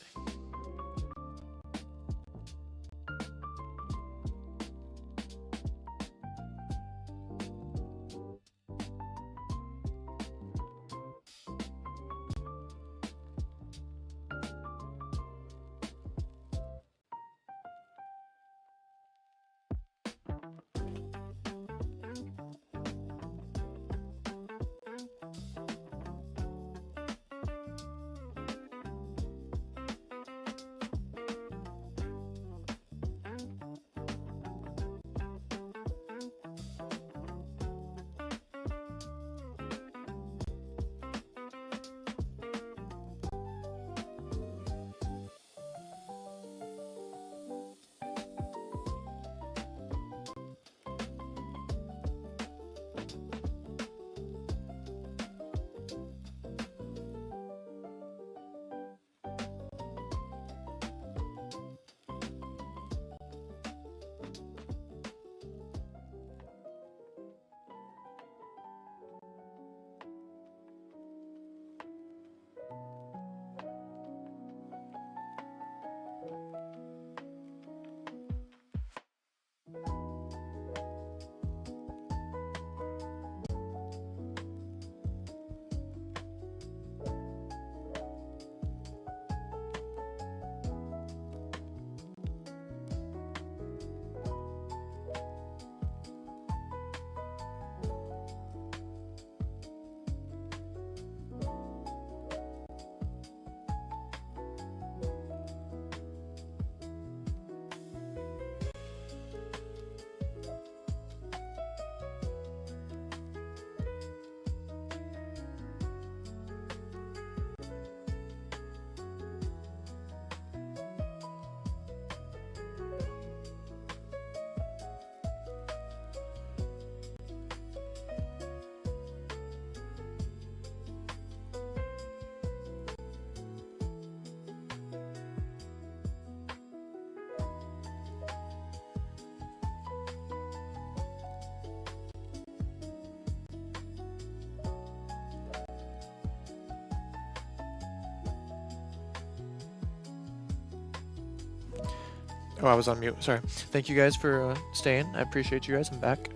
Oh, I was on mute. Sorry. Thank you guys for staying. I appreciate you guys. I'm back.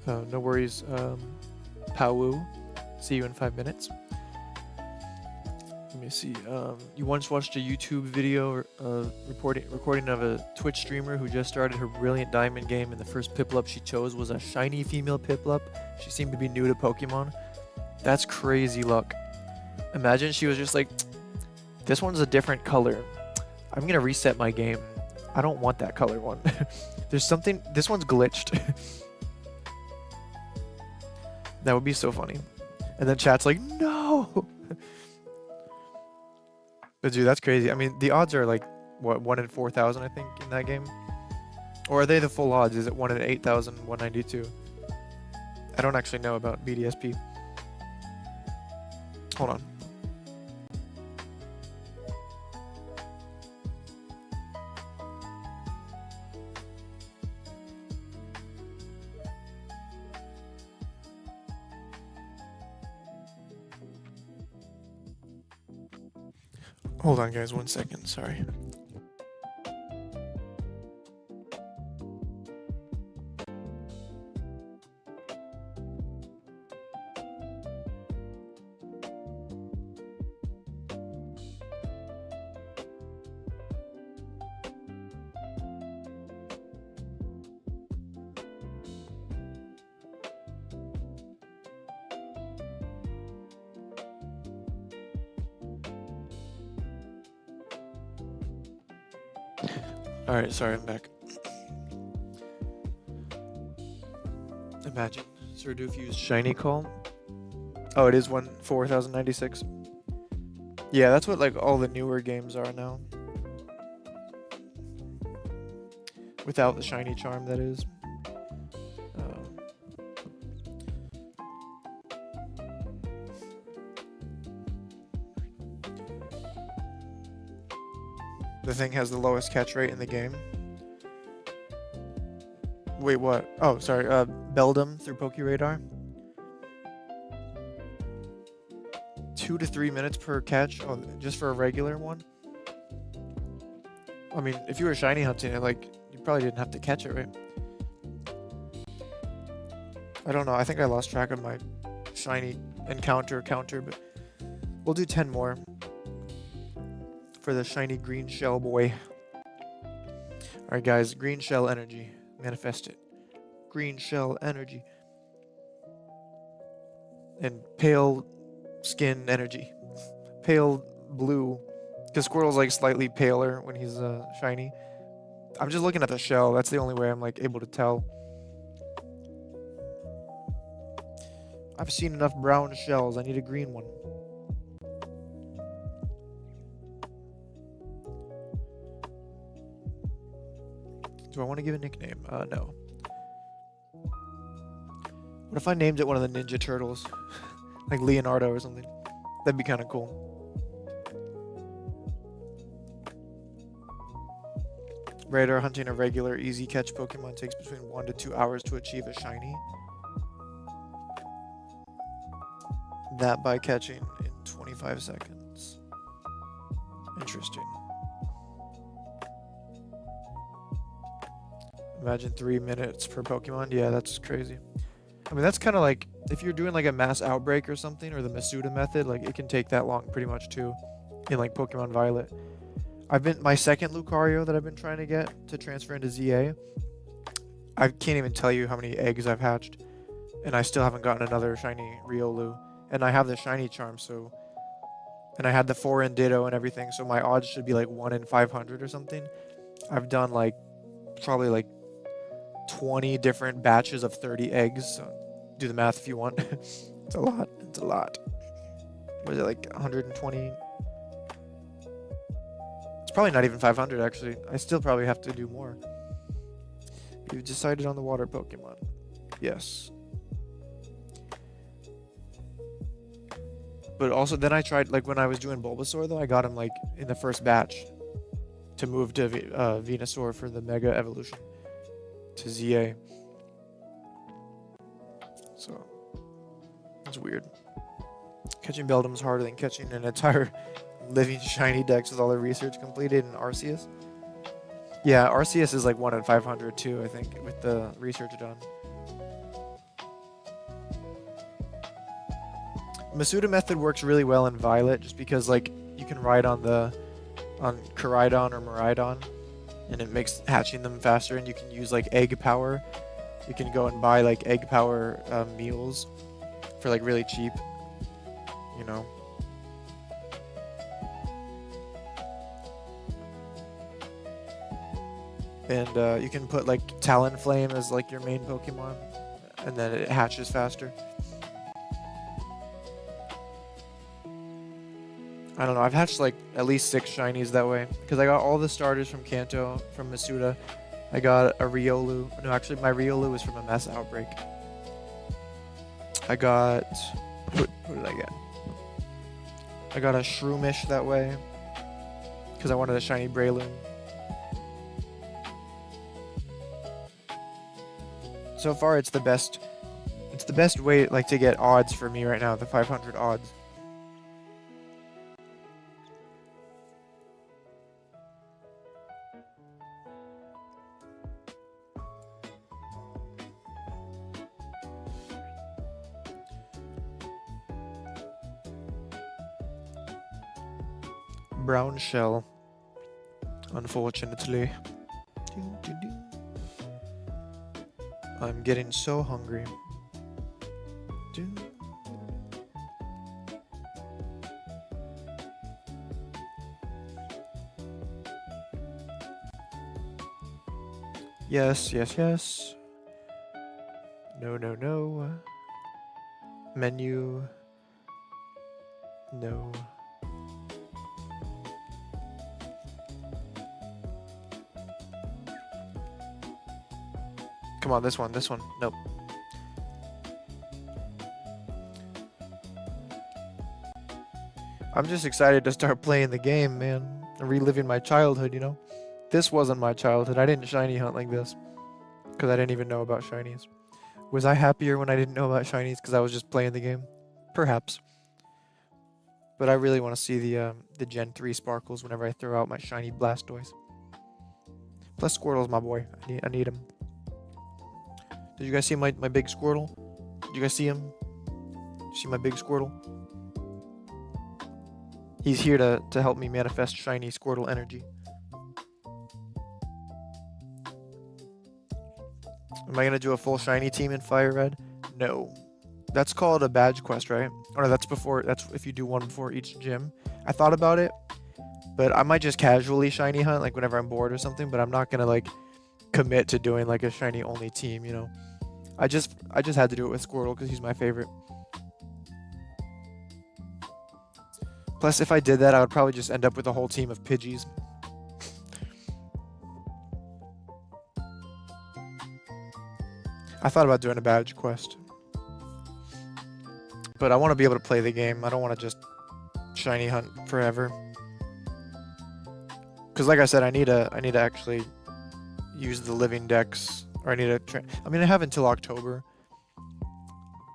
No worries. Powoo. See you in 5 minutes. Let me see. You once watched a YouTube video recording of a Twitch streamer who just started her brilliant diamond game, and the first Piplup she chose was a shiny female Piplup. She seemed to be new to Pokemon. That's crazy luck. Imagine she was just like, this one's a different color. I'm gonna reset my game. I don't want that color one. There's something, this one's glitched. That would be so funny. And then chat's like, no! But dude, that's crazy. I mean, the odds are like, what, 1 in 4,000, I think, in that game? Or are they the full odds? Is it 1 in 8,192? I don't actually know about BDSP. Hold on. Hold on, guys, 1 second. Sorry. Alright, sorry, I'm back. Imagine Sir Doofy's shiny call. Oh, it is 4,096. Yeah, that's what like all the newer games are now. Without the shiny charm, that is. The thing has the lowest catch rate in the game. Wait, what? Oh, sorry. Beldum through PokeRadar. 2 to 3 minutes per catch, just for a regular one. I mean, if you were shiny hunting it, like, you probably didn't have to catch it, right? I don't know. I think I lost track of my shiny encounter counter, but we'll do 10 more for the shiny green shell boy. Alright, guys. Green shell energy. Manifest it. Green shell energy. And pale skin energy. Pale blue. Because Squirtle's like slightly paler when he's shiny. I'm just looking at the shell. That's the only way I'm like able to tell. I've seen enough brown shells. I need a green one. Do I want to give a nickname? No. What if I named it one of the Ninja Turtles? Like Leonardo or something. That'd be kind of cool. Radar hunting a regular easy catch Pokemon takes between 1 to 2 hours to achieve a shiny. That by catching in 25 seconds. Interesting. Imagine 3 minutes per Pokemon. Yeah, that's crazy. I mean, that's kind of like, if you're doing like a mass outbreak or something, or the Masuda method, like it can take that long pretty much too, in like Pokemon Violet. My second Lucario that I've been trying to get to transfer into ZA, I can't even tell you how many eggs I've hatched, and I still haven't gotten another shiny Riolu. And I have the shiny charm, so, and I had the 4 Ditto and everything, so my odds should be like 1 in 500 or something. I've done like, probably like 20 different batches of 30 eggs. So do the math if you want. It's a lot. It's a lot. Was it like 120? It's probably not even 500 actually. I still probably have to do more. You've decided on the water Pokemon. Yes. But also then I tried, like when I was doing Bulbasaur though, I got him like in the first batch to move to Venusaur for the Mega Evolution to ZA. So it's weird. Catching Beldum is harder than catching an entire living shiny dex with all the research completed in Arceus. Yeah, RCS is like 1 in 500 too, I think, with the research done. Masuda method works really well in Violet just because like you can ride on Koraidon or Miraidon and it makes hatching them faster, and you can use like egg power. You can go and buy like egg power meals for like really cheap, you know. And you can put like Talonflame as like your main Pokemon, and then it hatches faster. I don't know, I've hatched like at least 6 shinies that way, because I got all the starters from Kanto, from Masuda. I got a Riolu. No, actually my Riolu was from a Mess Outbreak. I got... What did I get? I got a Shroomish that way, because I wanted a shiny Breloom. So far it's the best way like to get odds for me right now, the 500 odds. Brown shell, unfortunately. I'm getting so hungry. Yes, yes, yes. No, no, no. Menu. No. Come on, this one. Nope. I'm just excited to start playing the game, man. Reliving my childhood, you know? This wasn't my childhood. I didn't shiny hunt like this, because I didn't even know about shinies. Was I happier when I didn't know about shinies because I was just playing the game? Perhaps. But I really want to see the Gen 3 sparkles whenever I throw out my shiny Blastoise. Plus Squirtle's my boy. I need him. Did you guys see my big Squirtle? Did you guys see him? See my big Squirtle? He's here to help me manifest shiny Squirtle energy. Am I gonna do a full shiny team in FireRed? No. That's called a badge quest, right? Or no, that's if you do one before each gym. I thought about it, but I might just casually shiny hunt, like whenever I'm bored or something, but I'm not gonna like commit to doing like a shiny only team, you know. I just had to do it with Squirtle because he's my favorite. Plus, if I did that, I would probably just end up with a whole team of Pidgeys. I thought about doing a badge quest, but I want to be able to play the game. I don't want to just shiny hunt forever. Because like I said, I need to actually use the living decks, or I need to I have until October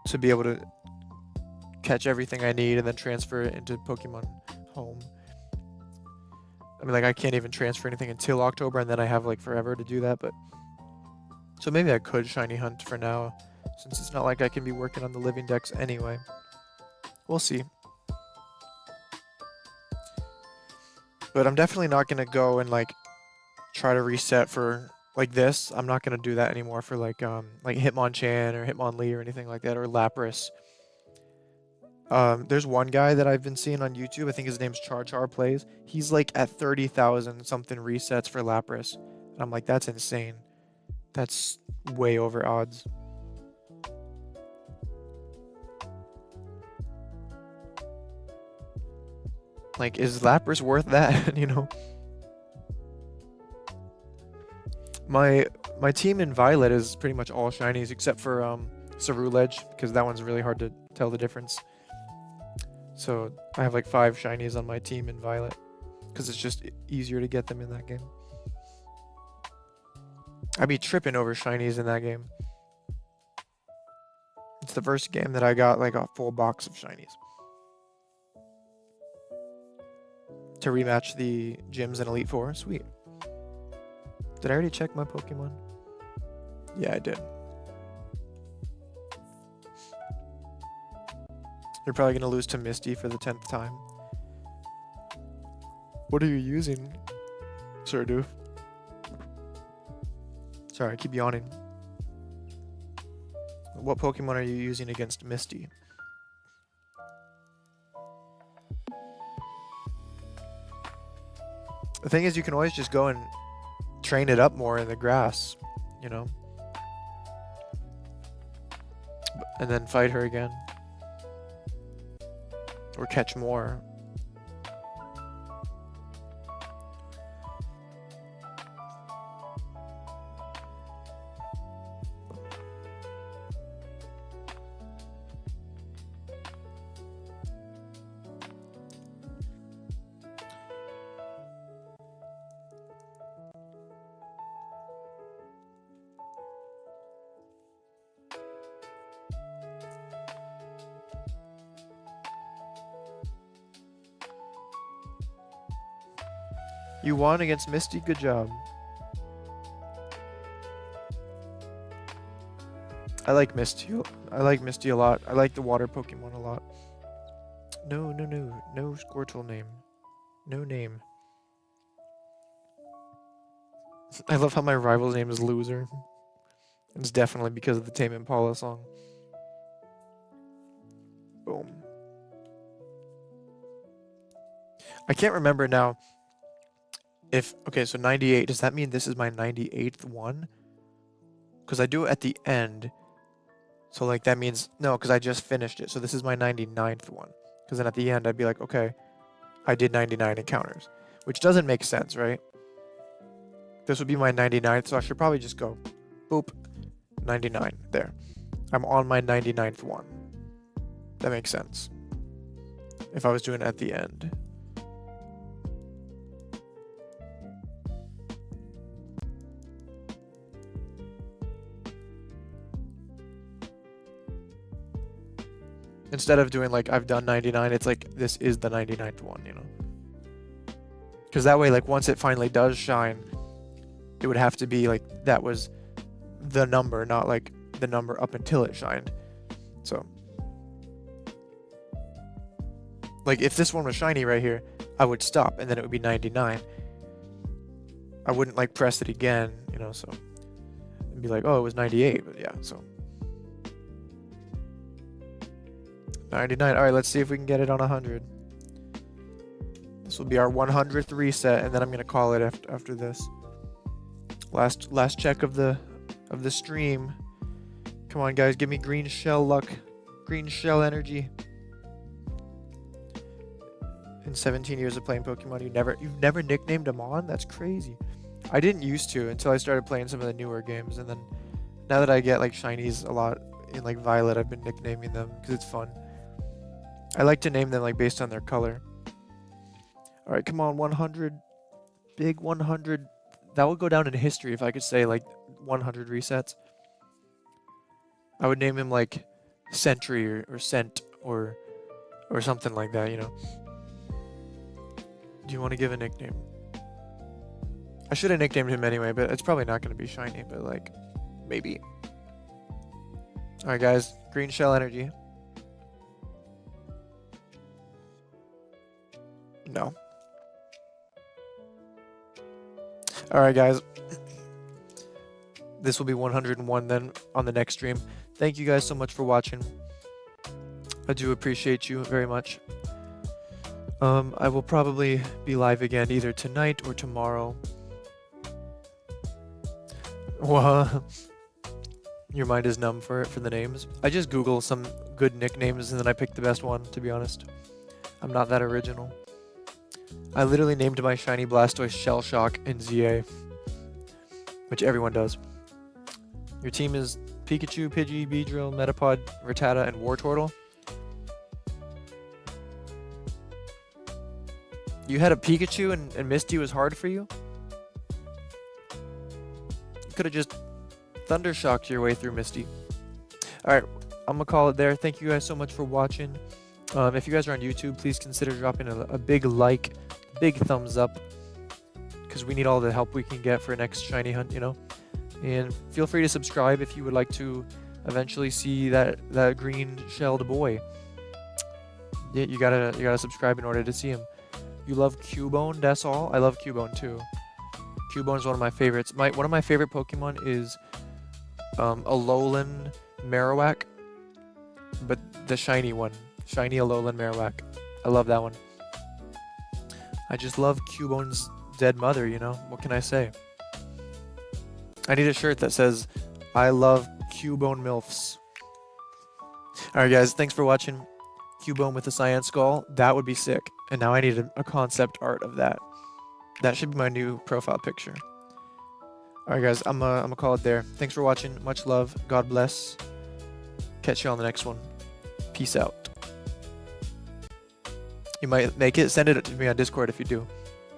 to be able to catch everything I need and then transfer it into Pokemon Home. I mean, like, I can't even transfer anything until October, and then I have like forever to do that, but so maybe I could shiny hunt for now, since it's not like I can be working on the living decks anyway. We'll see. But I'm definitely not going to go and like try to reset for like this. I'm not going to do that anymore for like Hitmonchan or Hitmonlee or anything like that, or Lapras. There's one guy that I've been seeing on YouTube. I think his name's Char Plays. He's like at 30,000 something resets for Lapras. And I'm like, that's insane. That's way over odds. Like, is Lapras worth that? You know? My team in Violet is pretty much all shinies except for Ceruledge, because that one's really hard to tell the difference. So I have like 5 shinies on my team in Violet, because it's just easier to get them in that game. I'd be tripping over shinies in that game. It's the first game that I got like a full box of shinies. To rematch the gyms in Elite Four, sweet. Did I already check my Pokemon? Yeah, I did. You're probably going to lose to Misty for the 10th time. What are you using, Sir Doof? Sorry, I keep yawning. What Pokemon are you using against Misty? The thing is, you can always just go and train it up more in the grass, you know? And then fight her again. Or catch more. You won against Misty, good job. I like Misty. I like Misty a lot. I like the water Pokemon a lot. No Squirtle name. No name. I love how my rival's name is Loser. It's definitely because of the Tame Impala song. Boom. I can't remember now. Okay, so 98, does that mean this is my 98th one? Because I do it at the end. So, like, that means, no, because I just finished it. So this is my 99th one. Because then at the end, I'd be like, okay, I did 99 encounters. Which doesn't make sense, right? This would be my 99th, so I should probably just go, boop, 99, there. I'm on my 99th one. That makes sense. If I was doing it at the end. Instead of doing like, I've done 99, it's like, this is the 99th one, you know? Because that way, like, once it finally does shine, it would have to be like, that was the number, not like the number up until it shined. So, like, if this one was shiny right here, I would stop, and then it would be 99. I wouldn't, like, press it again, you know, so, and be like, oh, it was 98, but yeah, so. 99. All right, let's see if we can get it on 100. This will be our 100th reset, and then I'm gonna call it after this. Last check of the stream. Come on, guys, give me green shell luck, green shell energy. In 17 years of playing Pokemon, you've never nicknamed them on? That's crazy. I didn't used to until I started playing some of the newer games, and then now that I get like shinies a lot in like Violet, I've been nicknaming them because it's fun. I like to name them like based on their color. All right, come on, 100, big 100. That would go down in history if I could say like 100 resets. I would name him like Sentry or Cent or something like that, you know. Do you want to give a nickname? I should have nicknamed him anyway, but it's probably not going to be shiny, but like maybe. All right, guys, green shell energy. No. All right, guys. This will be 101 then on the next stream. Thank you guys so much for watching. I do appreciate you very much. I will probably be live again either tonight or tomorrow. Well, your mind is numb for the names. I just Google some good nicknames and then I pick the best one, to be honest. I'm not that original. I literally named my shiny Blastoise Shell Shock in ZA, which everyone does. Your team is Pikachu, Pidgey, Beedrill, Metapod, Rattata, and Wartortle. You had a Pikachu and Misty was hard for you? You could have just Thunder Shocked your way through Misty. Alright, I'm going to call it there. Thank you guys so much for watching. If you guys are on YouTube, please consider dropping a big like, big thumbs up. because we need all the help we can get for next shiny hunt, you know. And feel free to subscribe if you would like to eventually see that green shelled boy. Yeah, you gotta subscribe in order to see him. You love Cubone, that's all. I love Cubone too. Cubone is one of my favorites. One of my favorite Pokemon is Alolan Marowak, but the shiny one, shiny Alolan Marowak. I love that one. I just love Cubone's dead mother, you know? What can I say? I need a shirt that says, I love Cubone MILFs. Alright guys, thanks for watching. Cubone with a cyan skull, that would be sick. And now I need a concept art of that. That should be my new profile picture. Alright guys, I'm gonna call it there. Thanks for watching, much love, God bless. Catch you on the next one. Peace out. You might make it, send it to me on Discord if you do.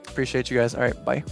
Appreciate you guys, alright, bye.